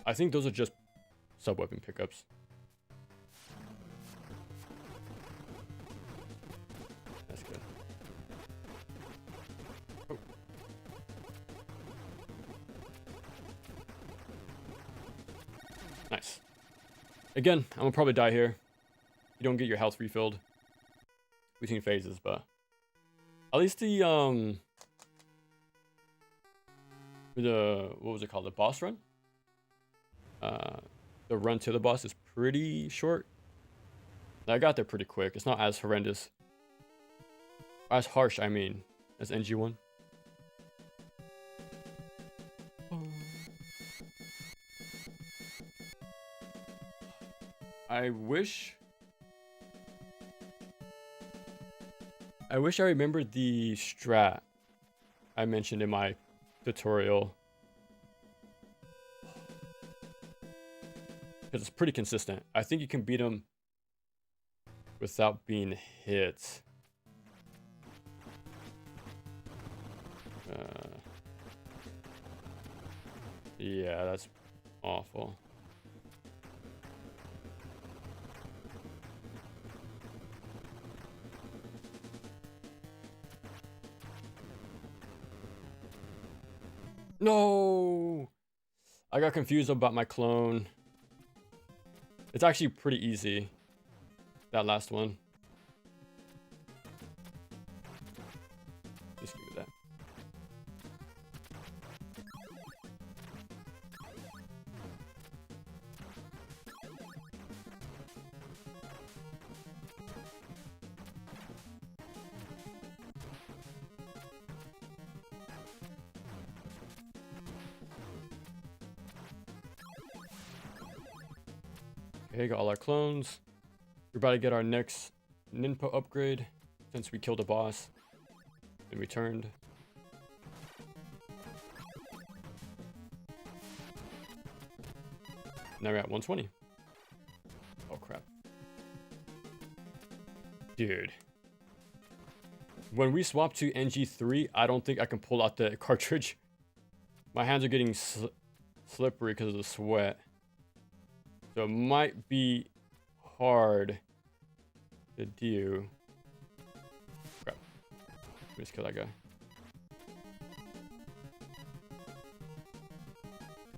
I think those are just sub-weapon pickups. That's good. Oh. Nice. Again, I'm gonna probably die here. You don't get your health refilled between phases, but at least the what was it called? The boss run? The run to the boss is pretty short. I got there pretty quick. It's not as horrendous. As harsh, I mean, as NG1. I wish I remembered the strat I mentioned in my tutorial. Because it's pretty consistent. I think you can beat him without being hit. Yeah, that's awful. No! I got confused about my clone. It's actually pretty easy, that last one. Just give me that. Okay, got all our clones. We're about to get our next ninpo upgrade since we killed a boss and returned. Now we're at 120. Oh crap. Dude. When we swap to NG3, I don't think I can pull out the cartridge. My hands are getting slippery because of the sweat. So it might be hard to do. Crap. Let me just kill that guy.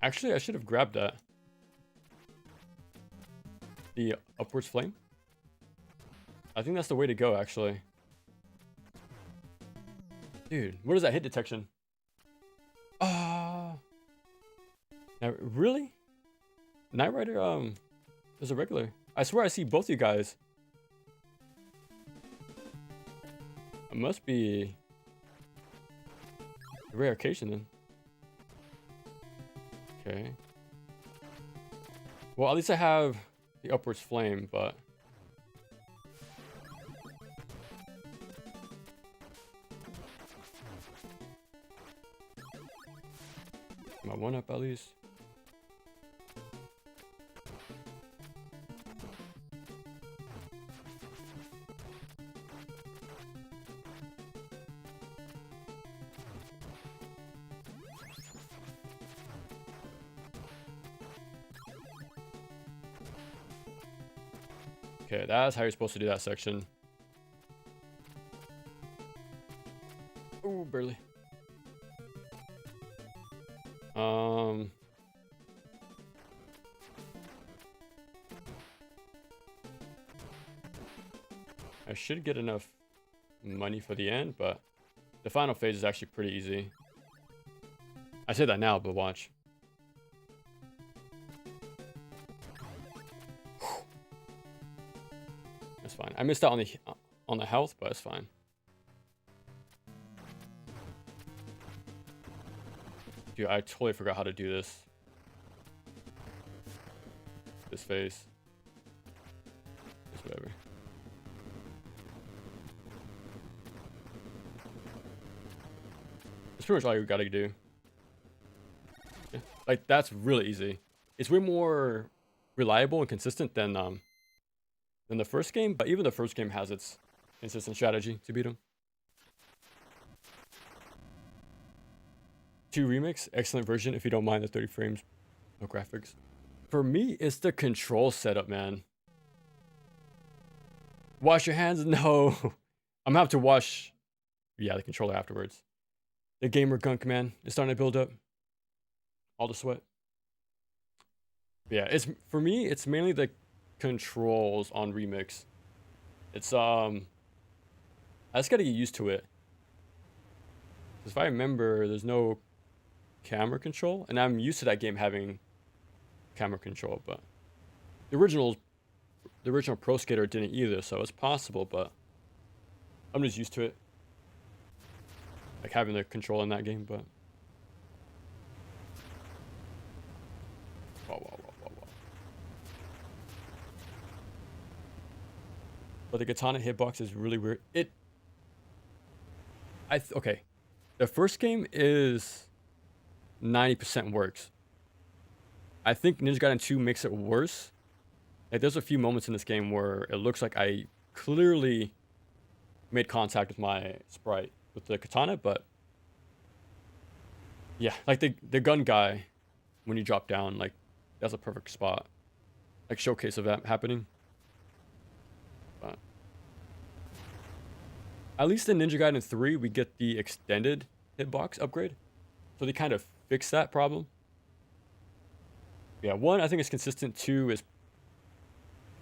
Actually, I should have grabbed that. the upwards flame. I think that's the way to go, actually. Dude, what is that hit detection? Now, really? Knight Rider, is a regular. I swear I see both you guys. It must be a rare occasion then. Okay. Well, at least I have the upwards flame, but... my one up at least. Okay, that's how you're supposed to do that section. Ooh, barely. I should get enough money for the end, but the final phase is actually pretty easy. I say that now, but watch. That's fine. I missed out on the health, but it's fine. Dude, I totally forgot how to do this. This phase. Just whatever. That's pretty much all you gotta do. Yeah. Like, that's really easy. It's way more reliable and consistent than the first game, but even the first game has its consistent strategy to beat them. 2 remix, excellent version if you don't mind the 30 frames, no graphics. For me, it's the control setup, man. Wash your hands? No. I'm gonna have to wash, yeah, the controller afterwards. The gamer gunk, man, is starting to build up. All the sweat. Yeah, it's for me, it's mainly the controls on remix. It's I just gotta get used to it. If I remember, there's no camera control, and I'm used to that game having camera control, but the original Pro Skater didn't either, so it's possible, but I'm just used to it, like having the control in that game. But whoa. But the katana hitbox is really weird. Okay, the first game is 90% works. I think Ninja Gaiden 2 makes it worse. Like, there's a few moments in this game where it looks like I clearly made contact with my sprite with the katana, but yeah, like the gun guy, when you drop down, like, that's a perfect spot, like showcase of that happening. But at least in Ninja Gaiden 3, we get the extended hitbox upgrade, so they kind of fix that problem. Yeah, 1, I think it's consistent. 2 is,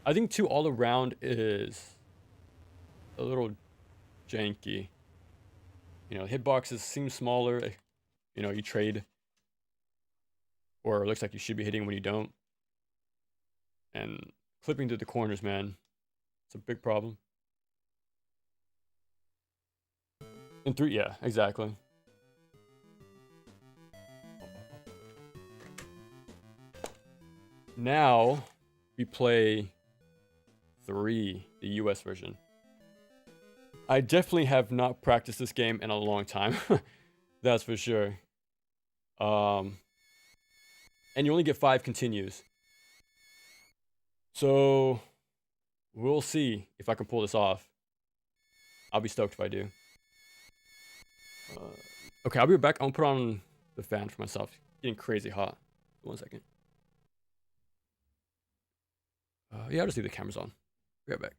I think 2 all around is a little janky. You know, hitboxes seem smaller. You know, you trade, or it looks like you should be hitting when you don't. And clipping through the corners, man, it's a big problem. In 3, yeah, exactly. Now we play 3, the US version. I definitely have not practiced this game in a long time. That's for sure. And you only get 5 continues. So we'll see if I can pull this off. I'll be stoked if I do. Okay, I'll be back. I'm gonna put on the fan for myself. It's getting crazy hot. 1 second. Yeah, I'll just leave the cameras on. Be right back.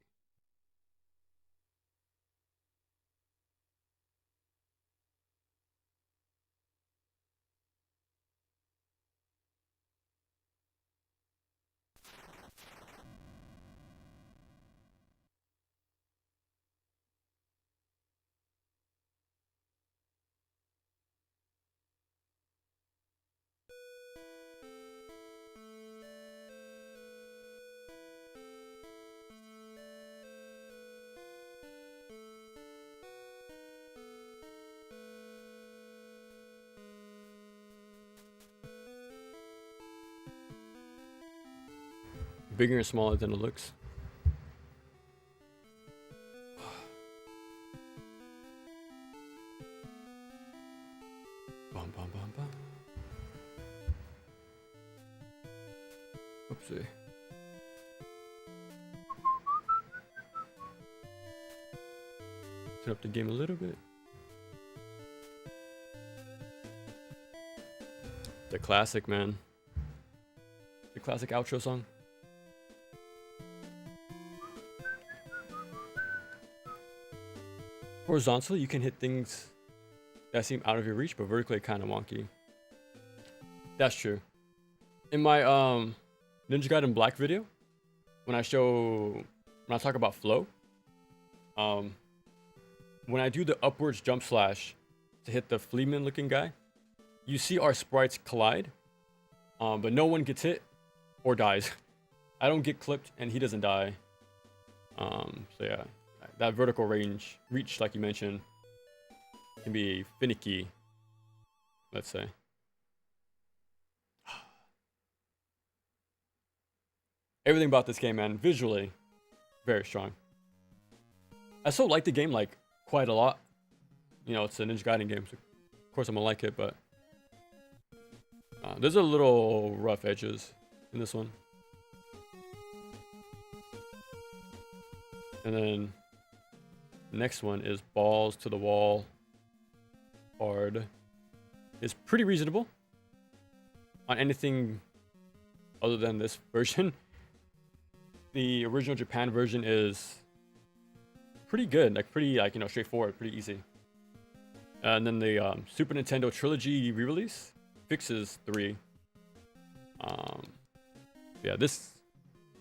bigger and smaller than it looks. Bum, bum, bum, bum. Oopsie. Turn up the game a little bit. The classic, man. The classic outro song. Horizontally, you can hit things that seem out of your reach, but vertically kind of wonky. That's true. In my Ninja Gaiden Black video, when I talk about flow, when I do the upwards jump slash to hit the Fleeman looking guy, you see our sprites collide, but no one gets hit or dies. I don't get clipped and he doesn't die. So yeah, that vertical reach, like you mentioned, can be finicky, let's say. Everything about this game, man, visually, very strong. I so like the game, like, quite a lot. You know, it's a Ninja Gaiden game, so of course I'm gonna like it, but there's a little rough edges in this one. And then the next one is balls to the wall hard. It's pretty reasonable on anything other than this version. The original Japan version is pretty good, like pretty, like, you know, straightforward, pretty easy. And then the Super Nintendo Trilogy re-release fixes 3. Yeah, this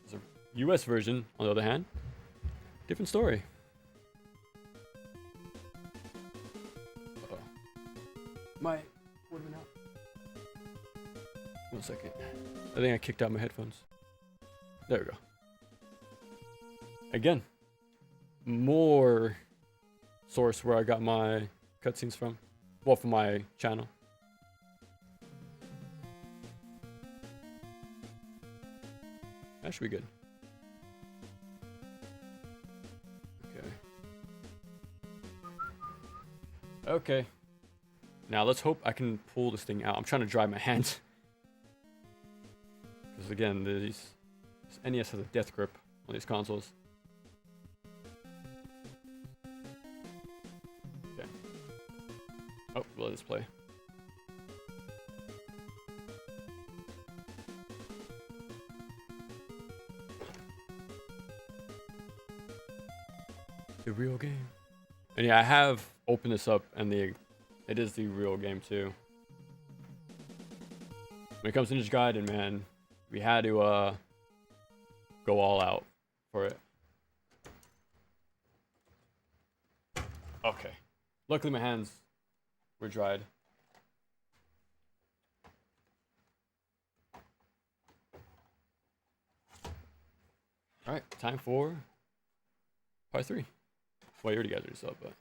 is a US version, on the other hand. Different story. Uh-oh. My, what do we know? 1 second. I think I kicked out my headphones. There we go. Again, more source where I got my cutscenes from. Well, from my channel. That should be good. Okay. Okay. Now let's hope I can pull this thing out. I'm trying to dry my hands. Because again, this NES has a death grip on these consoles. Okay. Oh, we'll let this play. The real game. And yeah, I have opened this up, and it is the real game too. When it comes to Ninja Gaiden, man, we had to go all out for it. Okay. Luckily my hands were dried. Alright, time for part 3. Well, you already guys already saw it, but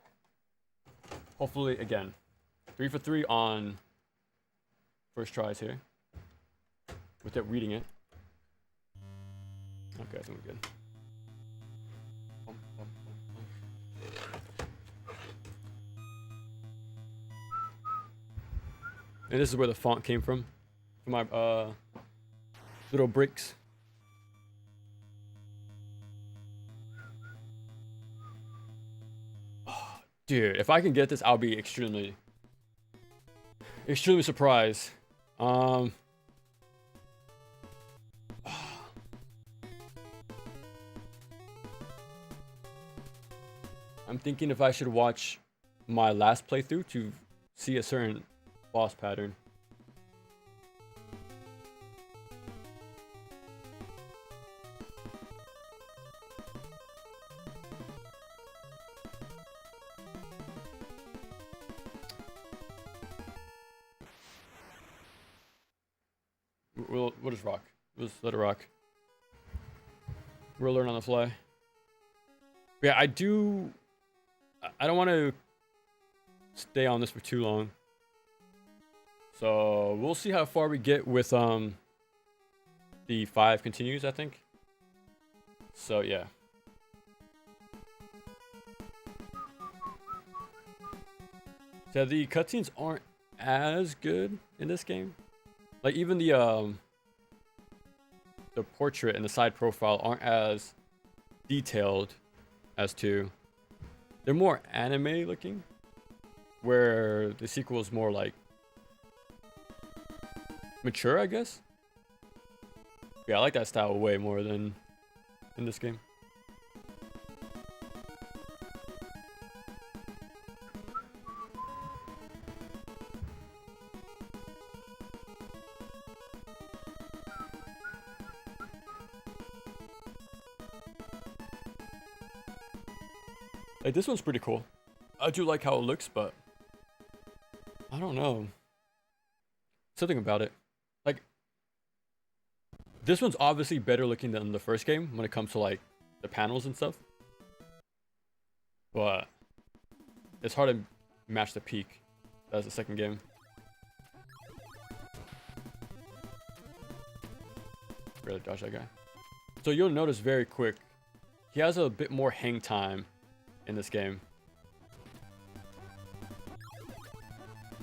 hopefully, again, 3 for 3 on first tries here without reading it. Okay, I think we're good. And this is where the font came from my little bricks. Dude, if I can get this, I'll be extremely surprised. I'm thinking if I should watch my last playthrough to see a certain boss pattern. We'll just rock. We'll just let it rock. We'll learn on the fly. But yeah, I don't want to stay on this for too long. So we'll see how far we get with the 5 continues, I think. So yeah. So the cutscenes aren't as good in this game. Like even the portrait and the side profile aren't as detailed as to. They're more anime looking, where the sequel is more like mature, I guess. Yeah, I like that style way more than in this game. Like this one's pretty cool. I do like how it looks, but I don't know. Something about it. Like this one's obviously better looking than the first game when it comes to like the panels and stuff. But it's hard to match the peak. That's the second game. Really dodge that guy. So you'll notice very quick, he has a bit more hang time in this game.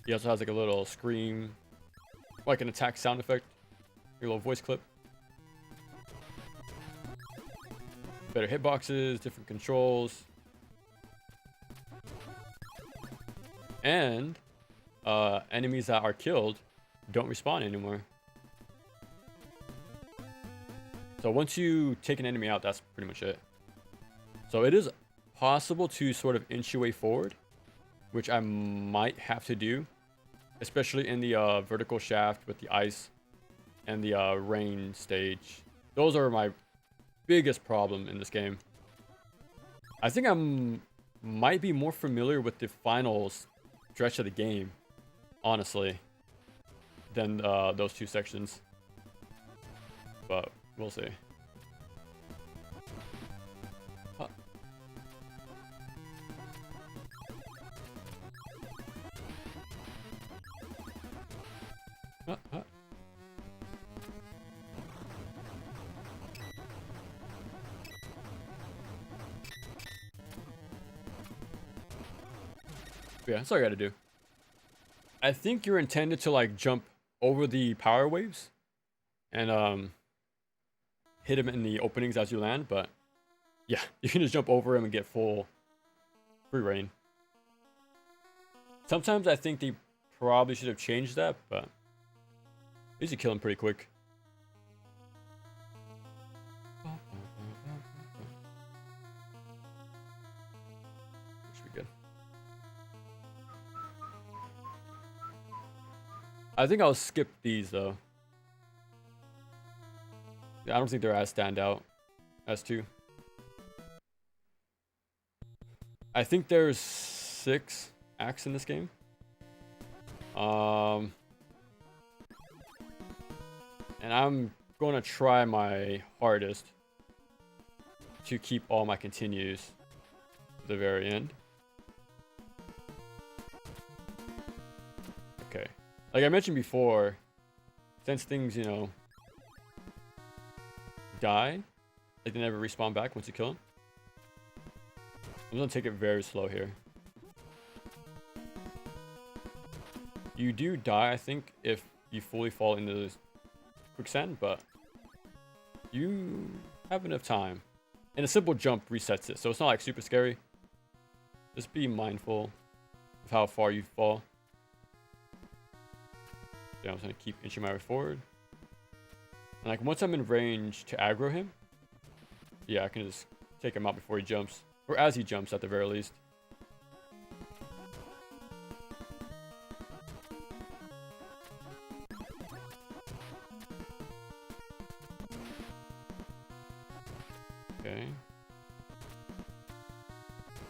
He also has like a little scream, like an attack sound effect, your little voice clip. Better hitboxes, different controls. And enemies that are killed don't respawn anymore. So once you take an enemy out, that's pretty much it. So it is possible to sort of inch your way forward, which I might have to do, especially in the vertical shaft with the ice and the rain stage. Those are my biggest problem in this game. I think might be more familiar with the final stretch of the game, honestly, than those two sections. But we'll see. Yeah, that's all I gotta do. I think you're intended to like jump over the power waves and hit him in the openings as you land, but yeah, you can just jump over him and get full free reign. Sometimes I think they probably should have changed that, but you should kill him pretty quick. Should be good. I think I'll skip these though. Yeah, I don't think they're as standout as two. I think there's 6 acts in this game. And I'm gonna try my hardest to keep all my continues to the very end. Okay. Like I mentioned before, since things, you know, die, like they never respawn back once you kill them, I'm gonna take it very slow here. You do die, I think, if you fully fall into the quicksand, but you have enough time. And a simple jump resets it, so it's not like super scary. Just be mindful of how far you fall. Yeah, I'm just gonna keep inching my way forward. And like once I'm in range to aggro him, yeah, I can just take him out before he jumps. Or as he jumps at the very least. Okay.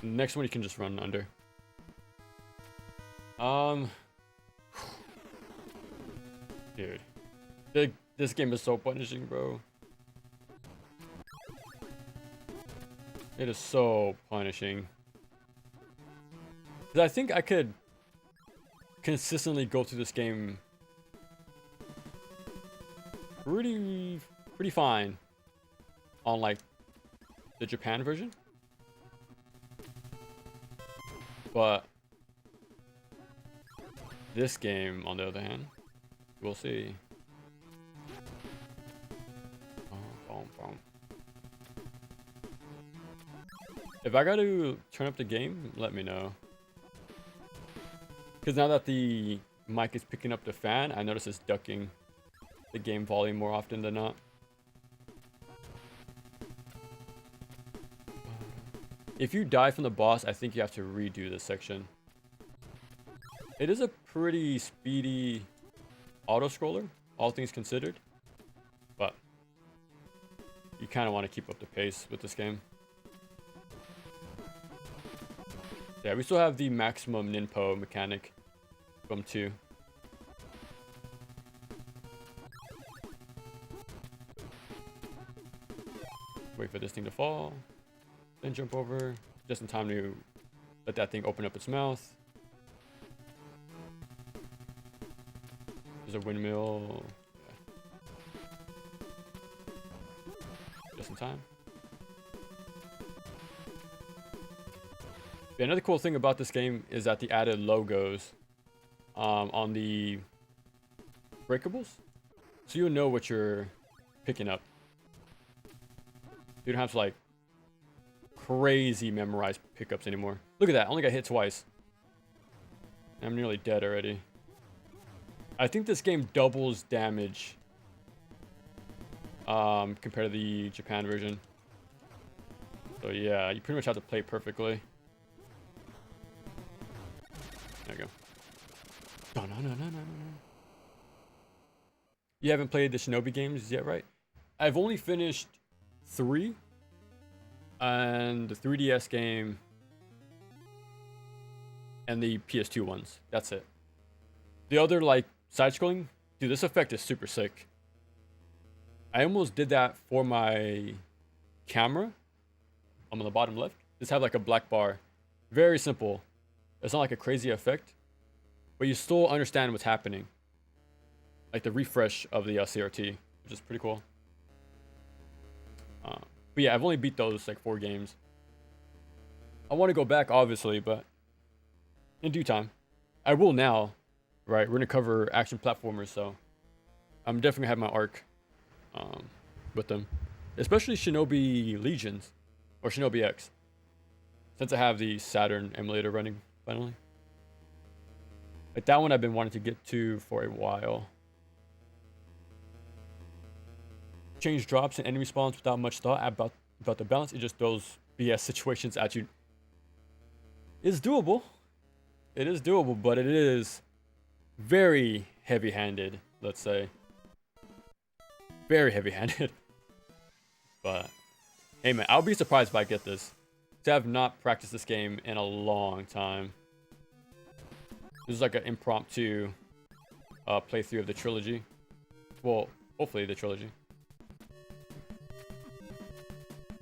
Next one you can just run under. Dude. This game is so punishing, bro. It is so punishing. 'Cause I think I could consistently go through this game pretty fine on like the Japan version. But this game, on the other hand, we'll see. If I got to turn up the game, let me know. Because now that the mic is picking up the fan, I notice it's ducking the game volume more often than not. If you die from the boss, I think you have to redo this section. It is a pretty speedy auto-scroller, all things considered. But you kind of want to keep up the pace with this game. Yeah, we still have the maximum ninpo mechanic from 2. Wait for this thing to fall. Then jump over. Just in time to let that thing open up its mouth. There's a windmill. Yeah. Just in time. Yeah, another cool thing about this game is that the added logos on the breakables, so you'll know what you're picking up. You don't have to like crazy memorize pickups anymore. Look at that, I only got hit twice. I'm nearly dead already. I think this game doubles damage compared to the Japan version. So yeah, you pretty much have to play perfectly. There you go. No. You haven't played the Shinobi games yet, right? I've only finished 3. And the 3DS game. And the PS2 ones. That's it. The other, like, side-scrolling. Dude, this effect is super sick. I almost did that for my camera. I'm on the bottom left. Just have, like, a black bar. Very simple. It's not like a crazy effect, but you still understand what's happening. Like the refresh of the CRT, which is pretty cool. But yeah, I've only beat those like 4 games. I want to go back, obviously, but in due time. I will now, right? We're going to cover action platformers, so I'm definitely going to have my arc with them. Especially Shinobi Legions, or Shinobi X. Since I have the Saturn emulator running. Finally. Like that one I've been wanting to get to for a while. Change drops and enemy spawns without much thought about the balance. It just throws BS situations at you. It's doable. It is doable, but it is very heavy-handed, let's say. Very heavy-handed. But hey man, I'll be surprised if I get this. I have not practiced this game in a long time. This is like an impromptu playthrough of the trilogy. Well, hopefully the trilogy.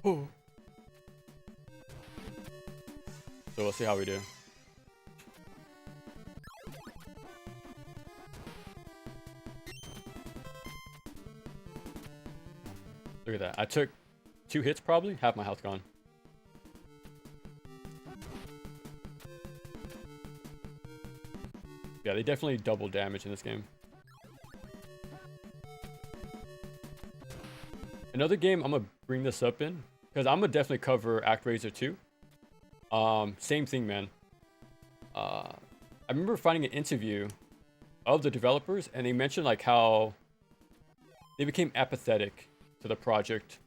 Ooh. So we'll see how we do. Look at that. I took 2 hits probably, half my health gone. Yeah, they definitely double damage in this game. Another game I'm gonna bring this up in, because I'm gonna definitely cover ActRaiser 2. Same thing, man. I remember finding an interview of the developers, and they mentioned like how they became apathetic to the project,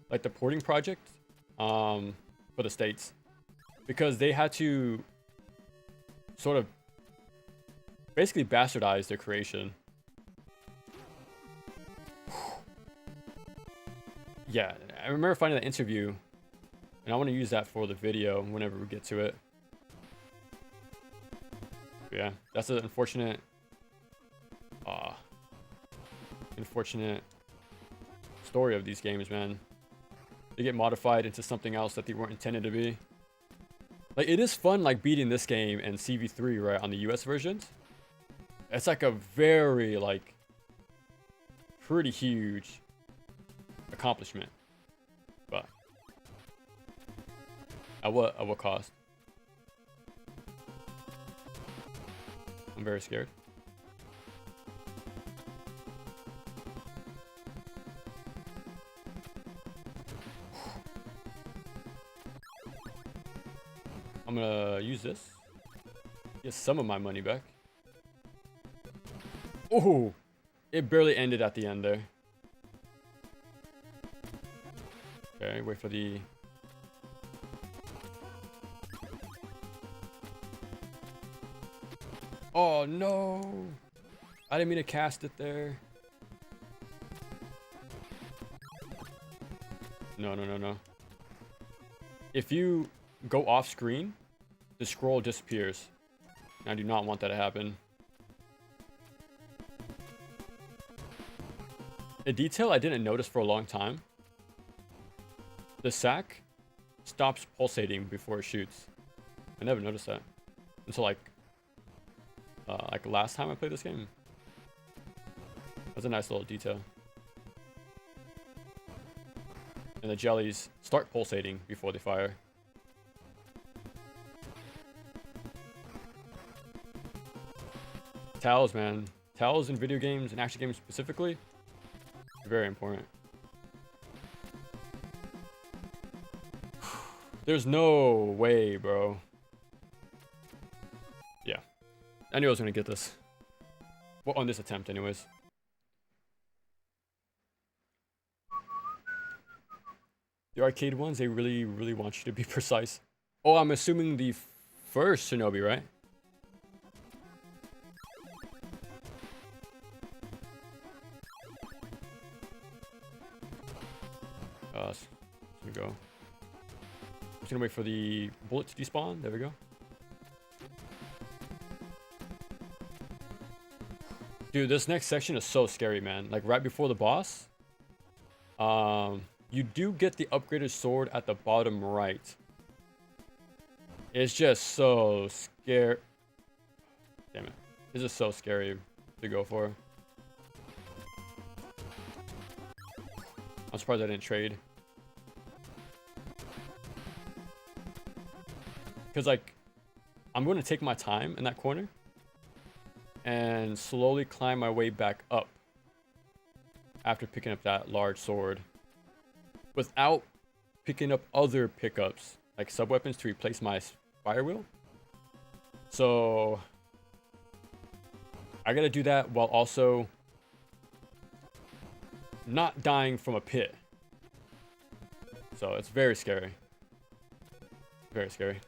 like the porting project, for the States, because they had to sort of basically bastardize their creation. Yeah, I remember finding that interview, and I want to use that for the video whenever we get to it. But yeah, that's an unfortunate story of these games, man. They get modified into something else that they weren't intended to be. Like, it is fun, like, beating this game and CV3, right, on the US versions. It's like a very, like, pretty huge accomplishment. But At what cost? I'm very scared. I'm gonna use this. Get some of my money back. Oh, it barely ended at the end there. Okay, wait for the... Oh no! I didn't mean to cast it there. No, no, no, no. If you go off screen, the scroll disappears. I do not want that to happen. A detail I didn't notice for a long time. The sack stops pulsating before it shoots. I never noticed that until like last time I played this game. That's a nice little detail. And the jellies start pulsating before they fire. Towels, man. Towels in video games and action games specifically, very important. There's no way, bro. Yeah. I knew I was gonna get this. Well, on this attempt, anyways. The arcade ones, they really, really want you to be precise. Oh, I'm assuming the first Shinobi, right? Here we go. I'm just gonna wait for the bullet to despawn. There we go. Dude, this next section is so scary, man. Like right before the boss, you do get the upgraded sword at the bottom right. It's just so scary. Damn it. This is so scary to go for. I'm surprised I didn't trade. Because, like, I'm going to take my time in that corner and slowly climb my way back up after picking up that large sword without picking up other pickups, like sub-weapons to replace my fire wheel. So I got to do that while also not dying from a pit. So it's very scary. Very scary.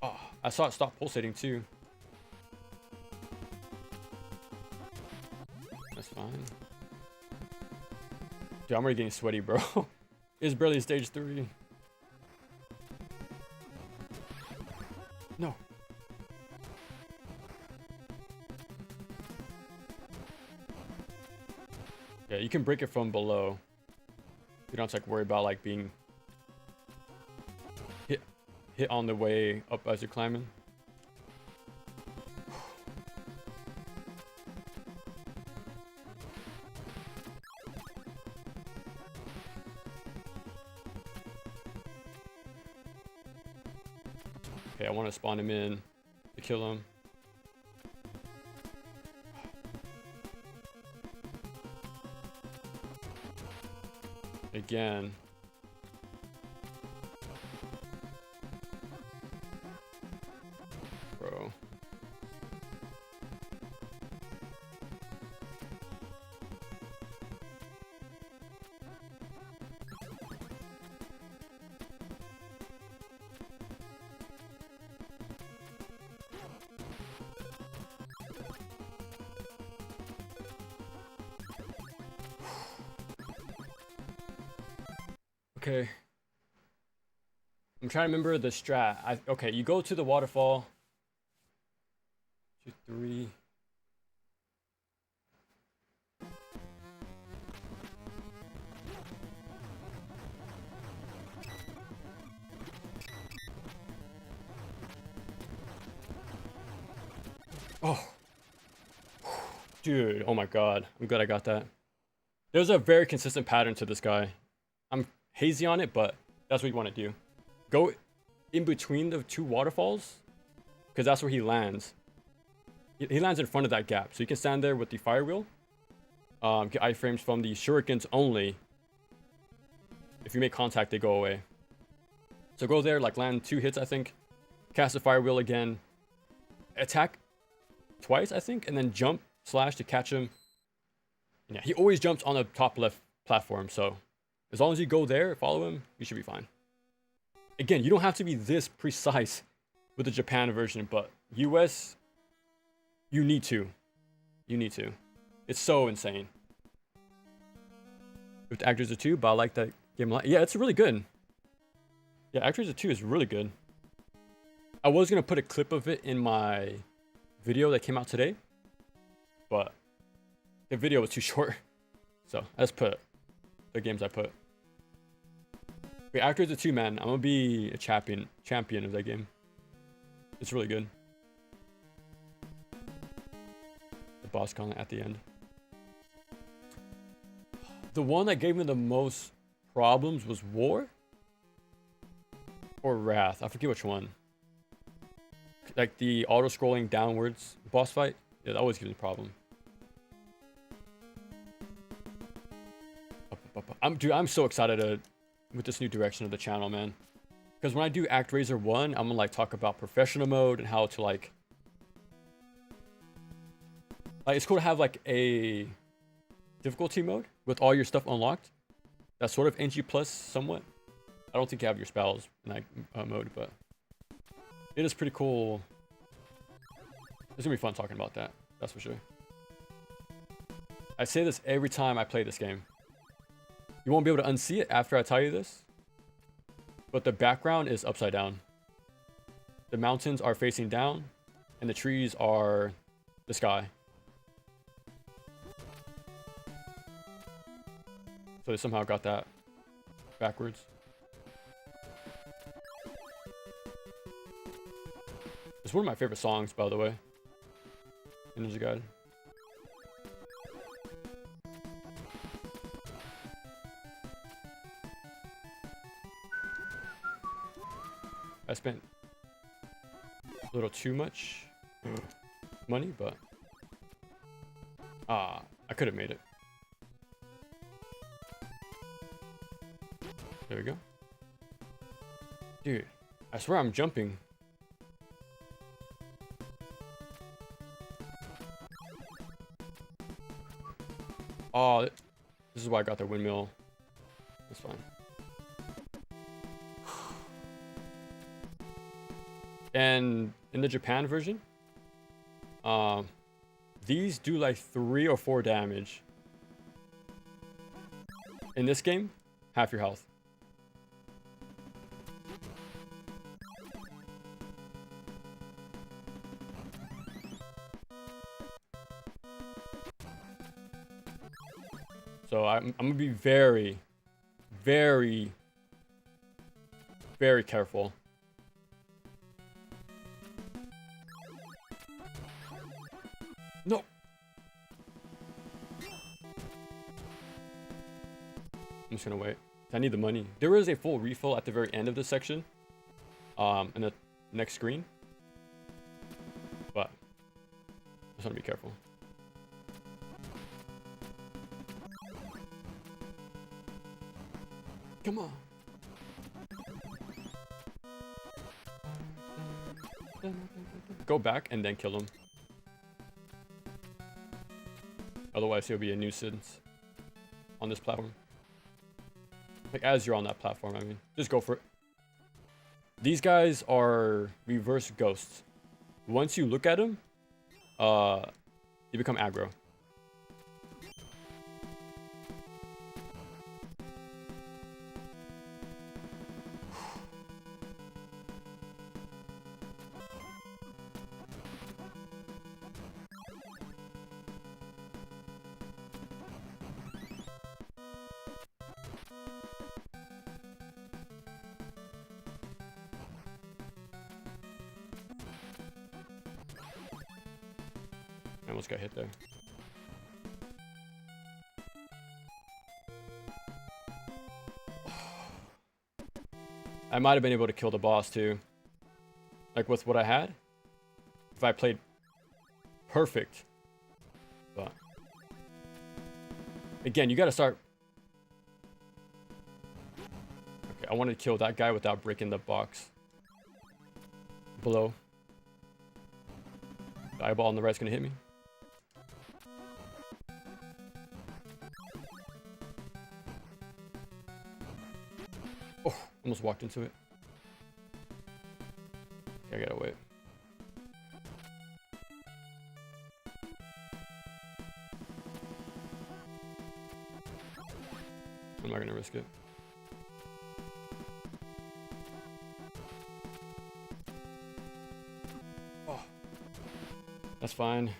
Oh, I saw it stop pulsating too. That's fine. Dude, I'm already getting sweaty, bro. It's barely stage 3. No. Yeah, you can break it from below. You don't have to like worry about like being hit on the way up as you're climbing. Okay, I want to spawn him in to kill him. Again. Bro. Okay. I'm trying to remember the strat. Okay, you go to the waterfall. 2, 3. Oh, dude. Oh my god. I'm glad I got that. There's a very consistent pattern to this guy. I'm hazy on it, but that's what you want to do. Go in between the two waterfalls, because that's where he lands. He lands in front of that gap, so you can stand there with the fire wheel. Get iframes from the shurikens only. If you make contact, they go away. So go there, like land 2 hits, I think. Cast the fire wheel again. Attack twice, I think, and then jump slash to catch him. And yeah, he always jumps on the top left platform, so as long as you go there, follow him, you should be fine. Again, you don't have to be this precise with the Japan version, but US, you need to. You need to. It's so insane. With Actors of 2, but I like that game a lot. Yeah, it's really good. Yeah, Actors of 2 is really good. I was going to put a clip of it in my video that came out today, but the video was too short. So I just put the games I put. Wait, Actors of 2, man, I'm going to be a champion of that game. It's really good. The boss con at the end. The one that gave me the most problems was War or Wrath. I forget which one. Like the auto-scrolling downwards boss fight. Yeah, that always gives me a problem. Dude, I'm so excited with this new direction of the channel, man. Because when I do ActRaiser 1, I'm gonna like talk about professional mode and how to like it's cool to have like a difficulty mode with all your stuff unlocked. That's sort of NG plus somewhat. I don't think you have your spells in that mode, but it is pretty cool. It's gonna be fun talking about that. That's for sure. I say this every time I play this game. You won't be able to unsee it after I tell you this, but the background is upside down. The mountains are facing down, and the trees are the sky. So they somehow got that backwards. It's one of my favorite songs, by the way. Ninja Gaiden. I spent a little too much money, but I could have made it. There we go. Dude, I swear I'm jumping. Oh, this is why I got the windmill. That's fine. And in the Japan version, these do like 3 or 4 damage. In this game, half your health. So I'm gonna be very, very, very careful. No. I'm just gonna wait. I need the money. There is a full refill at the very end of this section. In the next screen. But I just wanna be careful. Come on. Go back and then kill him. Otherwise, he'll be a nuisance on this platform. Like, as you're on that platform, I mean. Just go for it. These guys are reverse ghosts. Once you look at them, you become aggro. I almost got hit there. I might have been able to kill the boss too. Like with what I had. If I played perfect. But again, you gotta start. Okay, I wanted to kill that guy without breaking the box below. The eyeball on the right's gonna hit me. Oh, almost walked into it. Okay, I gotta wait. I'm not gonna risk it. Oh, that's fine.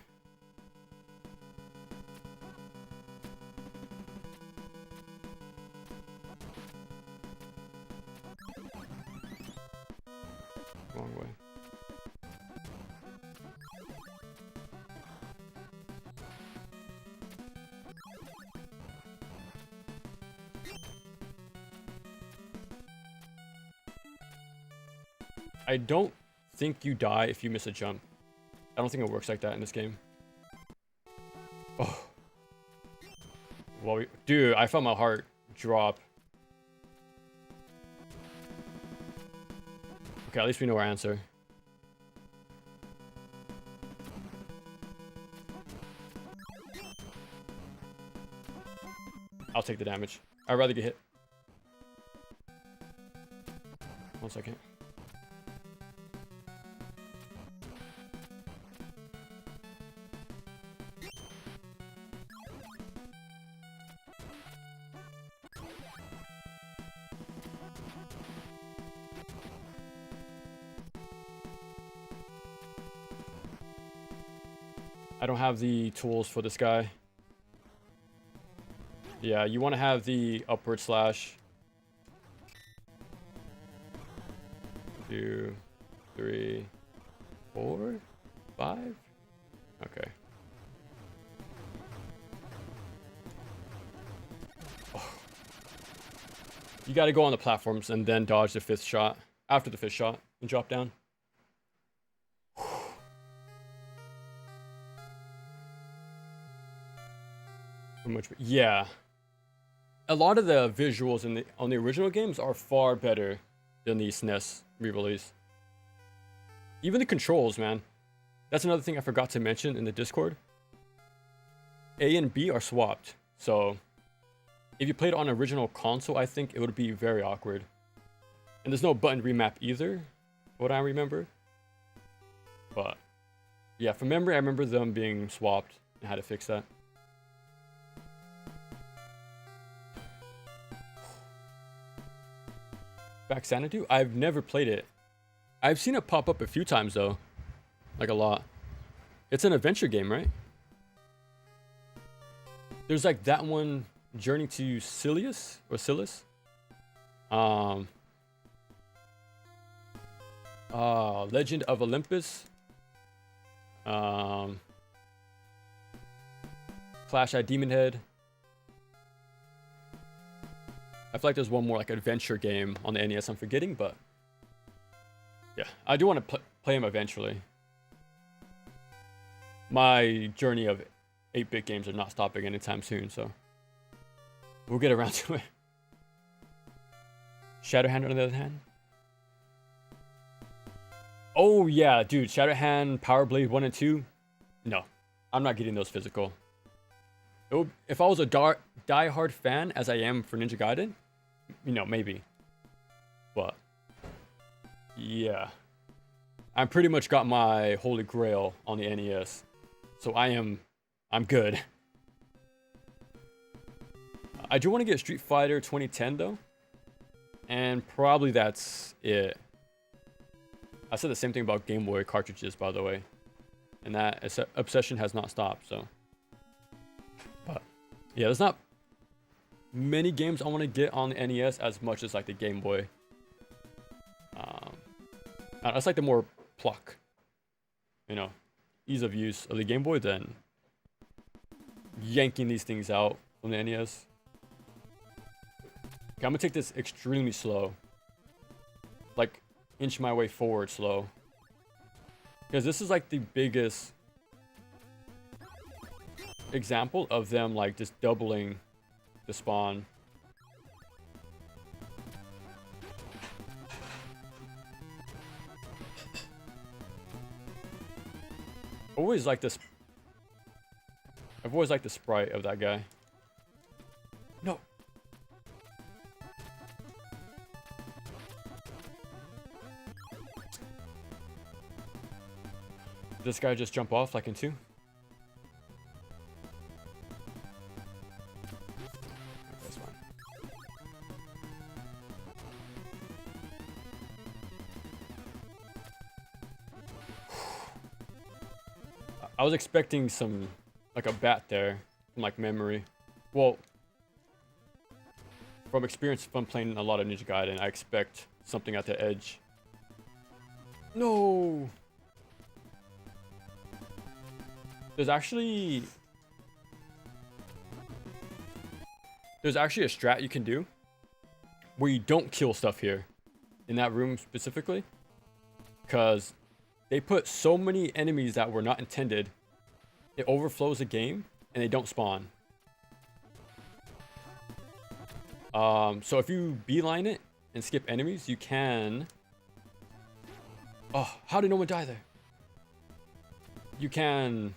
Wrong way. I don't think you die if you miss a jump. I don't think it works like that in this game. Oh. Well, dude, I felt my heart drop. Okay, at least we know our answer. I'll take the damage. I'd rather get hit. 1 second. I don't have the tools for this guy. Yeah, you want to have the upward slash. 2, 3, 4, 5. Okay. Oh. You got to go on the platforms and then dodge the 5th shot. After the 5th shot and drop down. Yeah, a lot of the visuals on the original games are far better than the SNES re-release. Even the controls, man. That's another thing I forgot to mention in the Discord. A and B are swapped, so if you played on original console, I think it would be very awkward. And there's no button remap either, what I remember. But yeah, from memory, I remember them being swapped and how to fix that. Back Xanadu? I've never played it. I've seen it pop up a few times though. Like a lot. It's an adventure game, right? There's like that one, Journey to Silius or Silis. Legend of Olympus. Clash at Demon Head. I feel like there's one more like adventure game on the NES I'm forgetting, but yeah, I do want to play them eventually. My journey of 8-bit games are not stopping anytime soon, so we'll get around to it. Shadowhand on the other hand. Oh yeah, dude, Shadowhand, Power Blade 1 and 2. No, I'm not getting those physical. If I was a die-hard fan, as I am for Ninja Gaiden, you know, maybe. But yeah, I pretty much got my holy grail on the NES, so I'm good. I do want to get Street Fighter 2010 though, and probably that's it. I said the same thing about Game Boy cartridges, by the way, and that obsession has not stopped. So, but yeah, there's not many games I want to get on the NES as much as like the Game Boy. It's like the more pluck, you know, ease of use of the Game Boy than yanking these things out from the NES. Okay, I'm gonna take this extremely slow. Like, inch my way forward slow. Because this is like the biggest example of them like just doubling the spawn. Always like this. I've always liked the sprite of that guy. No. Did this guy just jump off like in 2? That's fine. I was expecting some, like a bat there, from like memory. Well, from experience from playing a lot of Ninja Gaiden, I expect something at the edge. No! There's actually a strat you can do where you don't kill stuff here in that room specifically, because they put so many enemies that were not intended, it overflows the game and they don't spawn. So if you beeline it and skip enemies, you can... Oh, how did no one die there? You can...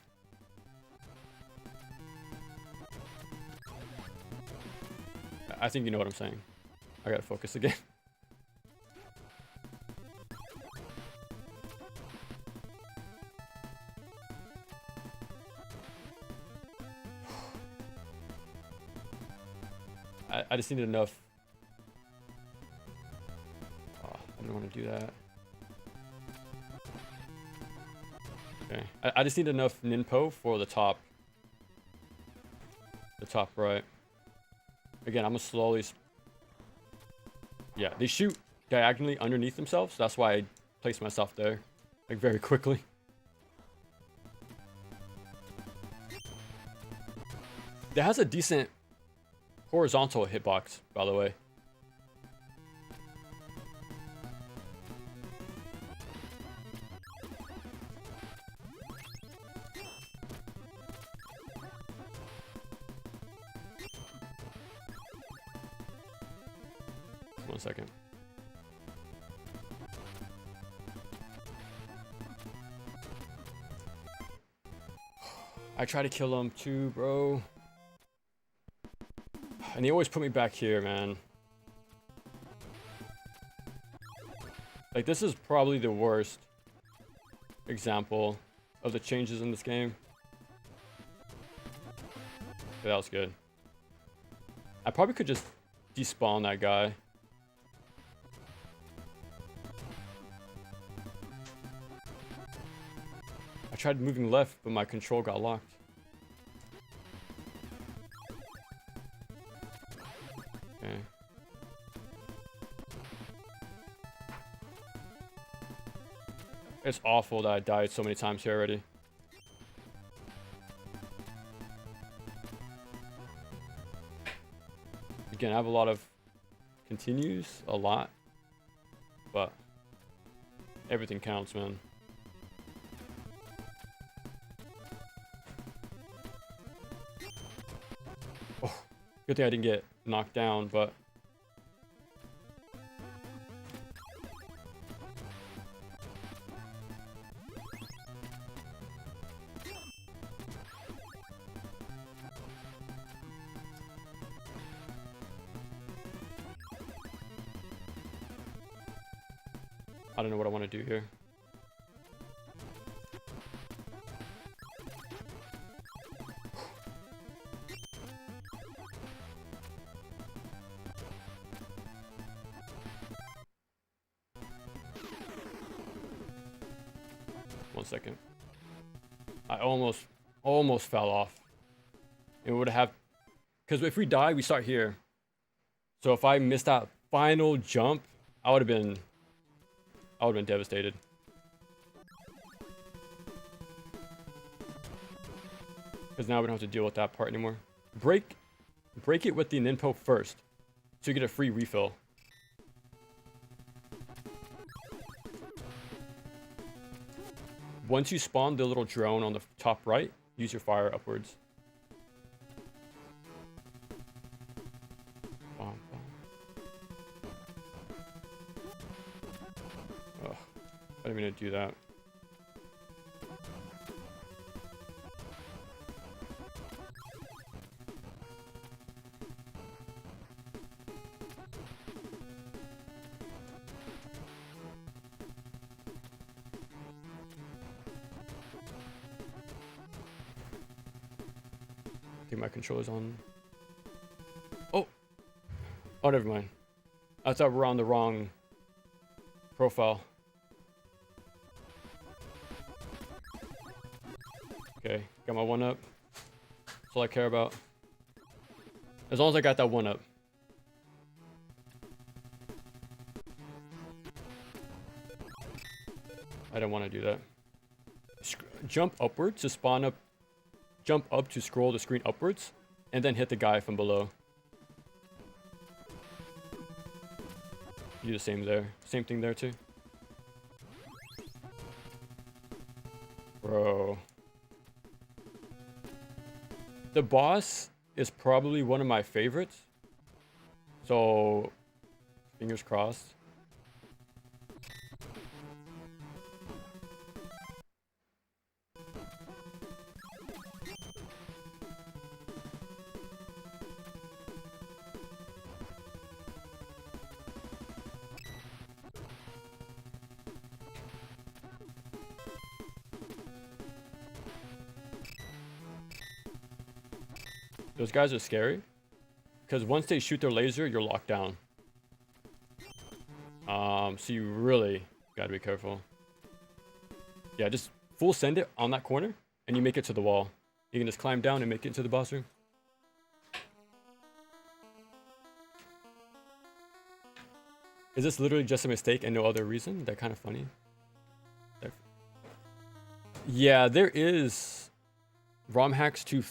I think you know what I'm saying. I gotta focus again. I just needed enough. Oh, I don't want to do that. Okay, I just need enough ninpo for the top. The top right. Again, I'm gonna slowly. Yeah, they shoot diagonally underneath themselves. So that's why I place myself there, like very quickly. That has a decent horizontal hitbox, by the way. One second. I try to kill him too, bro. And they always put me back here, man. Like, this is probably the worst example of the changes in this game. Okay, that was good. I probably could just despawn that guy. I tried moving left, but my control got locked. Okay. It's awful that I died so many times here already. Again, I have a lot of continues, a lot, but everything counts, man. Oh, good thing I didn't get knocked down, but I don't know what I want to do here. One second. I almost fell off. It would have, because if we die, we start here. So if I missed that final jump, I would have been devastated. Because now we don't have to deal with that part anymore. Break it with the ninpo first, so you get a free refill. Once you spawn the little drone on the top right, use your fire upwards. Bomb, bomb. Ugh, I didn't mean to do that. My controller's on. Oh, never mind. I thought we're on the wrong profile. Okay, got my 1-up. That's all I care about. As long as I got that 1-up. I don't want to do that. Jump upwards to spawn up. Jump up to scroll the screen upwards, and then hit the guy from below. You do the same there. Same thing there too. Bro. The boss is probably one of my favorites. So, fingers crossed. Those guys are scary, because once they shoot their laser, you're locked down. So you really gotta be careful. Yeah, just full send it on that corner, and you make it to the wall. You can just climb down and make it to the boss room. Is this literally just a mistake and no other reason? That kind of funny. Yeah, there is ROM hacks to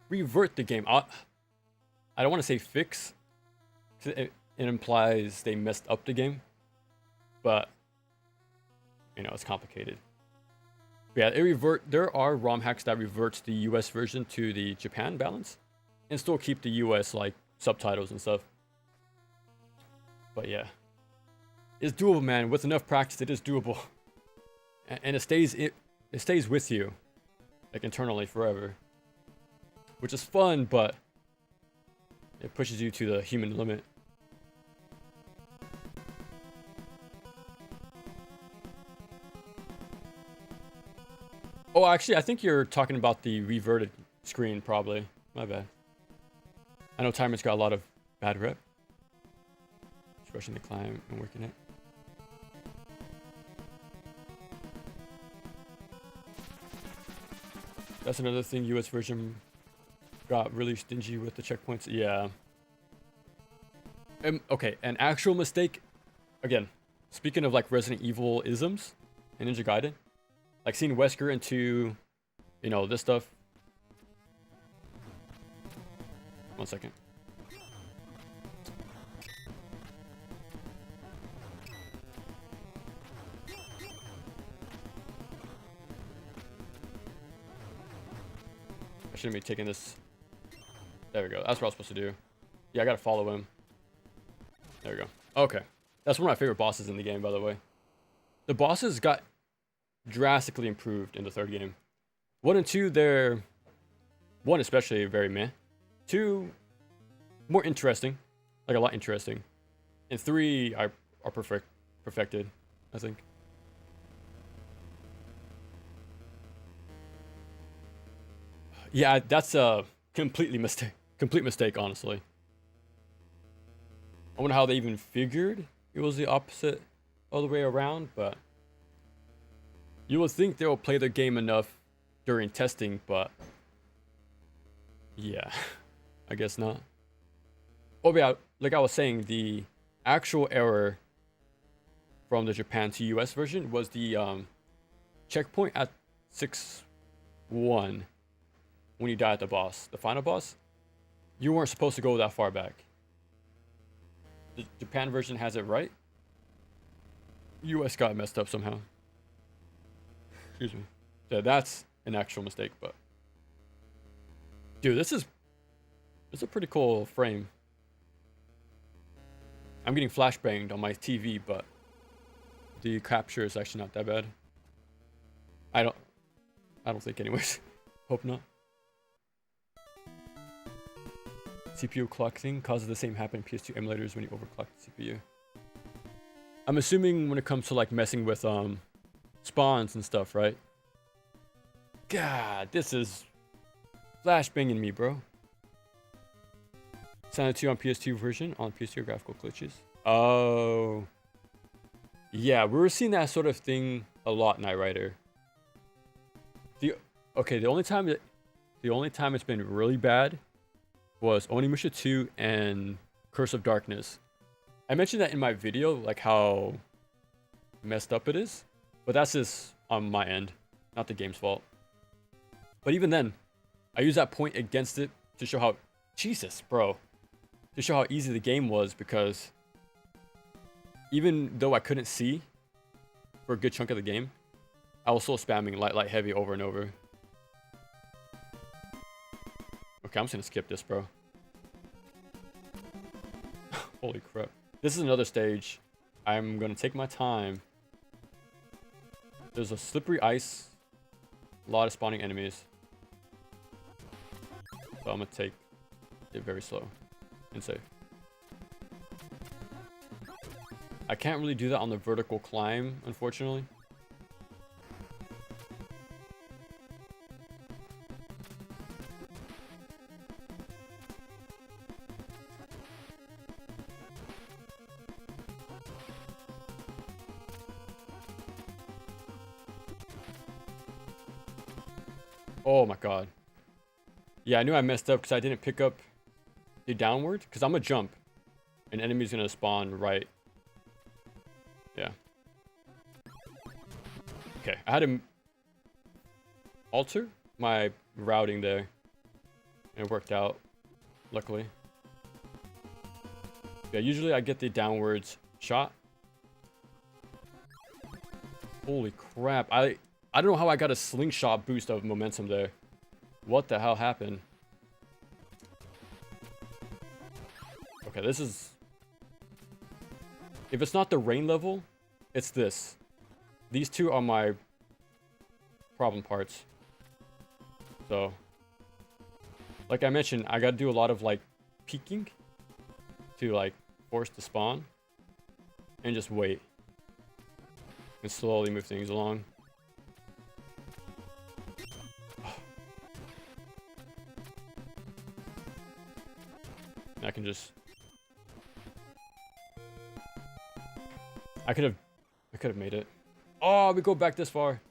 revert the game. I don't want to say fix, it implies they messed up the game, but you know, it's complicated. But yeah, there are ROM hacks that reverts the US version to the Japan balance and still keep the US like subtitles and stuff. But yeah, it's doable, man. With enough practice, it is doable, and it stays with you, like internally forever. Which is fun, but it pushes you to the human limit. Oh, actually, I think you're talking about the reverted screen, probably. My bad. I know Timer's got a lot of bad rep. Just rushing the climb and working it. That's another thing US version got really stingy with the checkpoints. Yeah. Okay, an actual mistake. Again, speaking of like Resident Evil isms and Ninja Gaiden, like seeing Wesker into, you know, this stuff. 1 second. I shouldn't be taking this. There we go. That's what I was supposed to do. Yeah, I gotta follow him. There we go. Okay. That's one of my favorite bosses in the game, by the way. The bosses got drastically improved in the third game. 1 and 2, they're... 1 especially very meh. 2, more interesting. Like a lot interesting. And 3 are perfected, I think. Yeah, that's a complete mistake, honestly. I wonder how they even figured it was the opposite all the way around, but you would think they'll play the game enough during testing, but yeah, I guess not. Oh yeah, like I was saying, the actual error from the Japan to US version was the checkpoint at 6-1 when you die at the boss, the final boss, you weren't supposed to go that far back. The Japan version has it right. US got messed up somehow. Excuse me. Yeah, that's an actual mistake, but dude, this is a pretty cool frame. I'm getting flashbanged on my TV, but the capture is actually not that bad. I don't think anyways. Hope not. CPU clock thing causes the same happen in PS2 emulators when you overclock the CPU. I'm assuming when it comes to like messing with spawns and stuff, right? God, this is flashbanging me, bro. Sounded 2 on PS2 version on PS2 graphical glitches. Oh. Yeah, we were seeing that sort of thing a lot, Knight Rider. The only time it's been really bad was Onimusha 2 and Curse of Darkness. I mentioned that in my video, like how messed up it is, but that's just on my end, not the game's fault. But even then, I use that point against it to show how, Jesus, bro, to show how easy the game was, because even though I couldn't see for a good chunk of the game, I was still spamming light, heavy over and over. Okay, I'm just gonna skip this, bro. Holy crap. This is another stage. I'm gonna take my time. There's a slippery ice, a lot of spawning enemies. So I'm gonna take it very slow and safe. I can't really do that on the vertical climb, unfortunately. Oh my god. Yeah, I knew I messed up because I didn't pick up the downward, because I'm gonna jump. An enemy's gonna spawn right. Yeah. Okay, I had to alter my routing there. And it worked out, luckily. Yeah, usually I get the downwards shot. Holy crap. I don't know how I got a slingshot boost of momentum there. What the hell happened? Okay, this is... If it's not the rain level, it's this. These two are my problem parts. So, like I mentioned, I gotta do a lot of like peeking to like force the spawn and just wait and slowly move things along. I can just... I could have made it. Oh, we go back this far.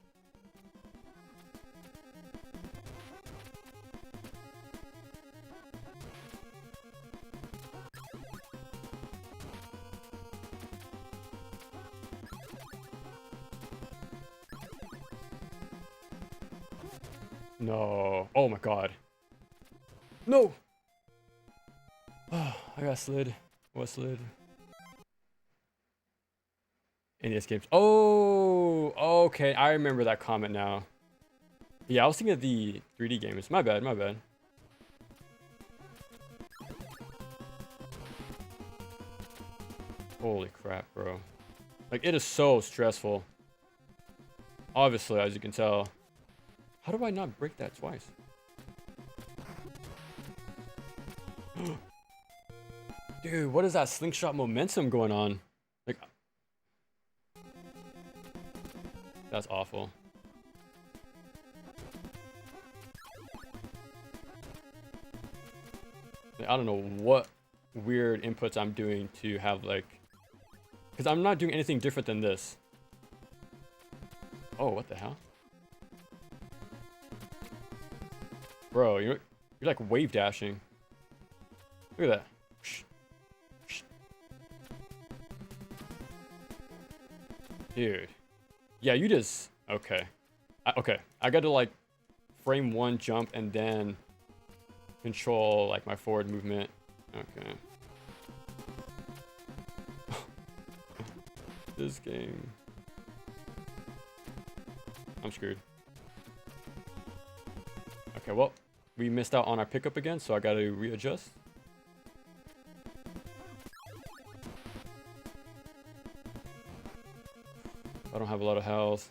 No. Oh my god. No. Oh, I got slid. What slid? NES games. Oh, okay. I remember that comment now. Yeah, I was thinking of the 3D games. My bad, my bad. Holy crap, bro. Like, it is so stressful. Obviously, as you can tell. How do I not break that twice? Dude, what is that slingshot momentum going on? Like, that's awful. Like, I don't know what weird inputs I'm doing to have like, because I'm not doing anything different than this. Oh, what the hell? Bro, you're like wave dashing. Look at that. Dude. Yeah, you just... Okay. Okay. I got to, like, frame one jump and then control like my forward movement. Okay. This game. I'm screwed. Okay, well, we missed out on our pickup again, so I gotta readjust. I don't have a lot of health.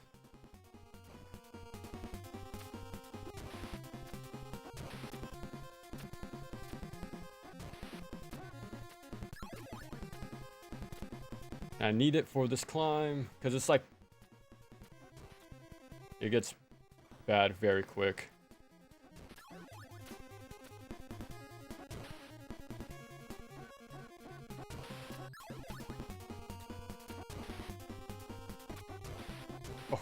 I need it for this climb, because it's like, it gets bad very quick. Oh.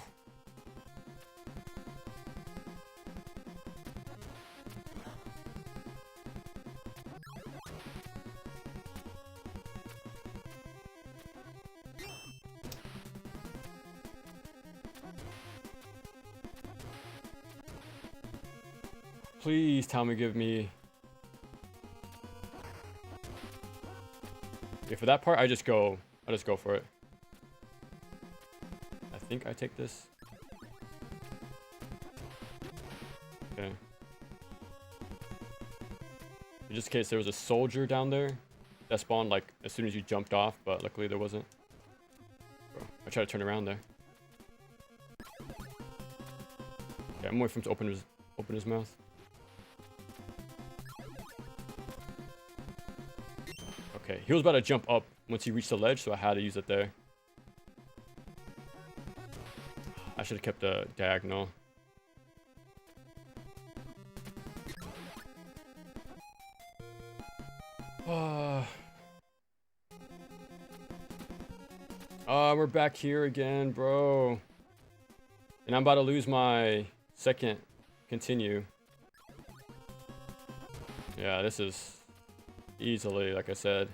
Please tell me, give me. Yeah, for that part, I just go for it. I think I take this. Okay. Just in case there was a soldier down there that spawned like as soon as you jumped off, but luckily there wasn't. Bro, I tried to turn around there. Okay, I'm waiting for him to open his mouth. Okay, he was about to jump up once he reached the ledge, so I had to use it there. I should have kept the diagonal. We're back here again, bro. And I'm about to lose my second continue. Yeah, this is easily, like I said,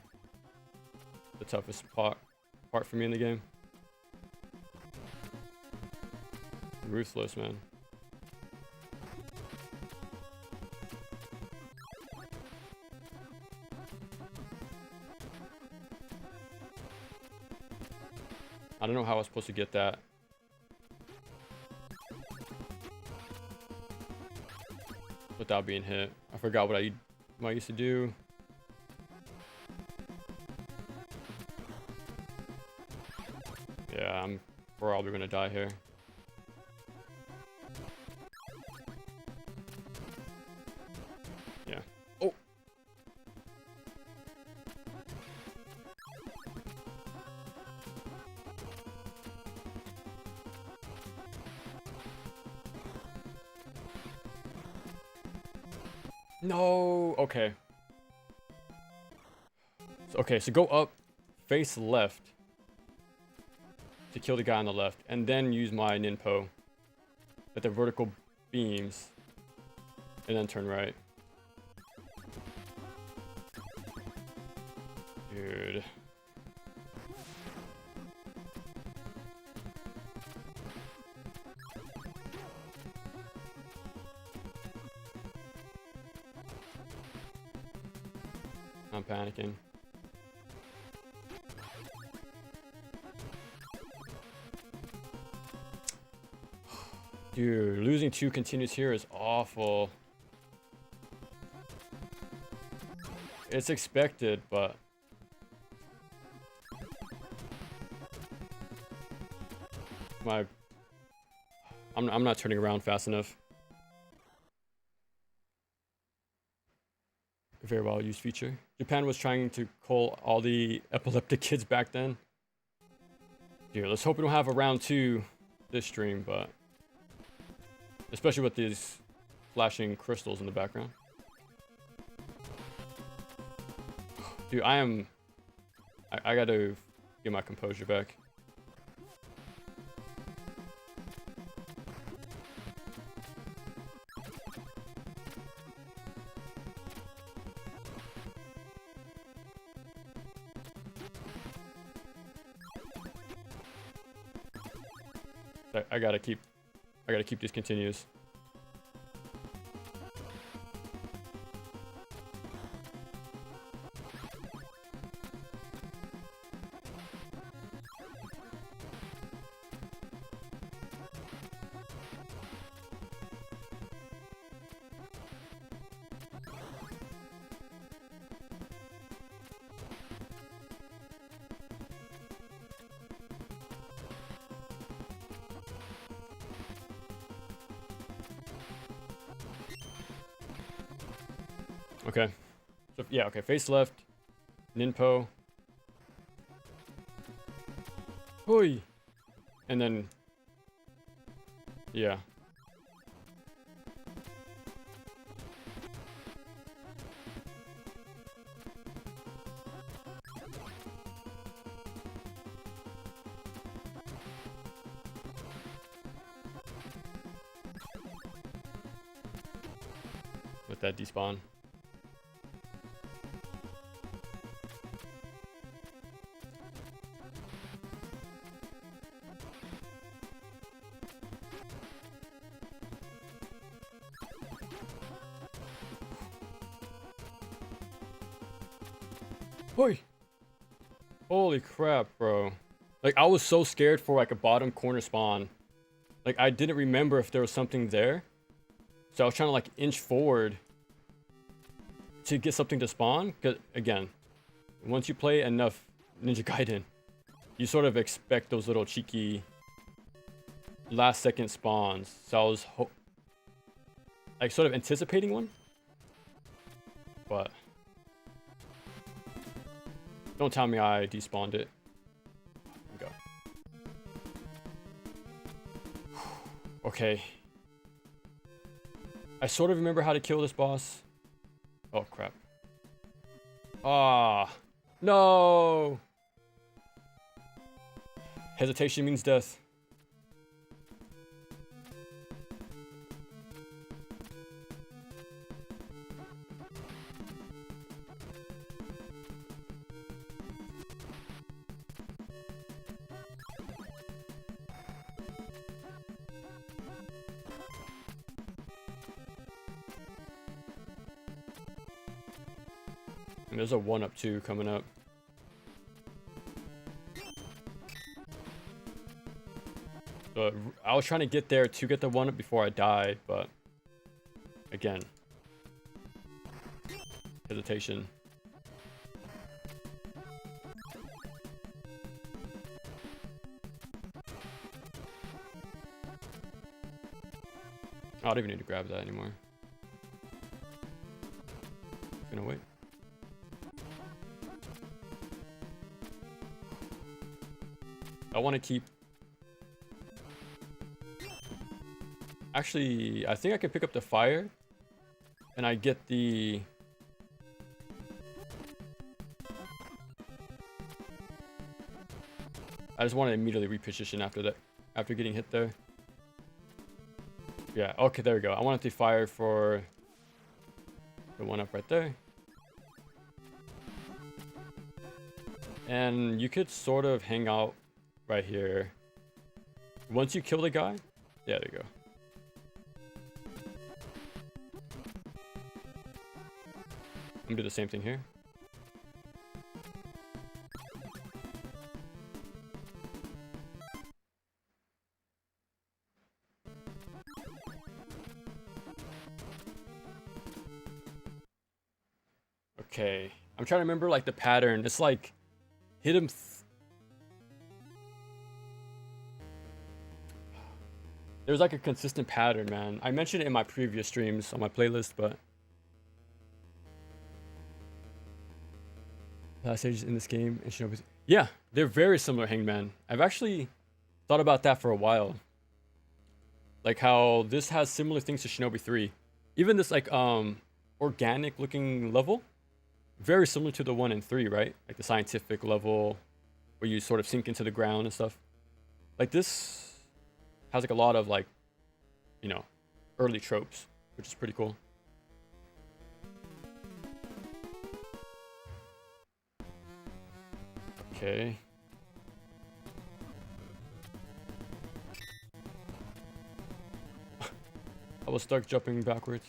the toughest part for me in the game. Ruthless, man. I don't know how I was supposed to get that. Without being hit. I forgot what I used to do. Yeah, I'm probably gonna die here. Yeah. Oh! No! Okay. So go up, face left to kill the guy on the left, and then use my ninpo at the vertical beams, and then turn right. Dude. I'm panicking. Dude, losing 2 continues here is awful. It's expected, but I'm not turning around fast enough. A very well used feature. Japan was trying to cull all the epileptic kids back then. Dude, let's hope we don't have a round 2 this stream, but especially with these flashing crystals in the background. Dude, I gotta get my composure back. I gotta keep these continues. Okay. So yeah, okay. Face left. Ninpo. Hoi. And then yeah. Let that despawn. Hoi. Holy crap, bro. Like, I was so scared for, like, a bottom corner spawn. Like, I didn't remember if there was something there. So I was trying to, like, inch forward to get something to spawn. Because, again, once you play enough Ninja Gaiden, you sort of expect those little cheeky last-second spawns. So I was, like, sort of anticipating one. But don't tell me I despawned it. Go. Okay. I sort of remember how to kill this boss. Oh, crap. Ah. No! Hesitation means death. And there's a 1-up 2 coming up. So I was trying to get there to get the 1-up before I died, but again, hesitation. I don't even need to grab that anymore. Just gonna wait. I want to keep... Actually, I think I can pick up the fire. And I get the... I just want to immediately reposition after that. After getting hit there. Yeah, okay, there we go. I wanted the fire for the 1-up right there. And you could sort of hang out right here. Once you kill the guy, yeah, there you go. I'm gonna do the same thing here. Okay, I'm trying to remember like the pattern. It's like hit him. There's like a consistent pattern, man. I mentioned it in my previous streams on my playlist, but last stages in this game and Shinobi. Yeah, they're very similar, Hangman. I've actually thought about that for a while. Like how this has similar things to Shinobi 3. Even this like organic looking level, very similar to the 1 and 3, right? Like the scientific level where you sort of sink into the ground and stuff. Like this has like a lot of like, you know, early tropes, which is pretty cool. Okay. I was stuck jumping backwards.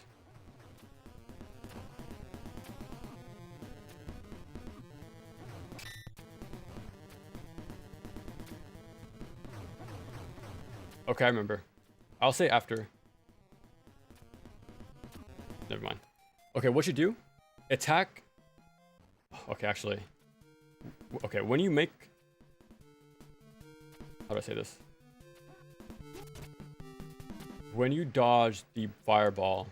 Okay, I remember. I'll say after. Never mind. Okay, what you do? Attack. Okay, actually. Okay, when you make... How do I say this? When you dodge the fireball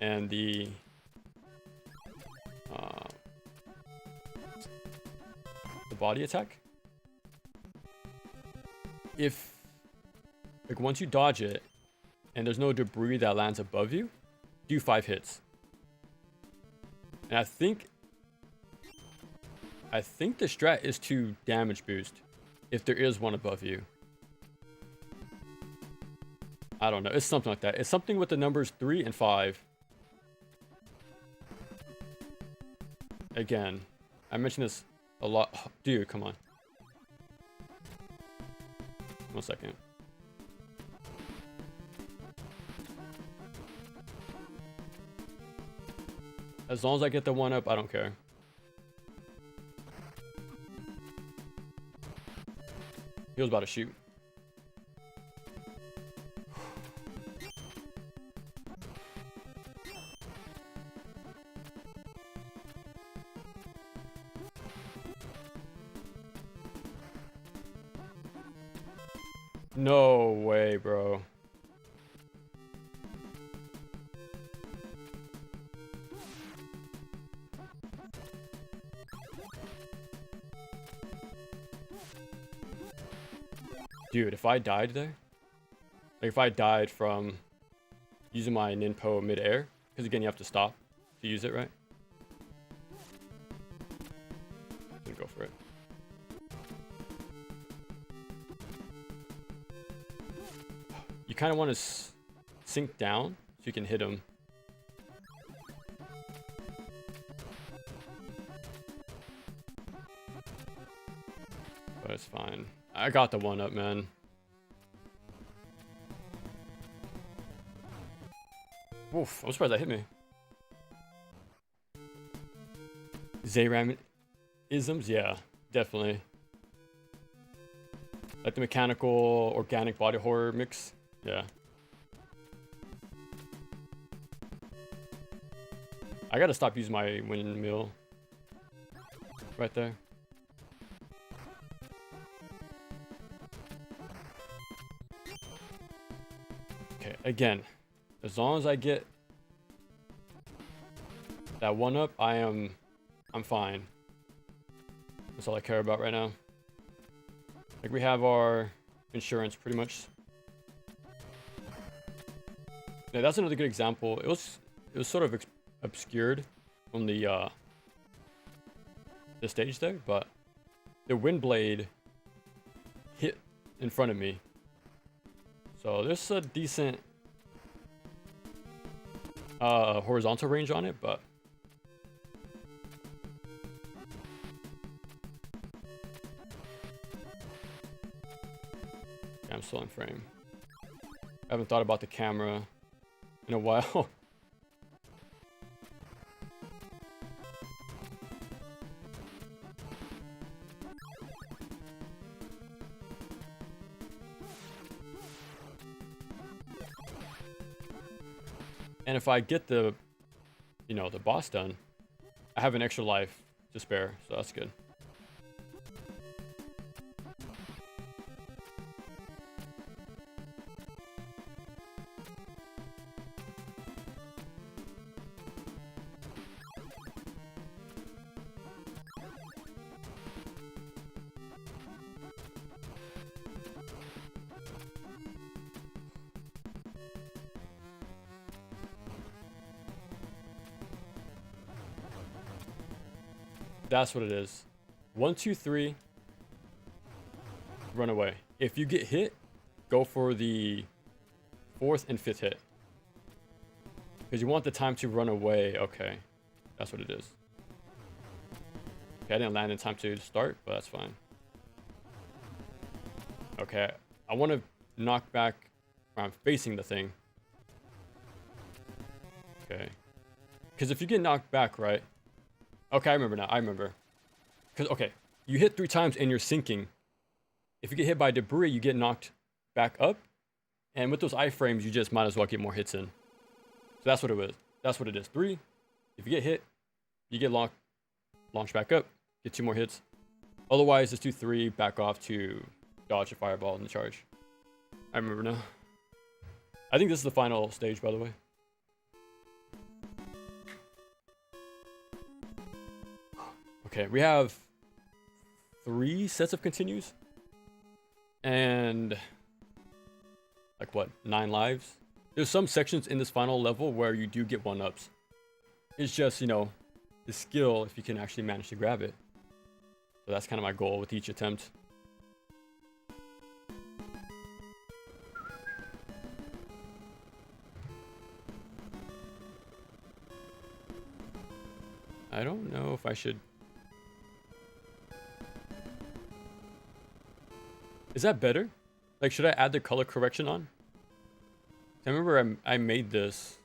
and the body attack. If, like, once you dodge it and there's no debris that lands above you, do 5 hits. And I think the strat is to damage boost if there is one above you. I don't know. It's something like that. It's something with the numbers 3 and 5. Again, I mentioned this a lot. Oh, dude, come on. 1 second. As long as I get the 1-up, I don't care. He was about to shoot. No way, bro. Dude, if I died there, like if I died from using my ninpo mid-air, because again, you have to stop to use it, right? I'm gonna go for it. You kind of want to sink down so you can hit him. But it's fine. I got the 1-up, man. Oof, I'm surprised that hit me. Zayram isms? Yeah, definitely. Like the mechanical, organic body horror mix. Yeah. I gotta stop using my windmill. Right there. Okay, again, as long as I get that 1-up, I'm fine. That's all I care about right now. Like, we have our insurance pretty much. Yeah, that's another good example. It was sort of obscured on the stage there, but the wind blade hit in front of me. So there's a decent horizontal range on it, but yeah, I'm still in frame. I haven't thought about the camera in a while. And if I get the, you know, the boss done, I have an extra life to spare, so that's good. That's what it is. 1, 2, 3. Run away. If you get hit, go for the 4th and 5th hit. Because you want the time to run away. Okay. That's what it is. Okay, I didn't land in time to start, but that's fine. Okay. I want to knock back where I'm facing the thing. Okay. Because if you get knocked back, right? Okay, I remember now. I remember. Because, okay, you hit 3 times and you're sinking. If you get hit by debris, you get knocked back up. And with those iframes, you just might as well get more hits in. So that's what it is. That's what it is. 3. If you get hit, you get launched back up. Get 2 more hits. Otherwise, just do 3, back off to dodge a fireball in the charge. I remember now. I think this is the final stage, by the way. Okay, we have 3 sets of continues. And like what, 9 lives? There's some sections in this final level where you do get 1-ups. It's just, you know, the skill if you can actually manage to grab it. So that's kind of my goal with each attempt. I don't know if I should... Is that better? Like, should I add the color correction on? I remember I made this.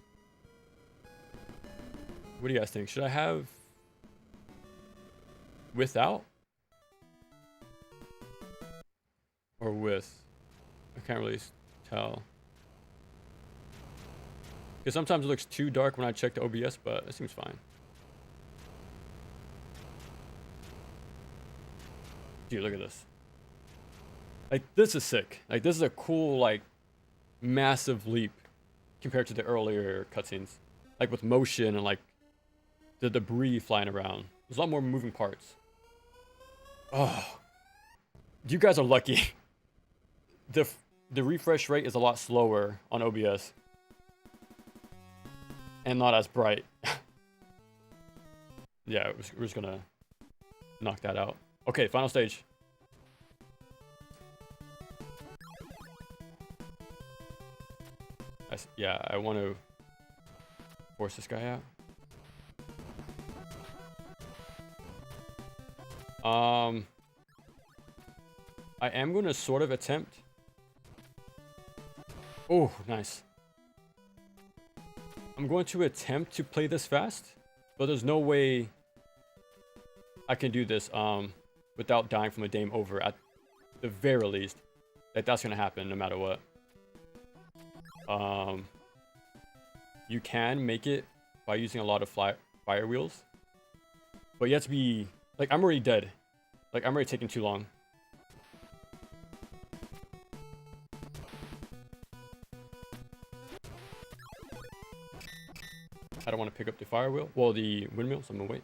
What do you guys think? Should I have without? Or with? I can't really tell. Because sometimes it looks too dark when I check the OBS, but it seems fine. Dude, look at this. Like, this is sick. Like, this is a cool, like, massive leap compared to the earlier cutscenes. Like, with motion and, like, the debris flying around. There's a lot more moving parts. Oh. You guys are lucky. The refresh rate is a lot slower on OBS. And not as bright. Yeah, we're just gonna knock that out. Okay, final stage. Yeah, I want to force this guy out. I am going to sort of attempt. Oh, nice. I'm going to attempt to play this fast, but there's no way I can do this without dying from a game over at the very least. Like, that's going to happen no matter what. You can make it by using a lot of fire wheels, but you have to be like, I'm already dead. Like, I'm already taking too long. I don't want to pick up the fire wheel. Well, the windmill, so I'm gonna wait.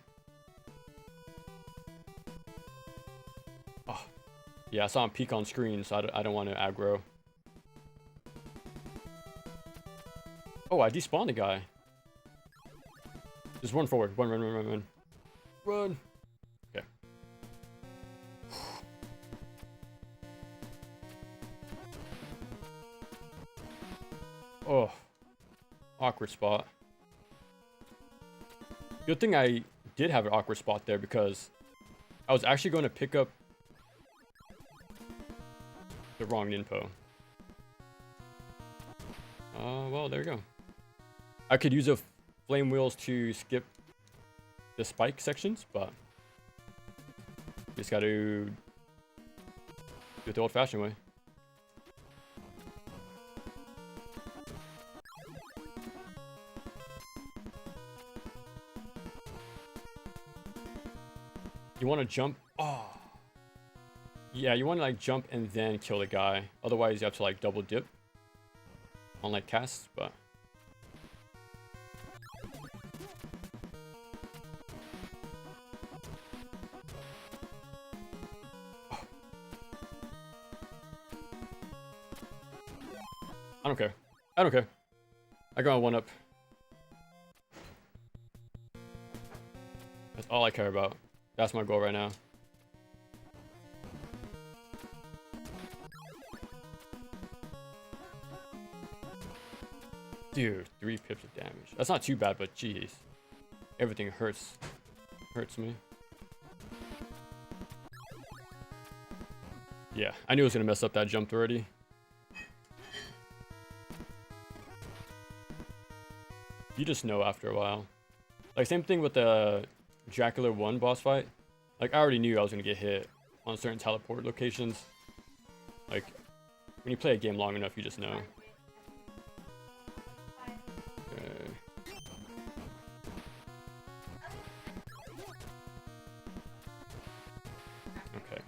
Oh, yeah, I saw him peek on screen, so I don't want to aggro. Oh, I despawned the guy. Just run forward. Run. Run. Okay. Oh. Awkward spot. Good thing I did have an awkward spot there because I was actually going to pick up the wrong ninpo. Well, there you go. I could use a flame wheels to skip the spike sections, but just got to do it the old-fashioned way. You want to jump? Oh, yeah. You want to like jump and then kill the guy. Otherwise, you have to like double dip on like casts, but. I don't care. I don't care. I got 1-up. That's all I care about. That's my goal right now. Dude, 3 pips of damage. That's not too bad, but jeez. Everything hurts. Hurts me. Yeah, I knew it was gonna mess up that jump already. You just know after a while. Like, same thing with the Dracula 1 boss fight. Like, I already knew I was gonna get hit on certain teleport locations. Like, when you play a game long enough, you just know. Okay. Okay.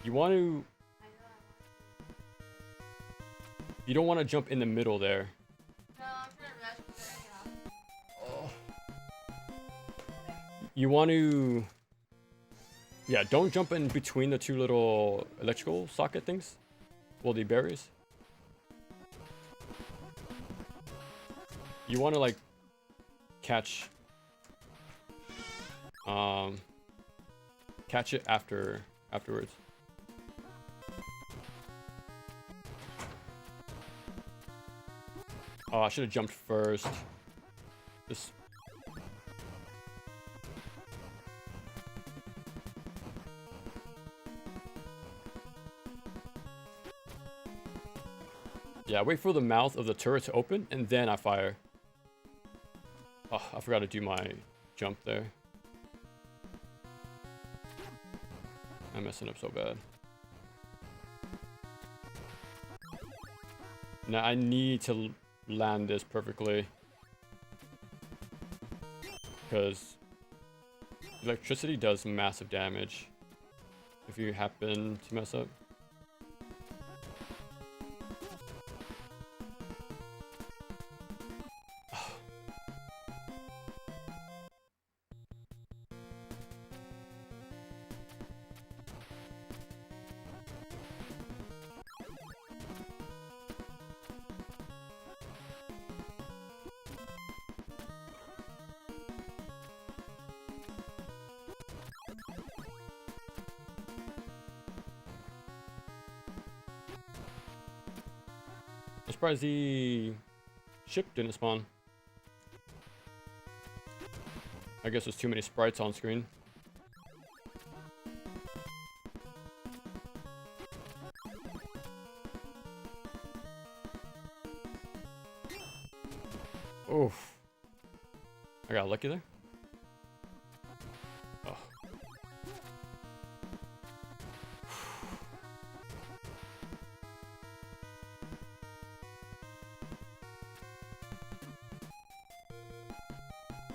You want to... You don't want to jump in the middle there. You want to Yeah, don't jump in between the two little electrical socket things. Well, the barriers. You want to like catch it afterwards. Oh, I should have jumped first. Just yeah, wait for the mouth of the turret to open and then I fire. Oh, I forgot to do my jump there. I'm messing up so bad. Now I need to land this perfectly. Because electricity does massive damage if you happen to mess up. I'm surprised the ship didn't spawn. I guess there's too many sprites on screen. Oof. I got lucky there. Oh.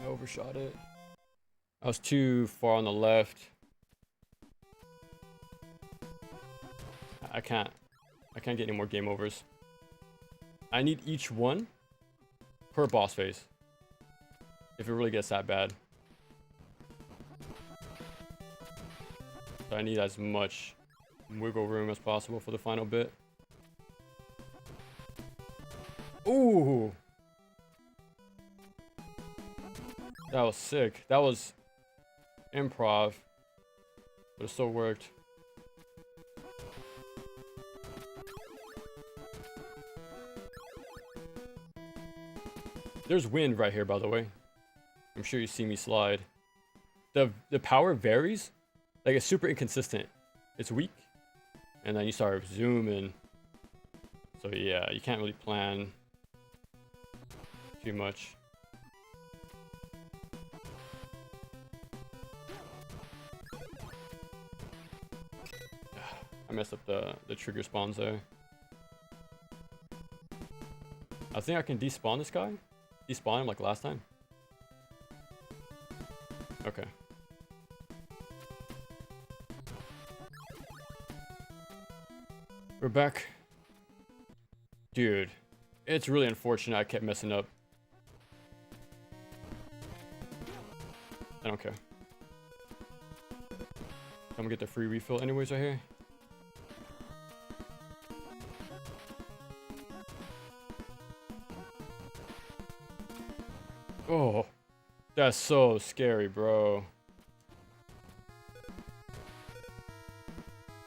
I overshot it. I was too far on the left. I can't get any more game overs. I need each one per boss phase. If it really gets that bad. So I need as much wiggle room as possible for the final bit. Ooh! That was sick. That was improv, but it still worked. There's wind right here, by the way. I'm sure you see me slide. The power varies. Like, it's super inconsistent. It's weak. And then you start zooming. So yeah, you can't really plan too much. I messed up the trigger spawns there. I think I can despawn this guy. Despawn him like last time. Okay. We're back. Dude, it's really unfortunate I kept messing up. I don't care. I'm gonna get the free refill anyways right here. Oh, that's so scary, bro.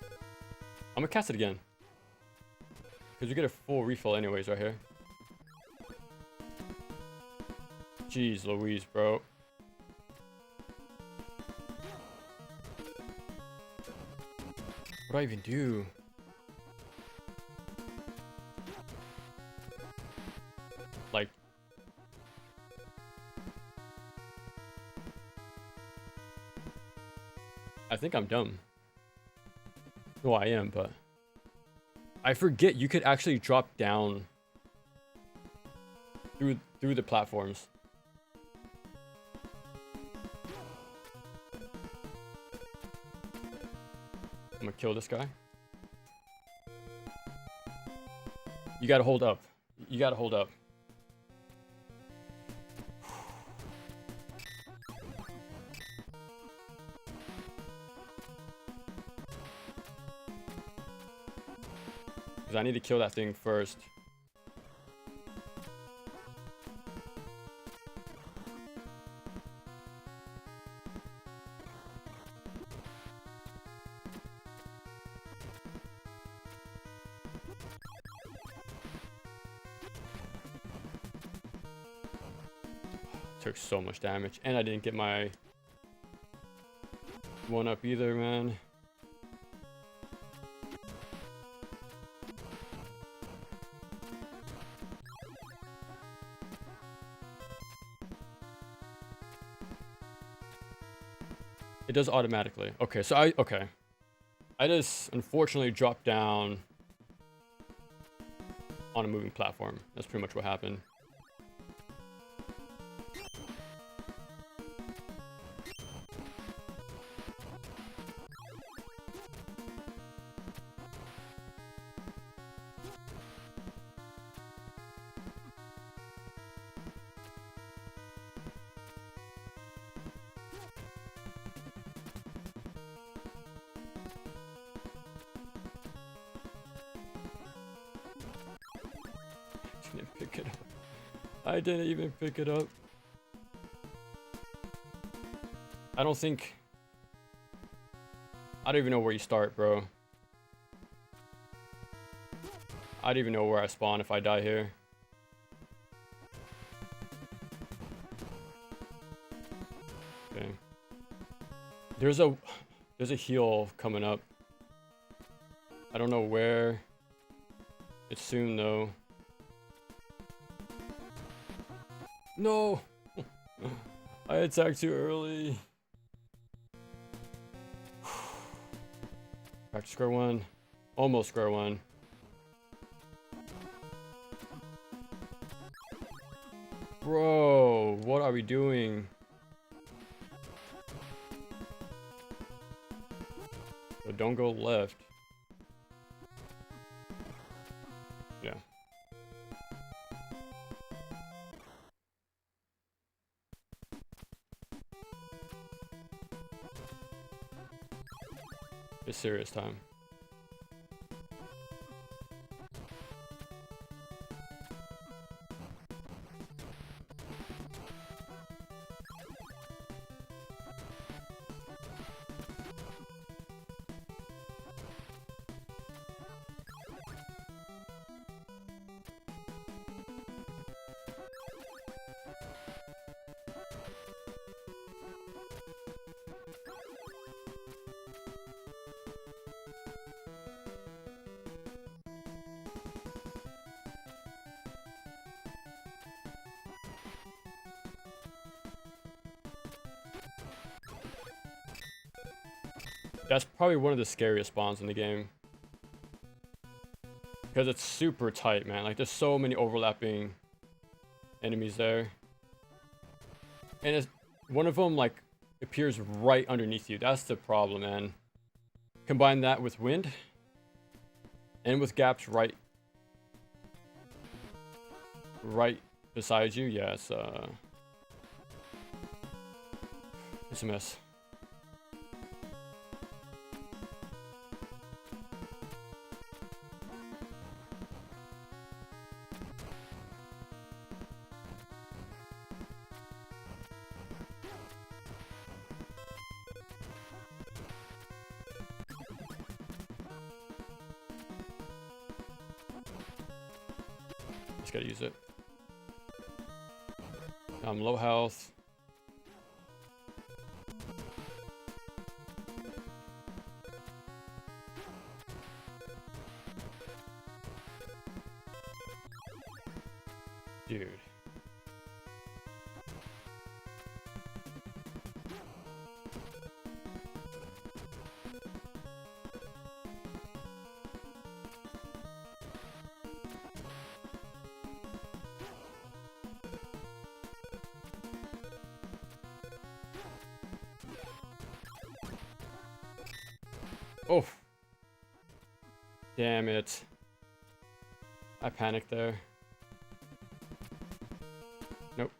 I'm gonna cast it again. Because you get a full refill anyways right here. Jeez Louise, bro. What do I even do? Like... I think I'm dumb. Well, I am, but... I forget you could actually drop down through the platforms. I'm gonna kill this guy. You gotta hold up. You gotta hold up. Because I need to kill that thing first. Took so much damage, and I didn't get my one up either, man. It does automatically. Okay, so I just unfortunately dropped down on a moving platform. That's pretty much what happened. Didn't pick it up. I didn't even pick it up. I don't even know where you start, bro. I don't even know where I spawn if I die here. Okay. There's a heal coming up. I don't know where. It's soon though. No! I attacked too early. Back to square one. Almost square one. Bro, what are we doing? So don't go left. Yeah. It's serious time. That's probably one of the scariest spawns in the game. Because it's super tight, man. Like, there's so many overlapping enemies there. And it's, one of them, like, appears right underneath you. That's the problem, man. Combine that with wind. And with gaps right beside you. Yeah, it's a mess. Just gotta use it. I'm low health. Dude. Oh. Damn it. I panicked there. Nope.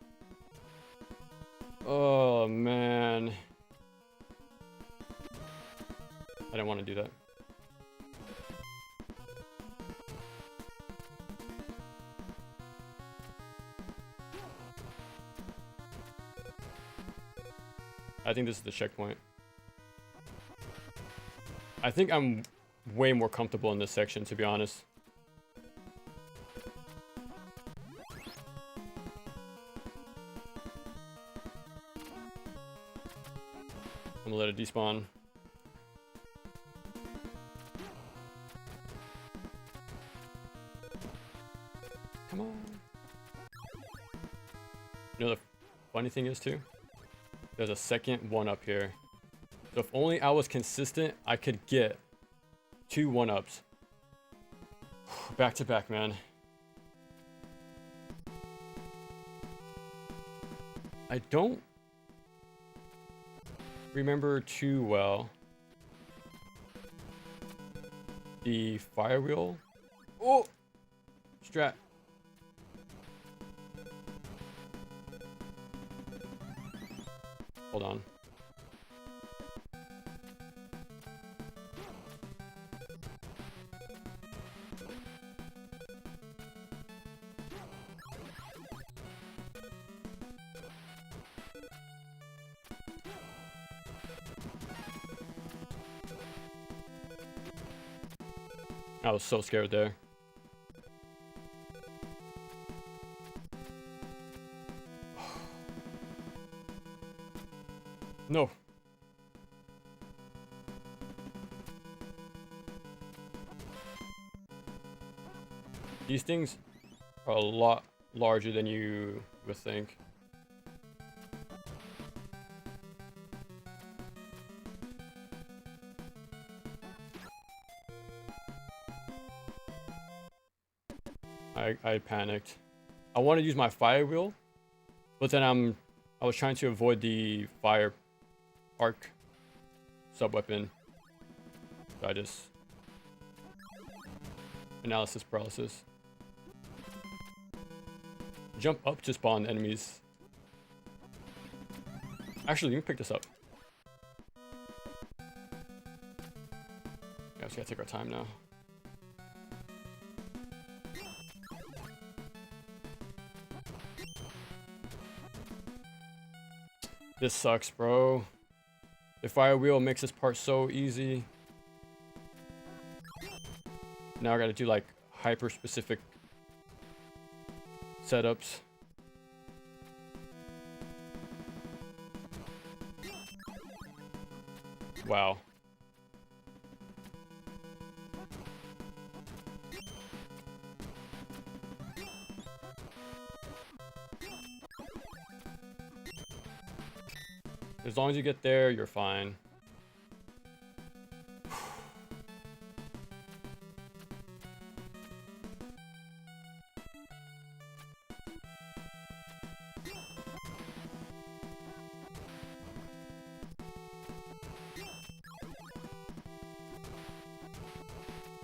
Oh, man. I didn't want to do that. I think this is the checkpoint. I think I'm way more comfortable in this section, to be honest. I'm gonna let it despawn. Come on. You know the funny thing is too? There's a second one up here. So if only I was consistent, I could get 2 1-ups. Back to back, man. I don't remember too well the fire wheel. Oh! Strat. Hold on. I was so scared there. No. These things are a lot larger than you would think. I panicked. I wanted to use my fire wheel, but then I was trying to avoid the fire arc sub-weapon. So I just analysis paralysis. Jump up to spawn enemies. Actually, let me pick this up. Yeah, we gotta take our time now. This sucks, bro. The fire wheel makes this part so easy. Now I gotta do like hyper specific setups. Wow. As long as you get there, you're fine.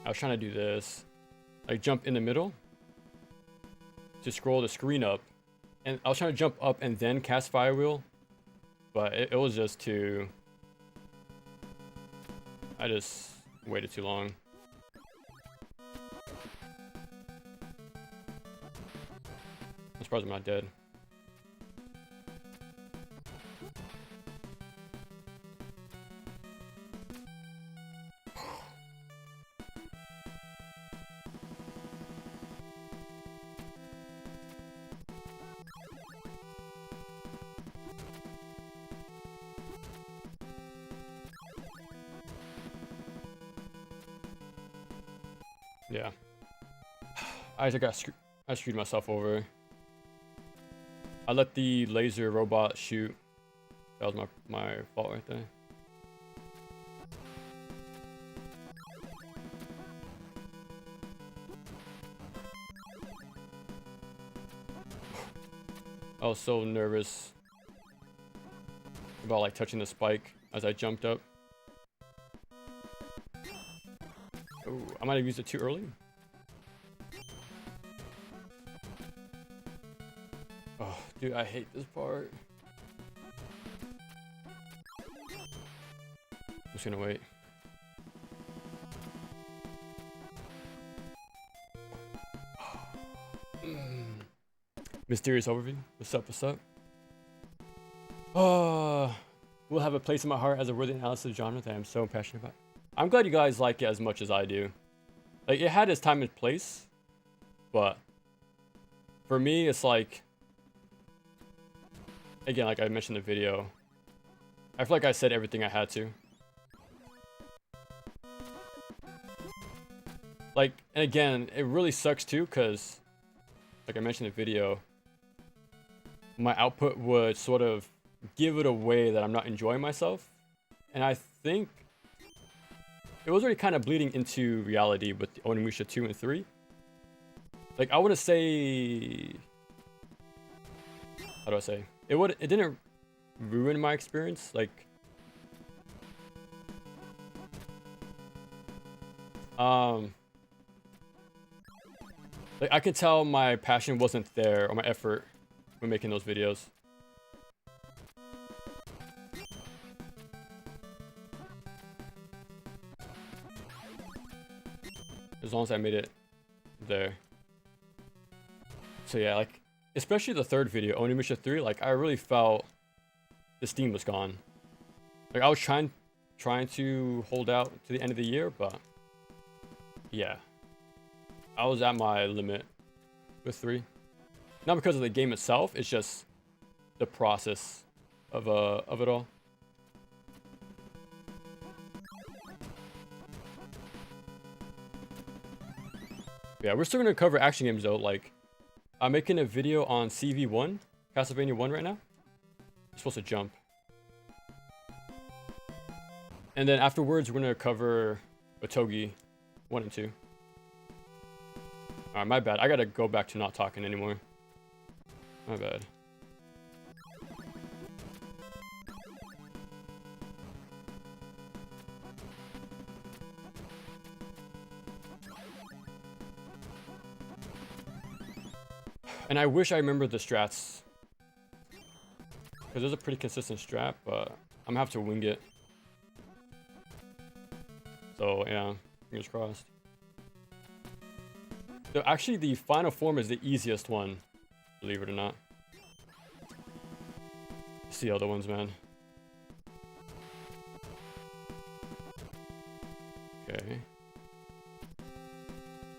I was trying to do this, like jump in the middle to scroll the screen up, and I was trying to jump up and then cast fire wheel, but it was just too. I just waited too long. I'm surprised I'm not dead. Yeah. I screwed myself over. I let the laser robot shoot. That was my fault right there. I was so nervous about like touching the spike as I jumped up. Oh, I might have used it too early. Oh, dude, I hate this part. I'm just gonna wait. Mysterious overview. What's up? What's up? Oh, will have a place in my heart as a worthy analysis of genre that I'm so passionate about. I'm glad you guys like it as much as I do. Like, it had its time and place, but for me, it's like, again, like I mentioned in the video, I feel like I said everything I had to. Like, and again, it really sucks too, because, like I mentioned in the video, my output would sort of give it away that I'm not enjoying myself. And I think it was already kind of bleeding into reality with Onimusha 2 and 3. Like, I want to say, how do I say? It didn't ruin my experience. Like, like, I could tell my passion wasn't there, or my effort when making those videos. As long as I made it there. So yeah, like, especially the third video, Onimusha 3, like, I really felt the steam was gone. Like, I was trying to hold out to the end of the year, but yeah, I was at my limit with 3. Not because of the game itself, it's just the process of it all. Yeah, we're still gonna cover action games though. Like, I'm making a video on CV1, Castlevania 1 right now. I'm supposed to jump. And then afterwards, we're gonna cover Otogi 1 and 2. Alright, my bad. I gotta go back to not talking anymore. My bad. And I wish I remembered the strats, because there's a pretty consistent strat, but I'm gonna have to wing it. So yeah, fingers crossed. So actually, the final form is the easiest one, believe it or not. It's the other ones, man. Okay.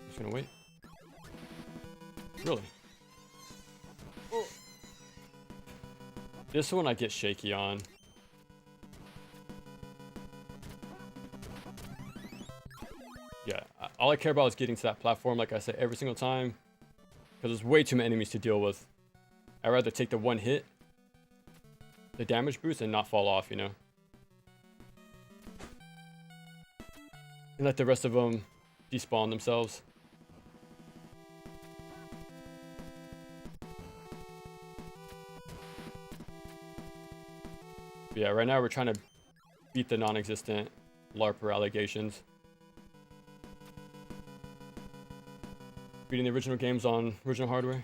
Just gonna wait. Really? This one I get shaky on. Yeah, all I care about is getting to that platform, like I say every single time, because there's way too many enemies to deal with. I'd rather take the one hit, the damage boost, and not fall off, you know? And let the rest of them despawn themselves. But yeah, right now we're trying to beat the non-existent larper allegations. Beating the original games on original hardware.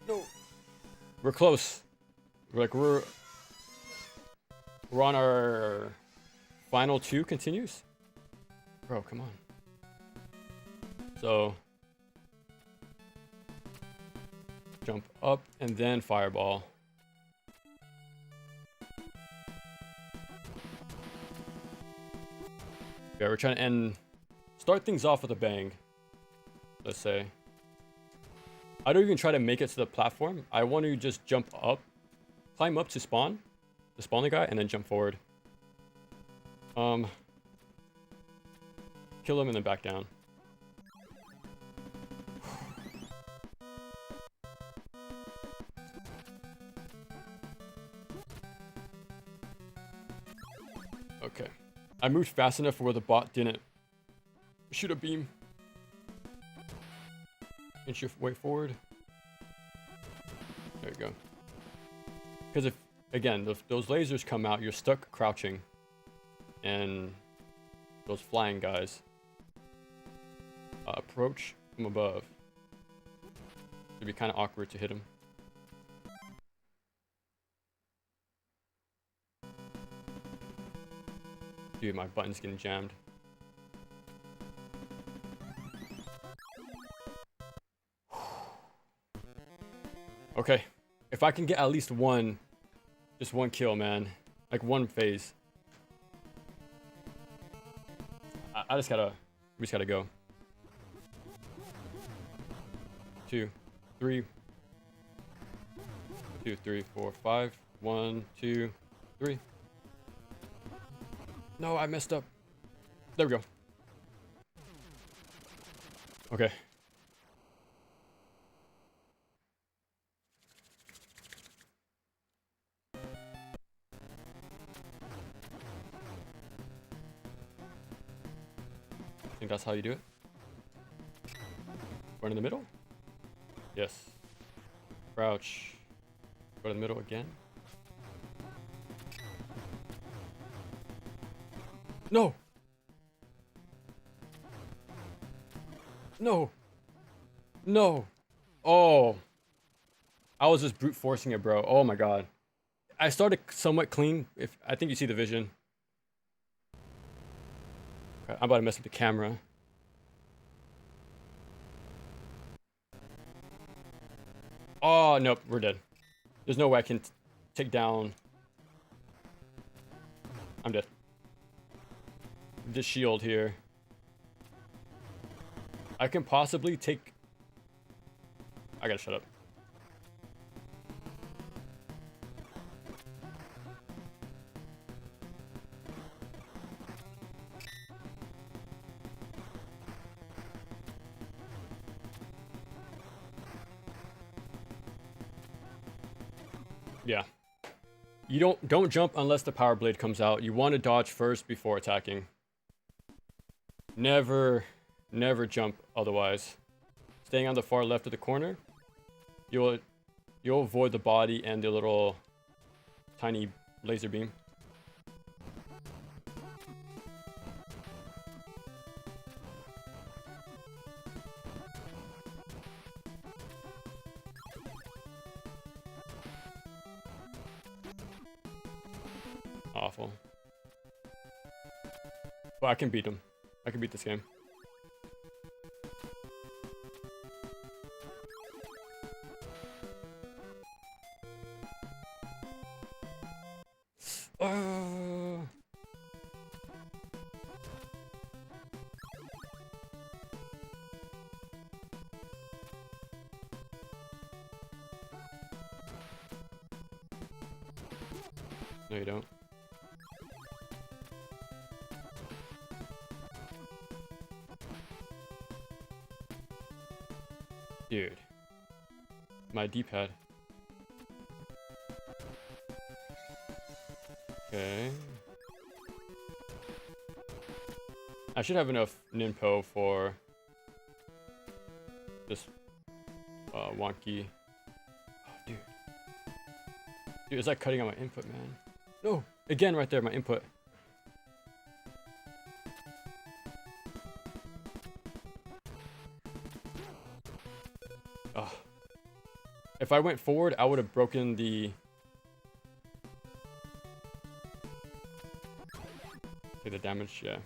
No. We're close. We're on our final 2 continues. Bro, come on. So jump up and then fireball. Yeah, we're trying to start things off with a bang. Let's say. I don't even try to make it to the platform. I want to just jump up, climb up to spawn, the spawning guy, and then jump forward. Kill him and then back down. Okay. I moved fast enough where the bot didn't shoot a beam. Inch your way forward. There you go. Because if, again, if those lasers come out, you're stuck crouching. And those flying guys approach from above. It'd be kind of awkward to hit them. Dude, my button's getting jammed. Okay, if I can get at least one, just one kill, man, Like one phase. We just gotta go. 2, 3. 2, 3, 4, 5. 1, 2, 3. No, I messed up. There we go. Okay. I think that's how you do it. Run in the middle? Yes. Crouch. Go to the middle again. No! No! No! Oh! I was just brute forcing it, bro. Oh my god. I started somewhat clean. I think you see the vision. Okay, I'm about to mess up the camera. Oh, nope, we're dead. There's no way I can take down. I'm dead. This shield here. I can possibly take. I gotta shut up. Yeah. You don't jump unless the power blade comes out. You want to dodge first before attacking. Never jump otherwise. Staying on the far left of the corner, you'll avoid the body and the little tiny laser beam. Awful. But I can beat him. I can beat this game. No, you don't. Dude. My D-pad. Okay. I should have enough ninpo for this wonky. Oh, dude. Dude, it's like cutting out my input, man. No! Again, right there, my input. Ugh. If I went forward, I would have broken the... Okay, the damage, yeah.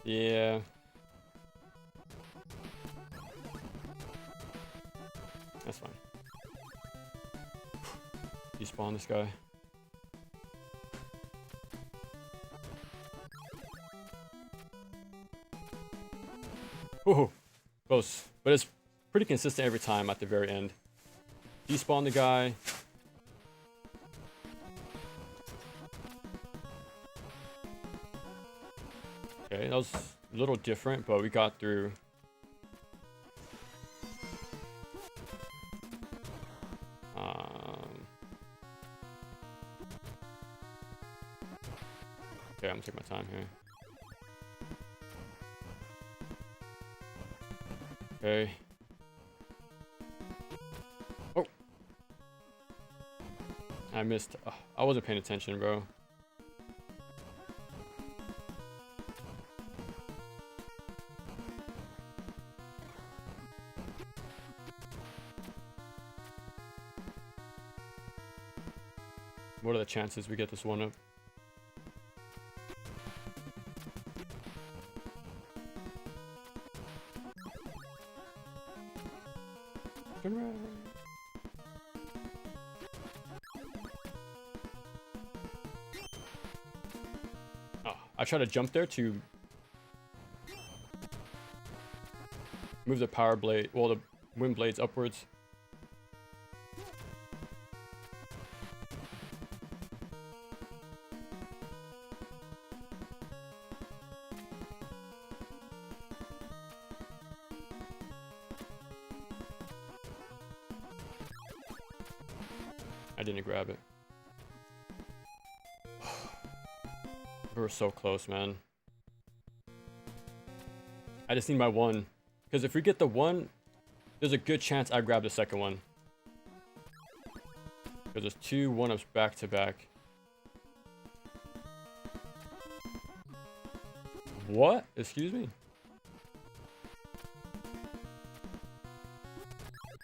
Yeah. That's fine. Despawn this guy. Whoa, close. But it's pretty consistent every time at the very end. Despawn the guy. Okay, that was a little different, but we got through. Okay, I'm gonna take my time here. Okay. Oh! I missed. Oh, I wasn't paying attention, bro. What are the chances we get this one up? Turn around. I try to jump there to move the power blade, well, the wind blades upwards. I didn't grab it. We were so close, man. I just need my one. Because if we get the one, there's a good chance I grab the second one. Because there's 2 1-ups back to back. What? Excuse me?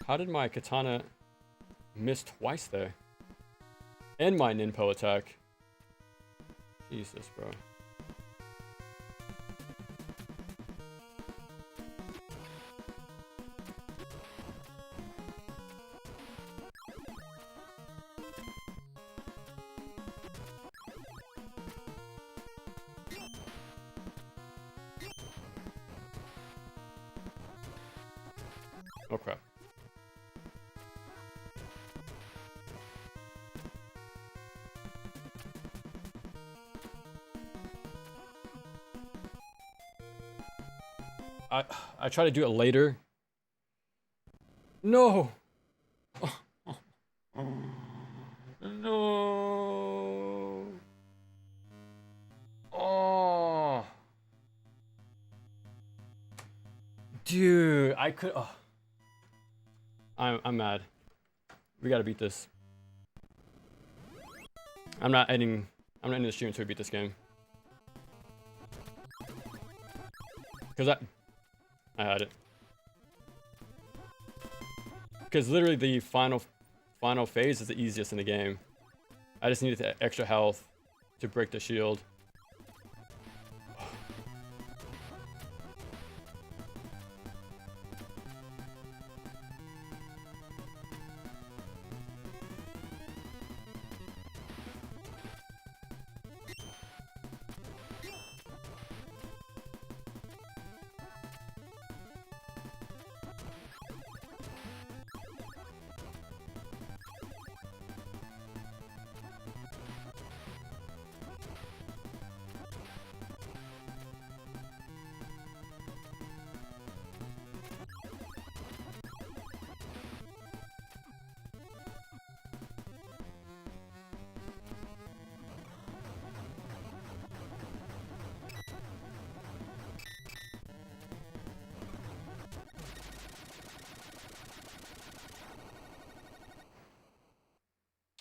How did my katana miss twice there? And my ninpo attack. Jesus, bro. Oh crap. I try to do it later. No. No. Oh. Dude, I could. Oh. I'm mad. We gotta beat this. I'm not ending the stream until we beat this game. Cause I had it. Because literally the final phase is the easiest in the game. I just needed the extra health to break the shield.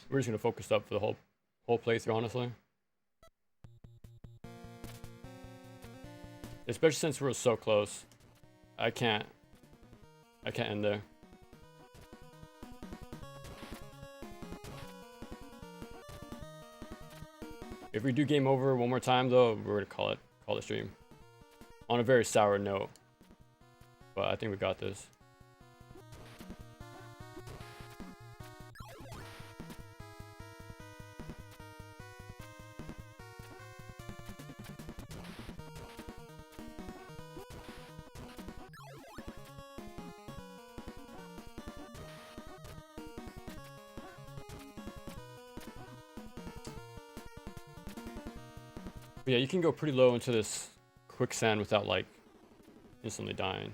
We're just gonna focus up for the whole playthrough, honestly. Especially since we're so close. I can't end there. If we do game over one more time though, we're gonna call the stream. On a very sour note. But I think we got this. But yeah, you can go pretty low into this quicksand without like instantly dying.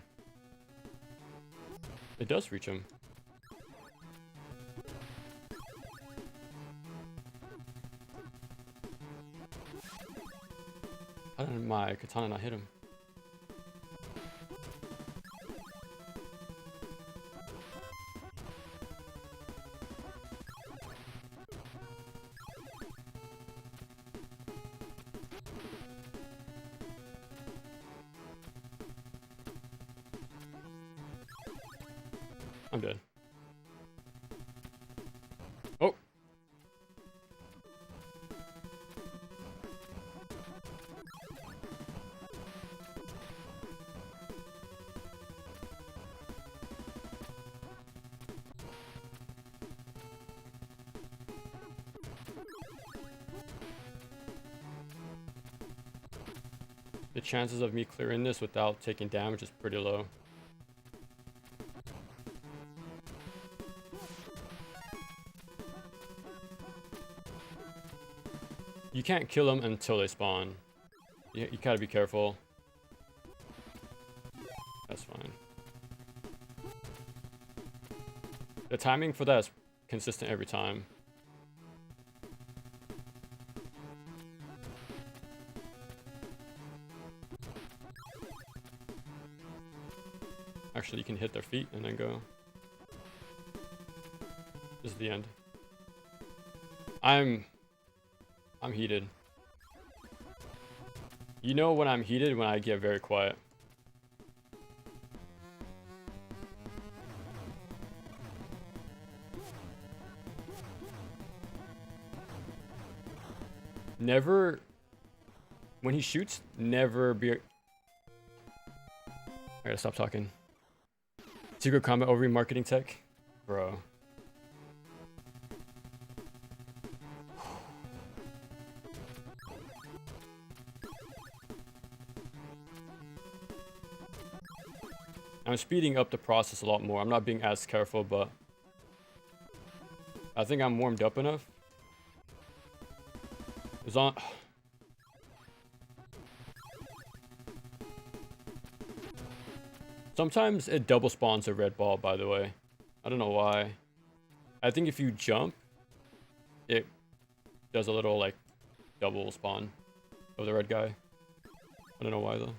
It does reach him. How did my katana not hit him? I'm dead. Oh. the chances of me clearing this without taking damage is pretty low. You can't kill them until they spawn. You gotta be careful. That's fine. The timing for that is consistent every time. Actually, you can hit their feet and then go. This is the end. I'm heated. You know when I'm heated when I get very quiet. Never, when he shoots, never be. I gotta stop talking. Secret combat over marketing tech? Bro. I'm speeding up the process a lot more. I'm not being as careful, but I think I'm warmed up enough. It's on. Sometimes it double spawns a red ball, by the way. I don't know why. I think if you jump, it does a little like double spawn of the red guy. I don't know why though.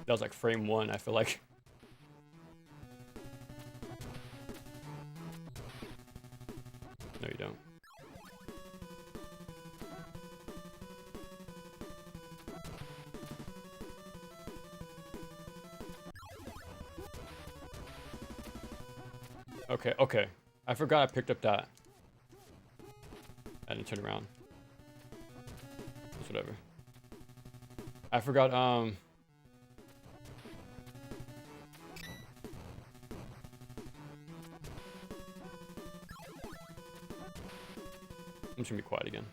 That was like frame 1, I feel like. No, you don't. Okay, okay. I forgot I picked up that. I didn't turn around. It's whatever. I forgot, I'm just gonna be quiet again.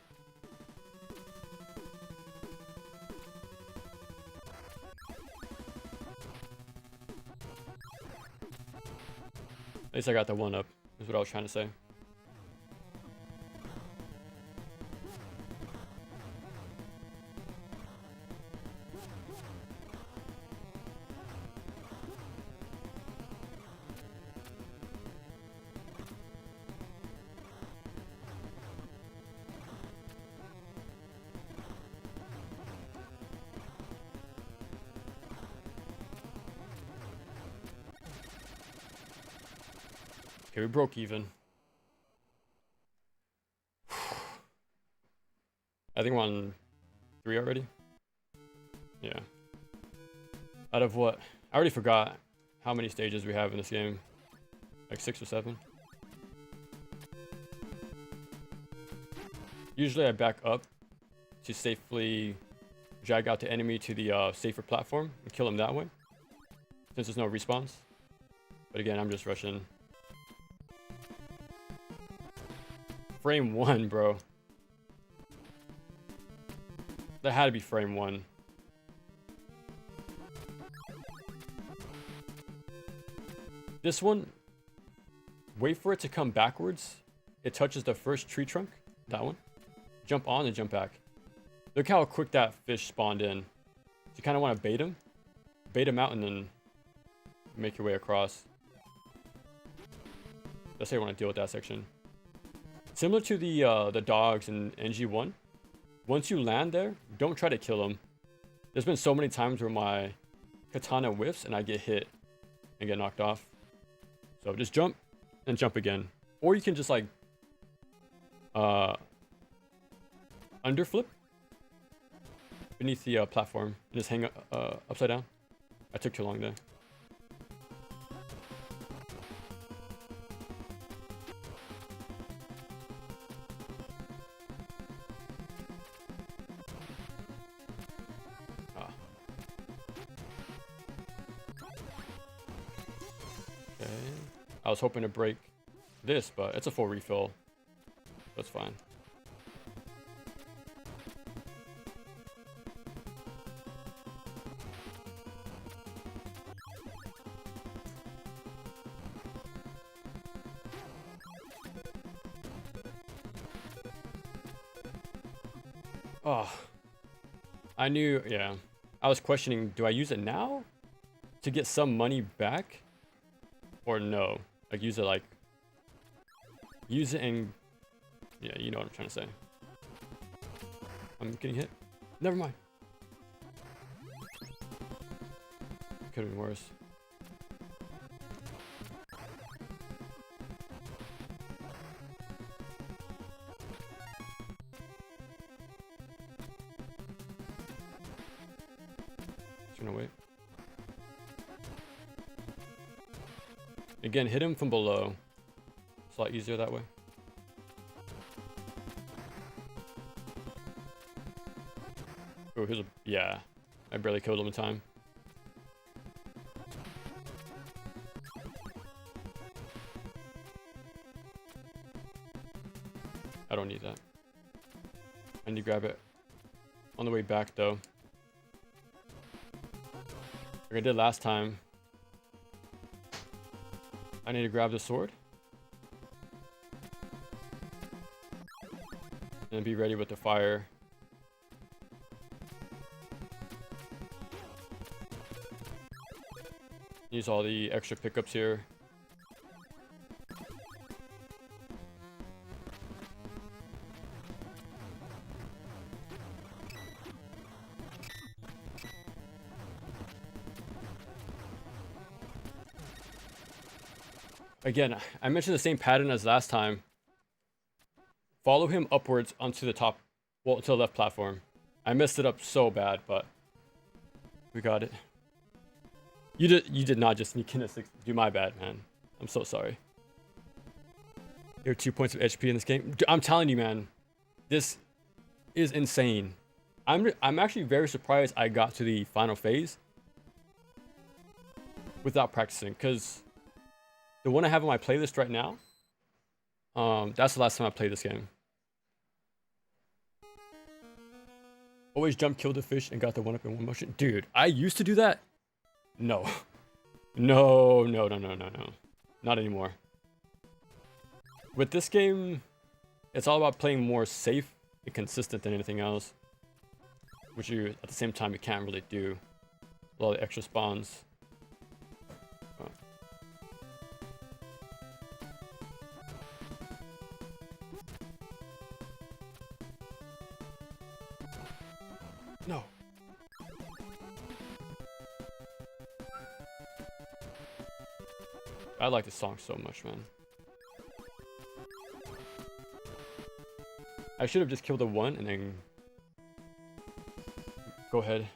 At least I got the one up, is what I was trying to say. Okay, we broke even. I think we're on 3 already. Yeah. Out of what? I already forgot how many stages we have in this game. Like 6 or 7. Usually I back up to safely drag out the enemy to the safer platform and kill him that way, since there's no respawns. But again, I'm just rushing. Frame 1, bro. That had to be frame 1. This one, wait for it to come backwards. It touches the first tree trunk. That one. Jump on and jump back. Look how quick that fish spawned in. You kind of want to bait him. Bait him out and then make your way across. That's how you want to deal with that section. Similar to the dogs in NG1, once you land there, don't try to kill them. There's been so many times where my katana whiffs and I get hit and get knocked off. So just jump and jump again. Or you can just like underflip beneath the platform and just hang upside down. I took too long there. Okay. I was hoping to break this, but it's a full refill. That's fine. Oh, I knew, yeah. I was questioning, do I use it now to get some money back? Or no? Like, use it and, yeah, you know what I'm trying to say. I'm getting hit. Never mind. Could have been worse. Just gonna wait. Again, hit him from below. It's a lot easier that way. Oh, here's a... Yeah. I barely killed him in time. I don't need that. I need to grab it on the way back, though. Like I did last time. I need to grab the sword. And be ready with the fire. Use all the extra pickups here. Again, I mentioned the same pattern as last time. Follow him upwards onto the top, well, to the left platform. I messed it up so bad, but we got it. You did not just sneak in a 6. Do my bad, man. I'm so sorry. There are 2 points of HP in this game. I'm telling you, man, this is insane. I'm actually very surprised I got to the final phase without practicing, because the one I have on my playlist right now, that's the last time I played this game. Always jump, kill the fish, and got the 1-up in one motion. Dude, I used to do that. No. No. Not anymore. With this game, it's all about playing more safe and consistent than anything else. Which you, at the same time, you can't really do. A lot of extra spawns. Oh. No. I like this song so much, man. I should have just killed the one and then go ahead.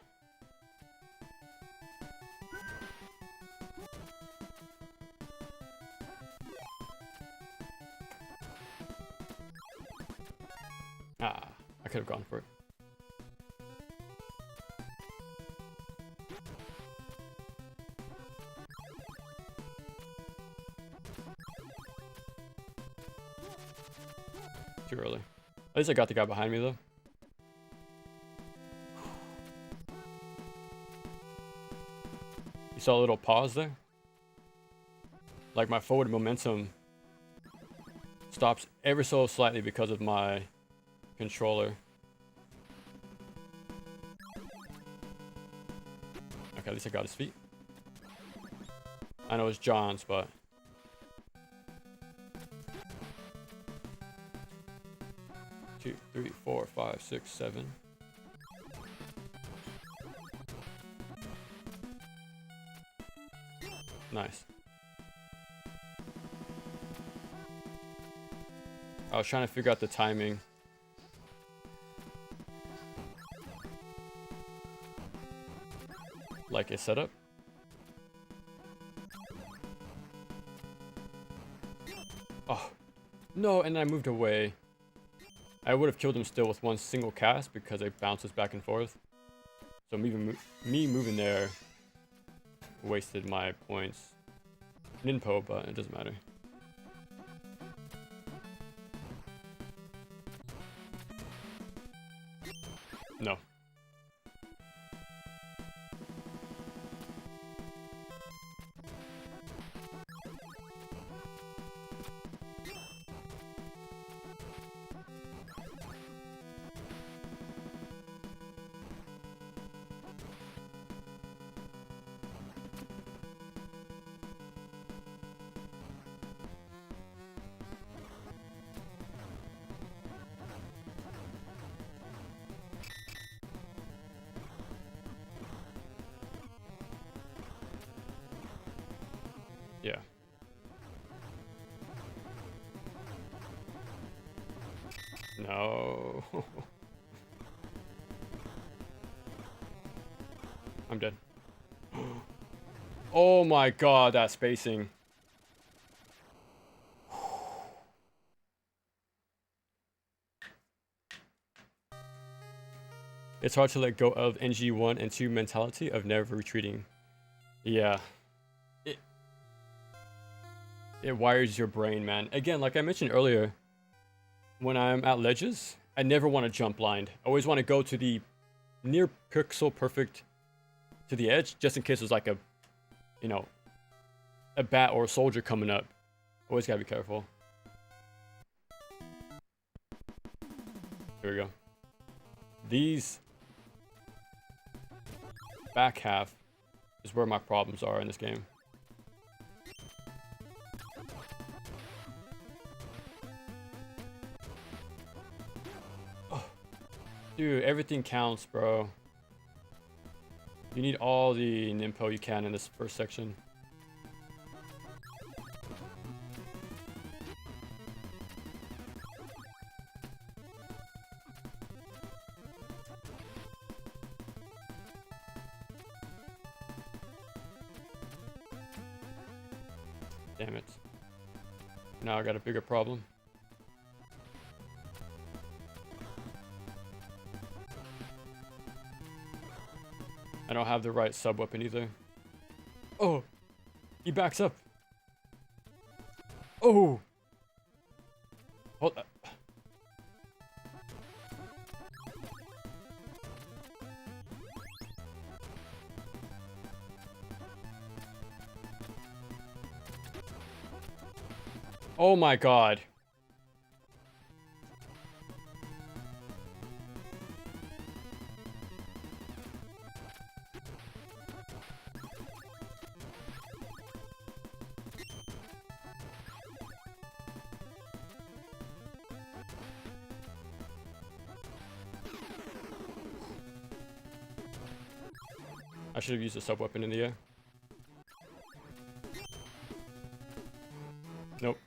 Ah, I could have gone for it. Too early. At least I got the guy behind me, though. You saw a little pause there? Like, my forward momentum stops ever so slightly because of my controller. Okay, at least I got his feet. I know it's John's, but... Two, three, 4, 5, 6, 7. Nice. I was trying to figure out the timing. Like a setup. Oh, no, and then I moved away. I would have killed him still with one single cast because it bounces back and forth. So me moving there wasted my points. ninpo, but it doesn't matter. No. Yeah. No. I'm dead. Oh my god, that spacing. It's hard to let go of NG1 and 2 mentality of never retreating. Yeah. It wires your brain, man. Again, like I mentioned earlier, when I'm at ledges, I never want to jump blind. I always want to go to the near pixel perfect to the edge, just in case there's like a, you know, a bat or a soldier coming up. Always gotta be careful. Here we go. These back half is where my problems are in this game. Oh. Dude, everything counts, bro. You need all the ninpo you can in this first section. Damn it. Now I got a bigger problem. I don't have the right sub weapon either. Oh! He backs up! Oh! Hold up. Oh my god. I should have used a sub weapon in the air. Nope.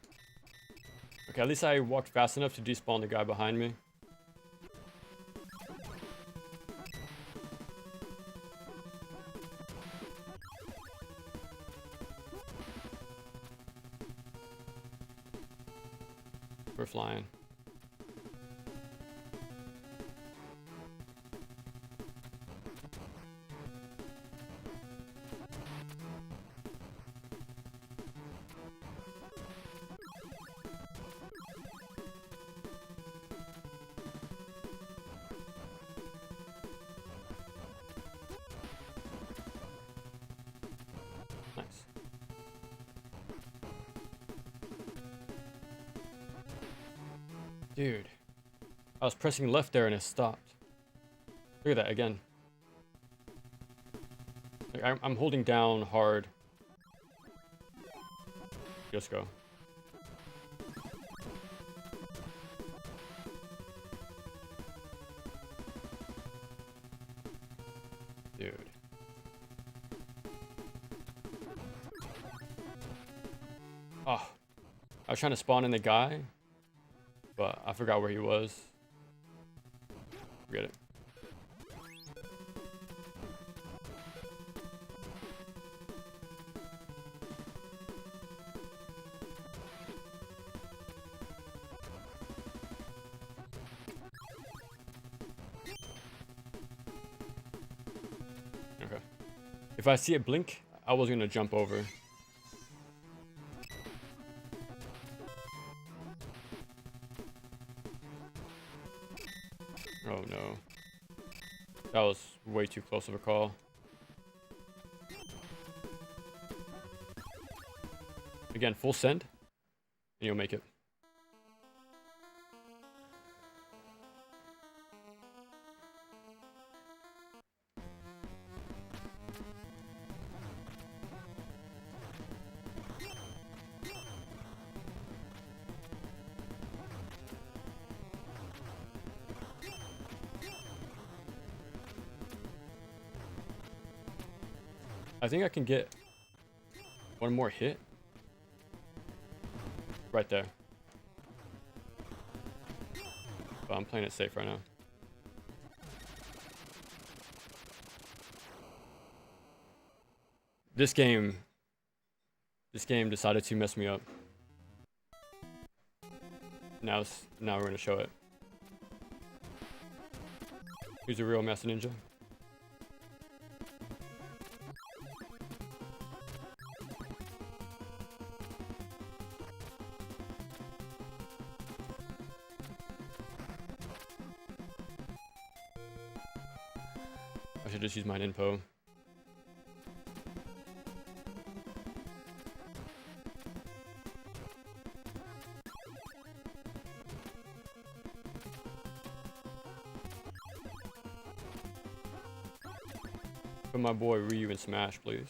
Okay, at least I walked fast enough to despawn the guy behind me. We're flying. Nice. Dude. I was pressing left there and it stopped. Look at that again. Like, I'm holding down hard. Just go. Dude. Oh. I was trying to spawn in the guy, but I forgot where he was. Forget it. Okay. If I see it blink, I was gonna jump over. Oh no. That was way too close of a call. Again, full send, and you'll make it. I think I can get one more hit right there. But I'm playing it safe right now. This game decided to mess me up. Now we're gonna show it. Who's a real Master Ninja? I should just use my info. Put my boy Ryu in Smash, please.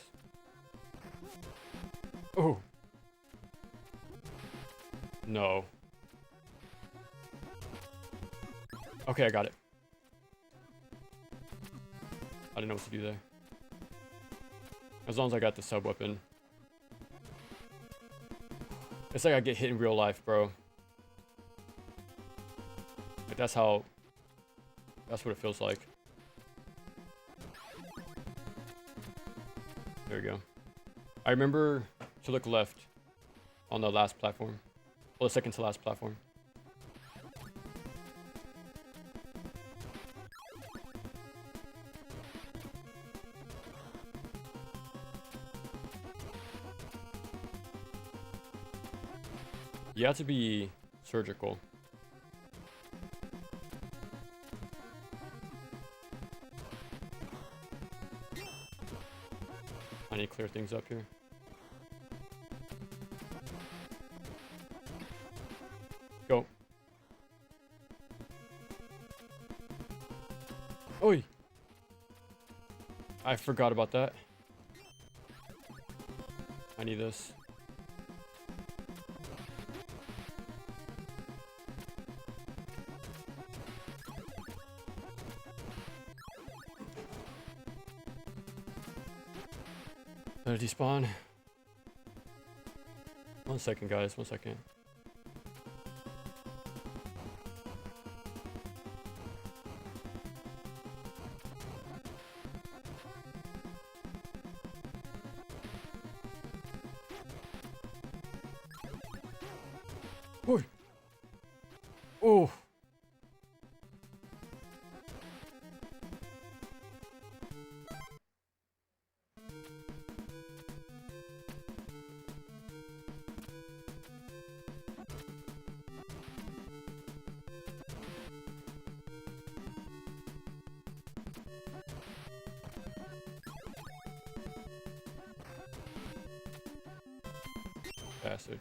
Oh. No. Okay, I got it. I didn't know what to do there. As long as I got the sub weapon. It's like I get hit in real life, bro. Like that's what it feels like. There we go. I remember to look left on the last platform. Well, the second to last platform. You have to be surgical. I need to clear things up here. Go. Oi! I forgot about that. I need this. Let it despawn. 1 second, guys. 1 second. Oi. Oh. Bastard.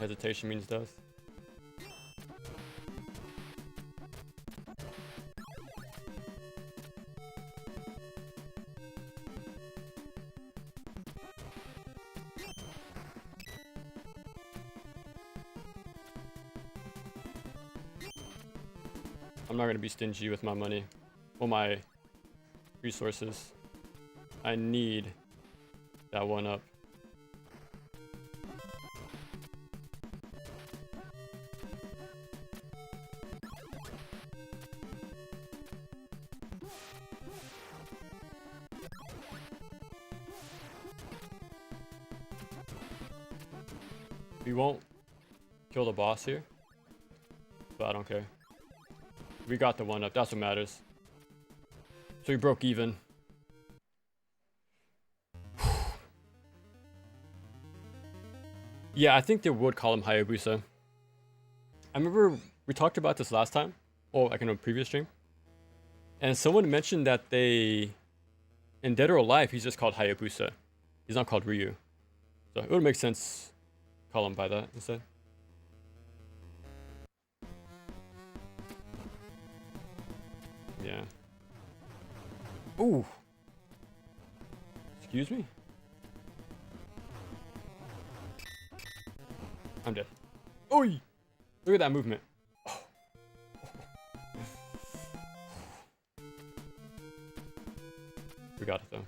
Hesitation means death. I'm not going to be stingy with my money or my resources. I need that one up. We won't kill the boss here, but I don't care. We got the one up. That's what matters. So he broke even. Yeah, I think they would call him Hayabusa. I remember we talked about this last time, or like in a previous stream, and someone mentioned that they, in Dead or Alive, he's just called Hayabusa. He's not called Ryu. So it would make sense to call him by that instead. Yeah. Ooh. Excuse me? I'm dead. Oi! Look at that movement. Oh. We got it though.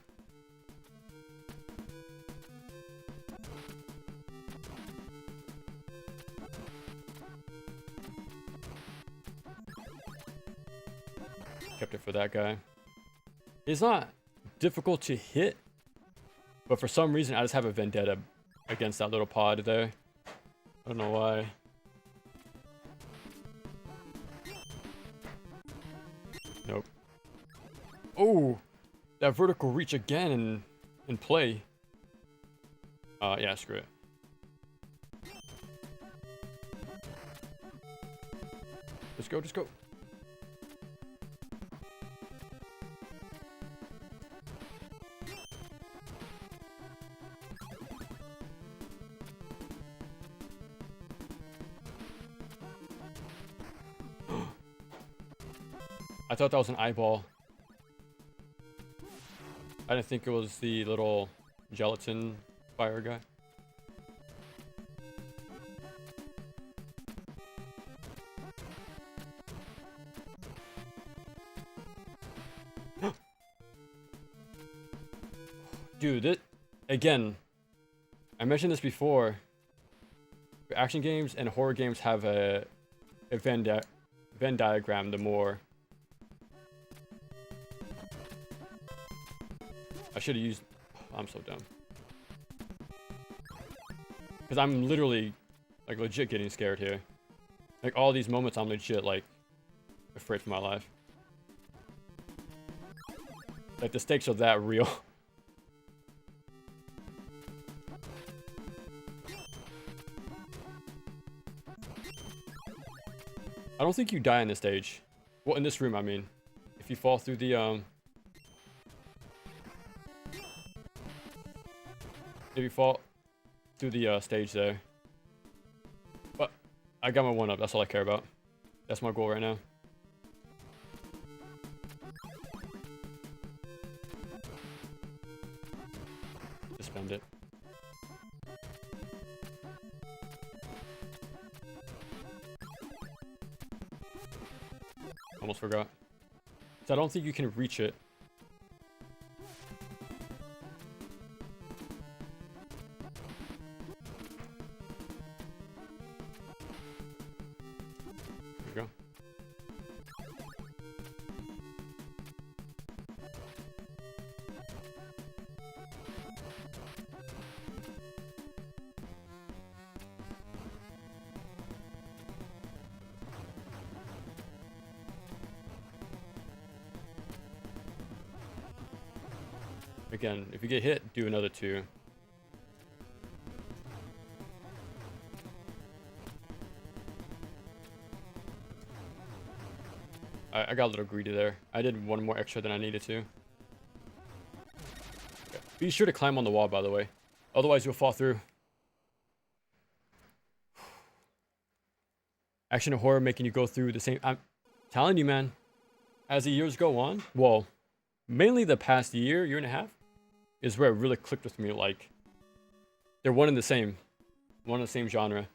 Kept it for that guy. It's not difficult to hit, but for some reason I just have a vendetta against that little pod there. I don't know why. Nope. Oh, that vertical reach again in play. Yeah, screw it. Just go, just go. I thought that was an eyeball. I didn't think it was the little gelatin fire guy. Dude, again, I mentioned this before. Action games and horror games have a Venn diagram. The more I should have used. I'm so dumb. Because I'm literally, like, legit getting scared here. Like, all these moments, I'm legit, like, afraid for my life. Like, the stakes are that real. I don't think you die in this stage. Well, in this room, I mean. If you fall through the, if you fall through the, stage there. But, I got my one up. That's all I care about. That's my goal right now. Just spend it. Almost forgot. So I don't think you can reach it. There we go. Again, if you get hit, do another 2. I got a little greedy there. I did one more extra than I needed to. Okay. Be sure to climb on the wall, by the way. Otherwise, you'll fall through. Action and horror making you go through the same... I'm telling you, man. As the years go on, well, mainly the past year and a half, is where it really clicked with me. Like, they're one and the same genre.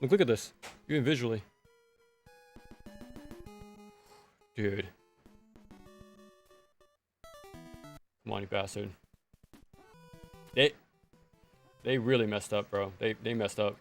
Look at this, even visually, dude. Come on, you bastard. They really messed up, bro. They messed up.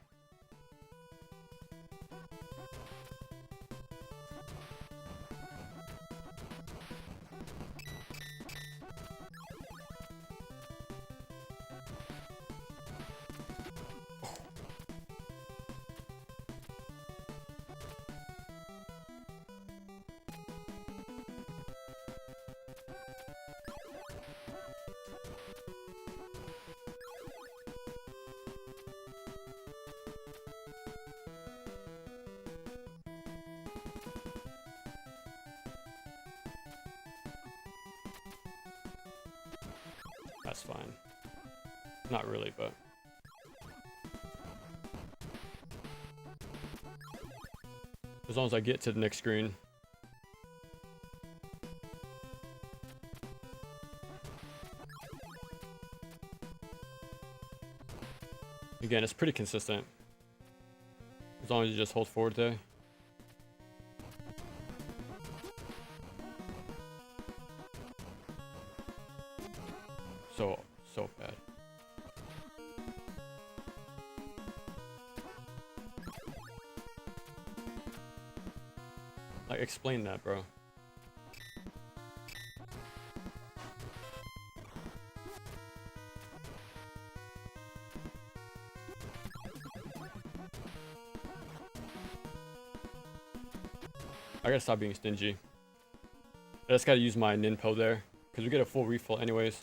That's fine. Not really, but... as long as I get to the next screen. Again, it's pretty consistent. As long as you just hold forward there. So bad. Like, explain that, bro. I gotta stop being stingy. I just gotta use my ninpo there, because we get a full refill anyways.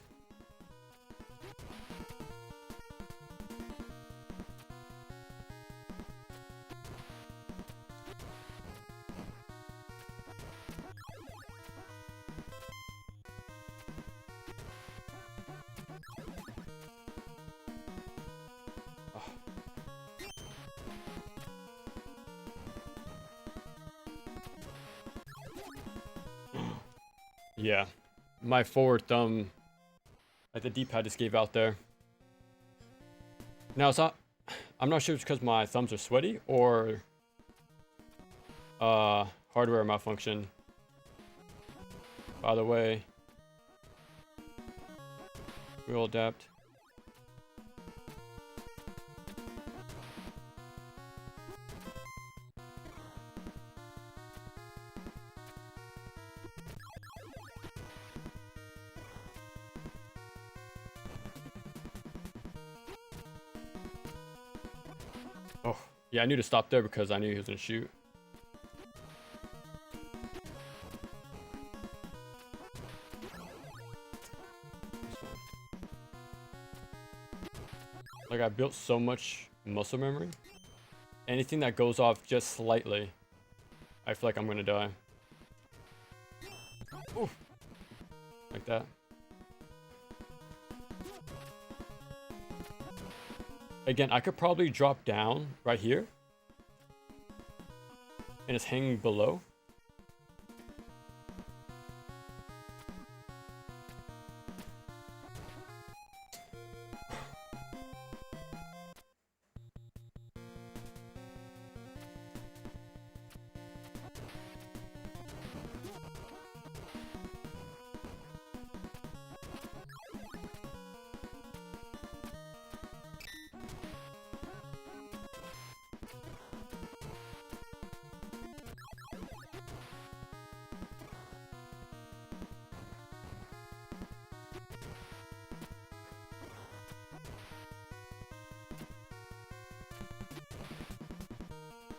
Yeah, my forward thumb, like the D-pad just gave out there. Now it's not, I'm not sure if it's because my thumbs are sweaty or hardware malfunction. By the way, we'll adapt. Oh, yeah, I knew to stop there because I knew he was gonna shoot. Like, I built so much muscle memory. Anything that goes off just slightly, I feel like I'm gonna die. Oof. Like that. Again, I could probably drop down right here and it's hanging below.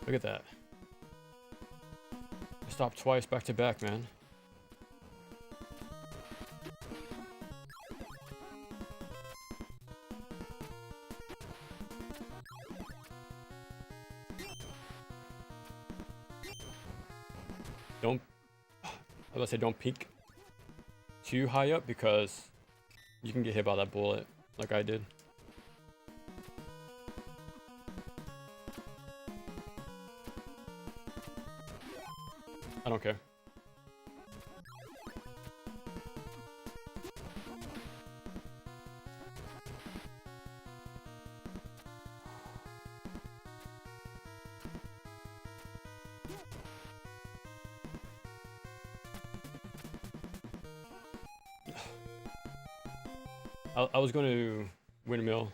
Look at that. I stopped twice back to back, man. Don't, I was about to say don't peek too high up because you can get hit by that bullet like I did. I don't care. I was going to windmill.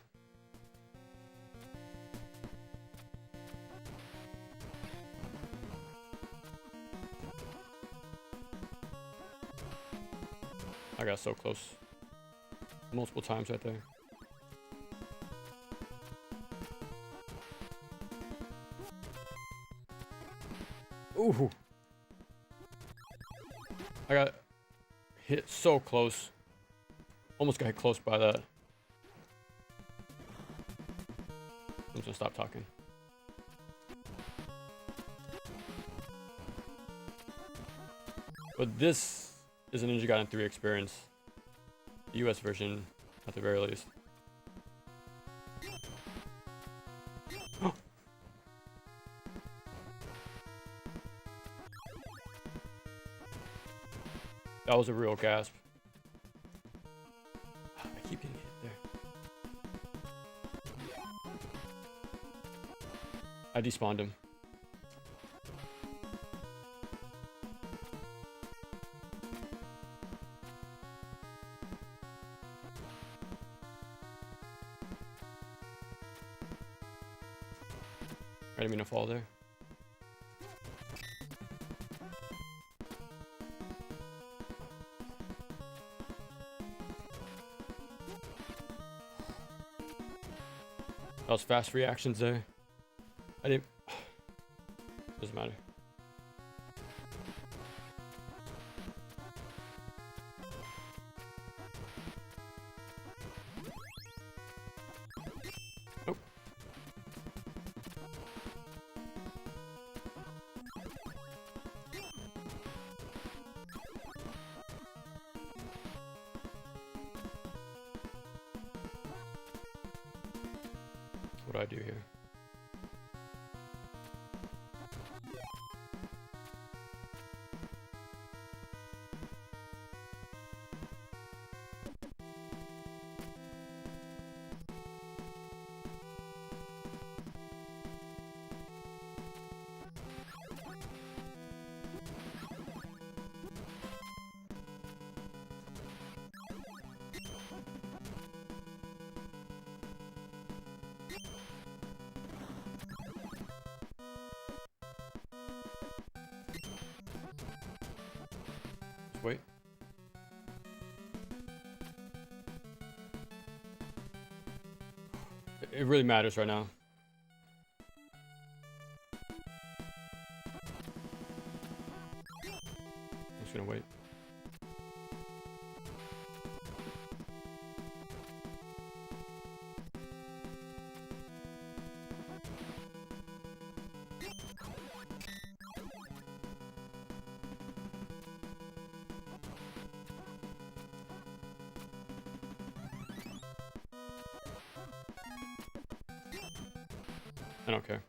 I got so close. Multiple times right there. Ooh. I got hit so close. Almost got hit close by that. I'm just gonna stop talking. But this is a Ninja Gaiden 3 experience. The US version At the very least. That was a real gasp. I keep getting hit there. I despawned him. I didn't mean to fall there. That was fast reactions there. I didn't. Doesn't matter. Oh. What do I do here? Wait. It really matters right now. I'm just gonna wait. I don't care.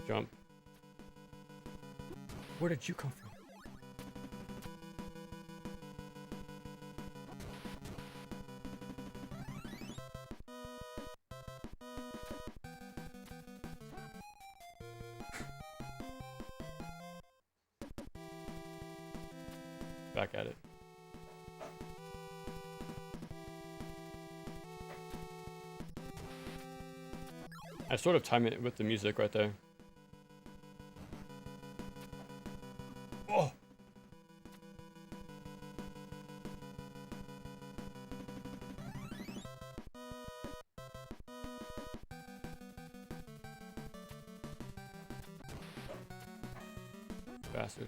Jump. Where did you come from? Back at it. I sort of time it with the music right there. Oh! Bastard.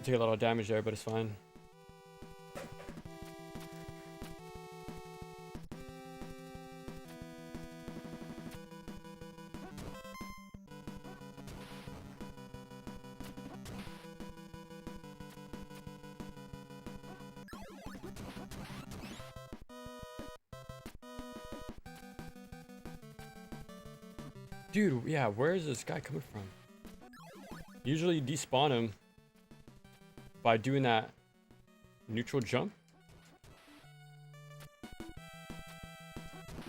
Take a lot of damage there, but it's fine. Dude, yeah, where is this guy coming from? Usually you despawn him by doing that neutral jump.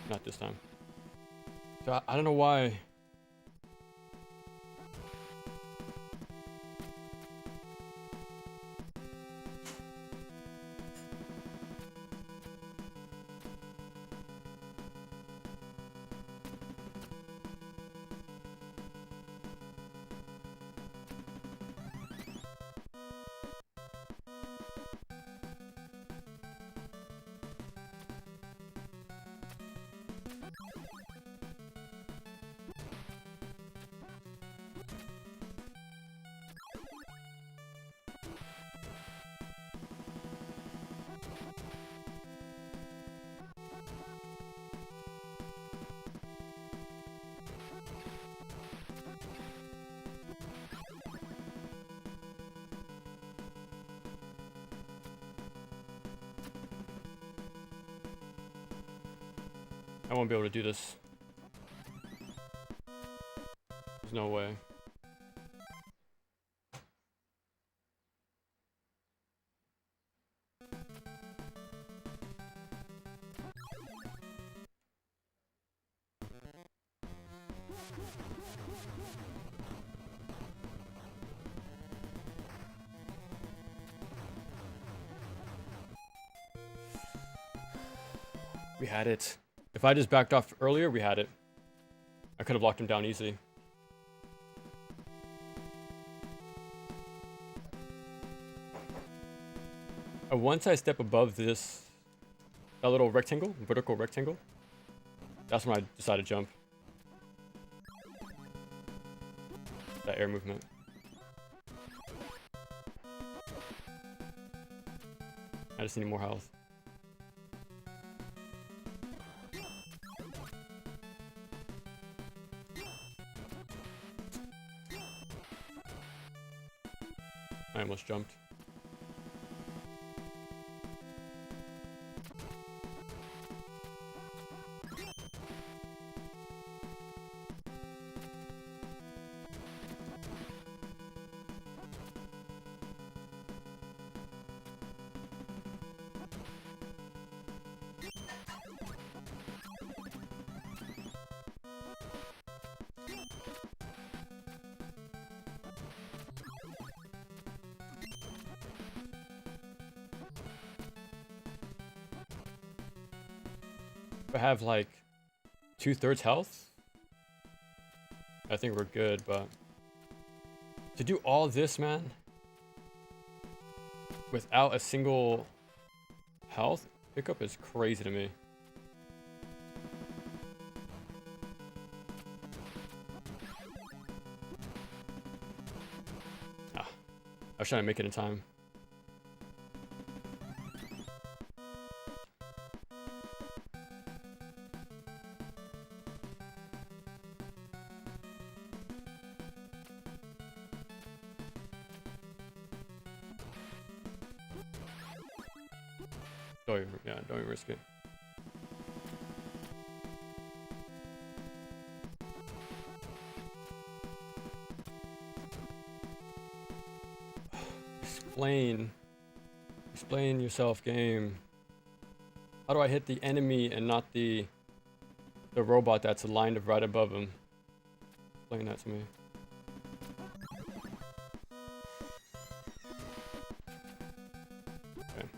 Not this time. So I don't know why. I won't be able to do this. There's no way. We had it. If I just backed off earlier, we had it. I could have locked him down easy. Once I step above this, that little rectangle, vertical rectangle, that's when I decide to jump. That air movement. I just need more health. I almost jumped. I have like 2/3 health. I think we're good, but to do all this, man, without a single health pickup is crazy to me. I was trying to make it in time. Don't even risk it. Explain yourself, game. How do I hit the enemy and not the robot that's aligned right above him? Explain that to me. Okay.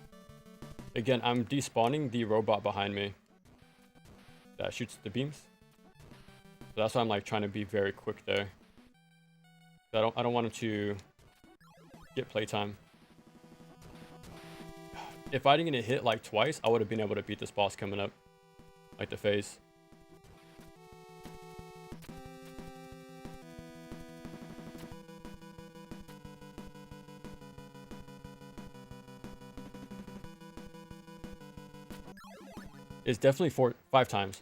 Again, I'm despawning the robot behind me that shoots the beams. So that's why I'm like trying to be very quick there. I don't want him to get playtime. If I didn't get hit like twice, I would have been able to beat this boss coming up. Like the phase. It's definitely 5 times.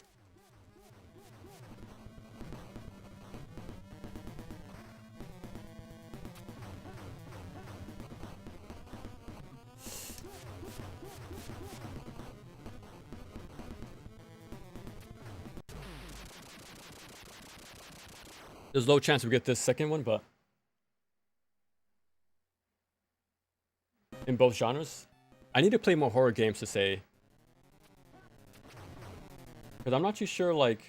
There's low chance we get this second one, but in both genres, I need to play more horror games to say, because I'm not too sure. Like,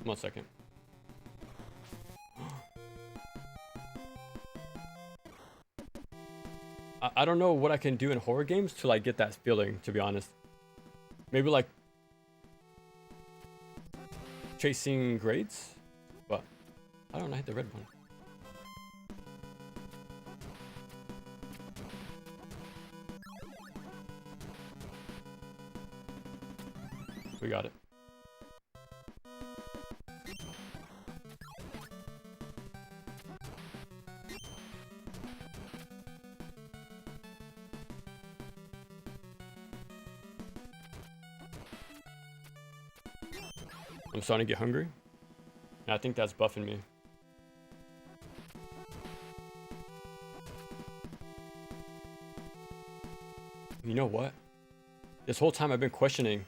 1 second. I don't know what I can do in horror games to like get that feeling, to be honest. Maybe like chasing grades, but I don't know. I hit the red one. We got it. I'm starting to get hungry, and I think that's buffing me. You know what? This whole time I've been questioning,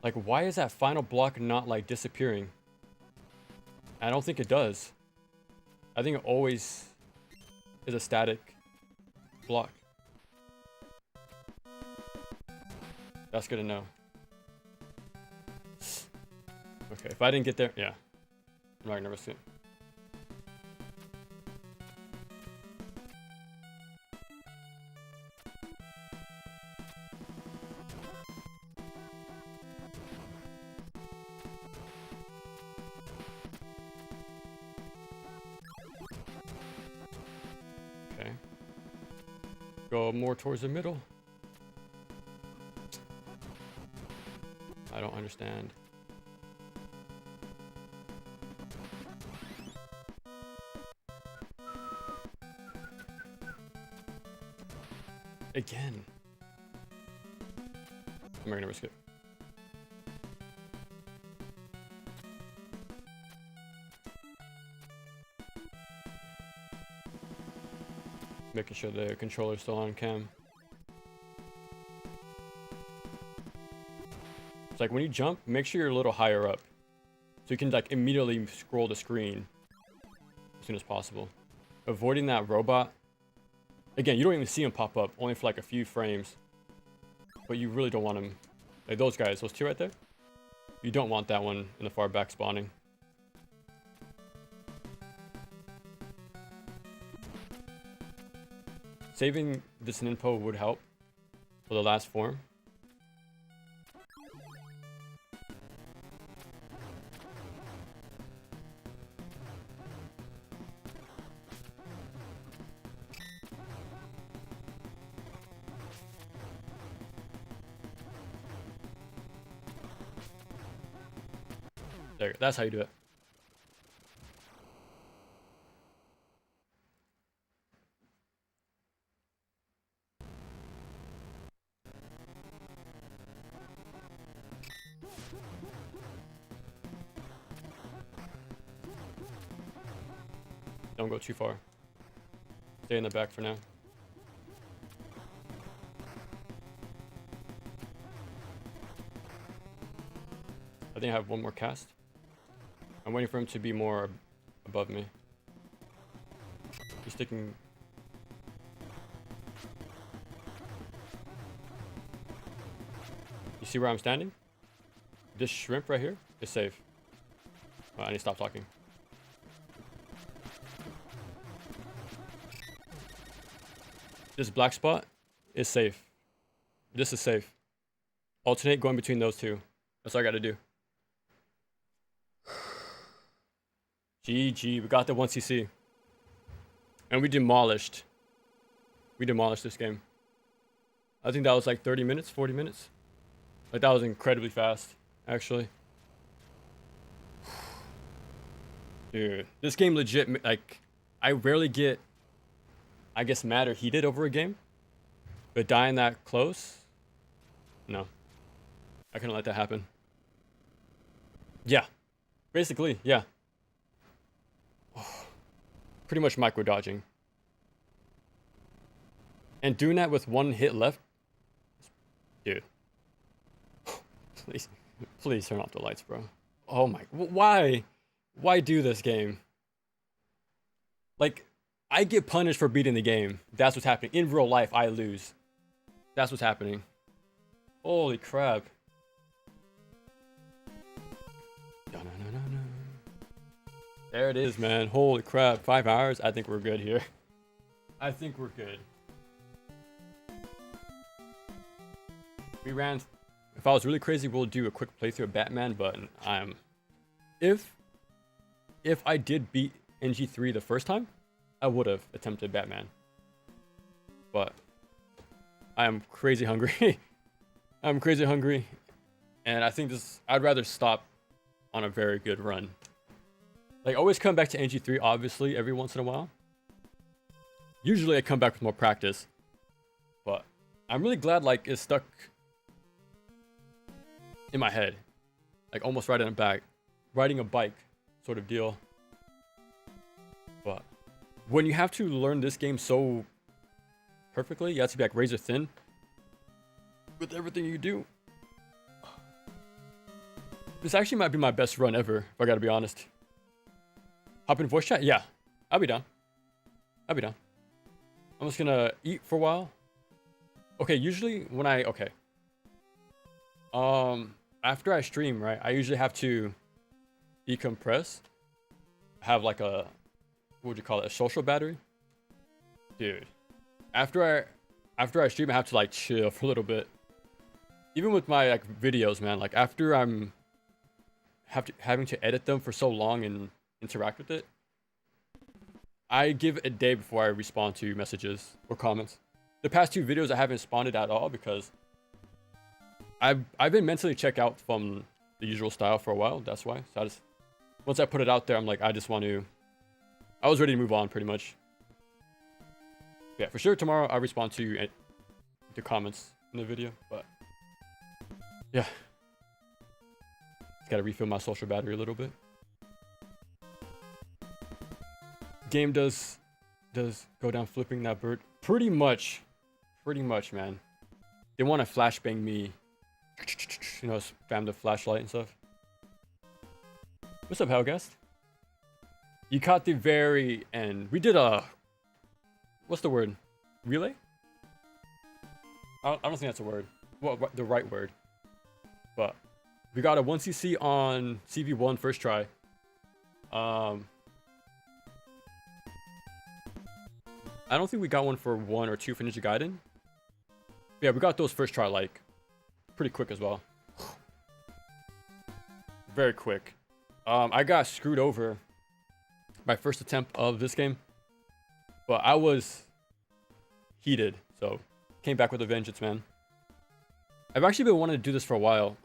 like, why is that final block not like disappearing? I don't think it does. I think it always is a static block. That's good to know. Okay, if I didn't get there, yeah. I'm not gonna risk it. Okay. Go more towards the middle. I don't understand. Again. I'm not gonna risk it. Making sure the controller's still on cam. It's like when you jump, make sure you're a little higher up, so you can like immediately scroll the screen as soon as possible. Avoiding that robot. Again, you don't even see him pop up, only for like a few frames. But you really don't want him. Like those guys, those two right there. You don't want that one in the far back spawning. Saving this info would help for the last form. There, that's how you do it. Don't go too far. Stay in the back for now. I think I have one more cast. I'm waiting for him to be more above me. He's sticking. You see where I'm standing? This shrimp right here is safe. Oh, I need to stop talking. This black spot is safe. This is safe. Alternate going between those two. That's all I gotta do. GG, we got the 1cc. And we demolished. We demolished this game. I think that was like 30 minutes, 40 minutes. Like that was incredibly fast, actually. Dude, this game legit, like, I rarely get, I guess, mad or heated over a game. But dying that close? No. I couldn't let that happen. Yeah. Basically, yeah. Pretty much micro dodging. And doing that with one hit left? Dude. Please. Please turn off the lights, bro. Oh my, why? Why do this game? Like, I get punished for beating the game. That's what's happening. In real life, I lose. That's what's happening. Holy crap. There it is, man. Holy crap. 5 hours? I think we're good here. I think we're good. We ran... If I was really crazy, we'll do a quick playthrough of Batman, but I'm... If I did beat NG3 the first time, I would have attempted Batman. But I am crazy hungry. I'm crazy hungry. And I think this... I'd rather stop on a very good run. Like, I always come back to NG3, obviously, every once in a while. Usually I come back with more practice. But I'm really glad, like, it's stuck in my head. Like, almost right in the back. Riding a bike sort of deal. But when you have to learn this game so perfectly, you have to be, like, razor thin with everything you do. This actually might be my best run ever, if I gotta be honest. Hop in voice chat? Yeah, I'll be down. I'll be down. I'm just gonna eat for a while. Okay, usually when after I stream, right, I usually have to decompress. Have like a, what would you call it, a social battery? Dude, after I stream, I have to like chill for a little bit. Even with my like videos, man, like after I'm having to edit them for so long and interact with it, I give a day before I respond to messages or comments. The past 2 videos I haven't responded at all because I've been mentally checked out from the usual style for a while. That's why. So I just, once I put it out there, I'm like, I was ready to move on pretty much. Yeah, for sure tomorrow I'll respond to the comments in the video, but yeah. Just gotta refill my social battery a little bit. Game does go down flipping that bird. Pretty much, man. They want to flashbang me, you know, spam the flashlight and stuff. What's up, Hellguest? You caught the very end. We did a, what's the word? Relay? I don't think that's a word. Well, the right word. But we got a 1cc on CV1 first try. I don't think we got one for 1 or 2 for Ninja Gaiden. Yeah, we got those first try, like, pretty quick as well. Very quick. I got screwed over my first attempt of this game, but I was heated, so came back with a vengeance, man. I've actually been wanting to do this for a while.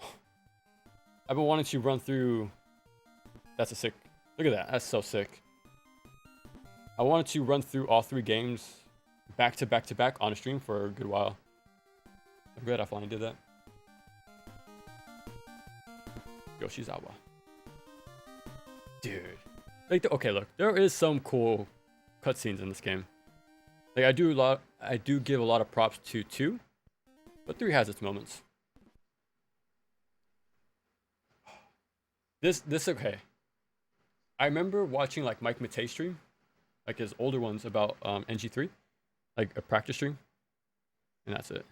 I've been wanting to run through... That's a sick... Look at that. That's so sick. I wanted to run through all 3 games back to back to back on a stream for a good while. I'm glad I finally did that. Yoshizawa. Dude. Like, okay, look. There is some cool cutscenes in this game. Like, I do give a lot of props to 2, but 3 has its moments. This okay. I remember watching, like, Mike Matei stream, like his older ones about NG3, like a practice stream, and that's it.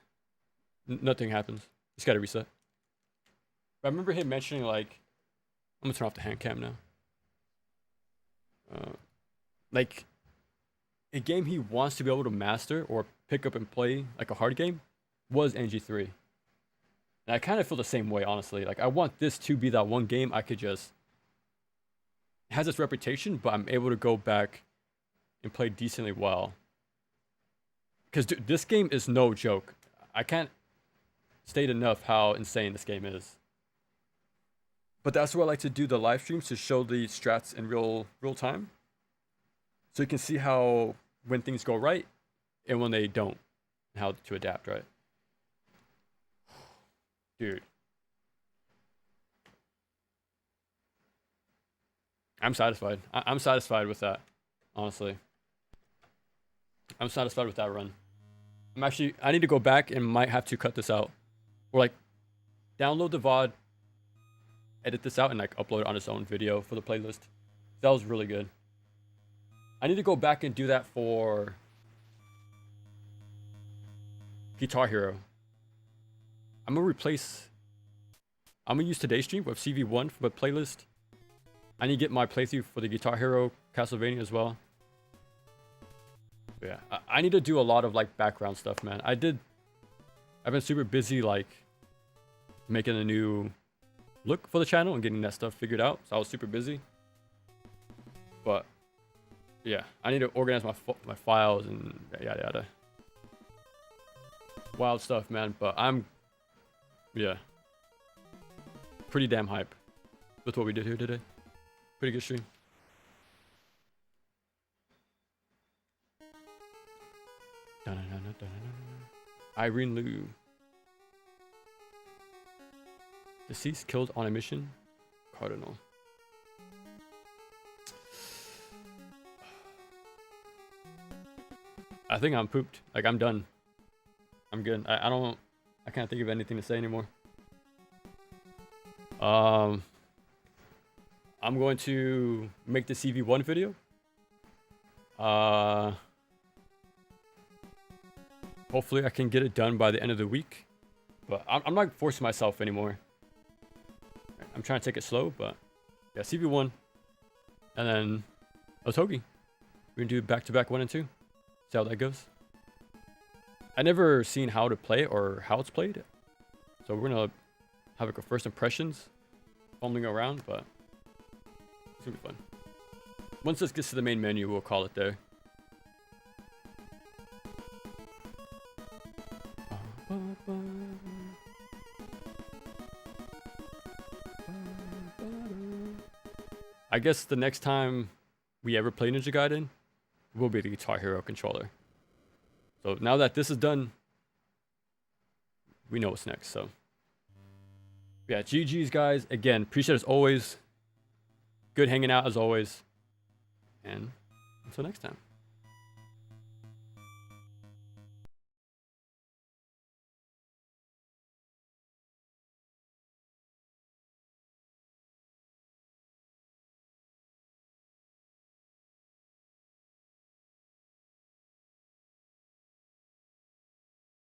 Nothing happens. Just gotta reset. But I remember him mentioning, like, I'm gonna turn off the hand cam now. Like, a game he wants to be able to master or pick up and play, like a hard game, was NG3. And I kind of feel the same way, honestly. Like, I want this to be that one game I could just... It has its reputation, but I'm able to go back and play decently well. Because this game is no joke. I can't state enough how insane this game is. But that's why I like to do the live streams, to show the strats in real time. So you can see how, when things go right and when they don't, and how to adapt, right? Dude. I'm satisfied. I'm satisfied with that, honestly. I'm satisfied with that run. I need to go back and might have to cut this out. Or like, download the VOD, edit this out and like upload it on its own video for the playlist. That was really good. I need to go back and do that for Guitar Hero. I'm gonna use today's stream with CV1 for the playlist. I need to get my playthrough for the Guitar Hero Castlevania as well. But yeah, I need to do a lot of like background stuff, man. I've been super busy like making a new look for the channel and getting that stuff figured out. So I was super busy. But yeah, I need to organize my files and yada yada. Wild stuff, man. But yeah, pretty damn hype with what we did here today. Pretty good stream. Irene Liu. Deceased killed on a mission. Cardinal. I think I'm pooped. Like, I'm done. I'm good. I can't think of anything to say anymore. I'm going to make the CV1 video. Hopefully I can get it done by the end of the week. But I'm not forcing myself anymore. I'm trying to take it slow, but yeah, CV1. And then Otogi. We can do back-to-back 1 and 2. See how that goes. I never seen how to play it or how it's played. So we're gonna have like a first impressions fumbling around, but it's gonna be fun. Once this gets to the main menu, we'll call it there. I guess the next time we ever play Ninja Gaiden will be the Guitar Hero controller. So now that this is done, we know what's next. So yeah, GG's guys. Again, appreciate it as always. Good hanging out as always. And until next time.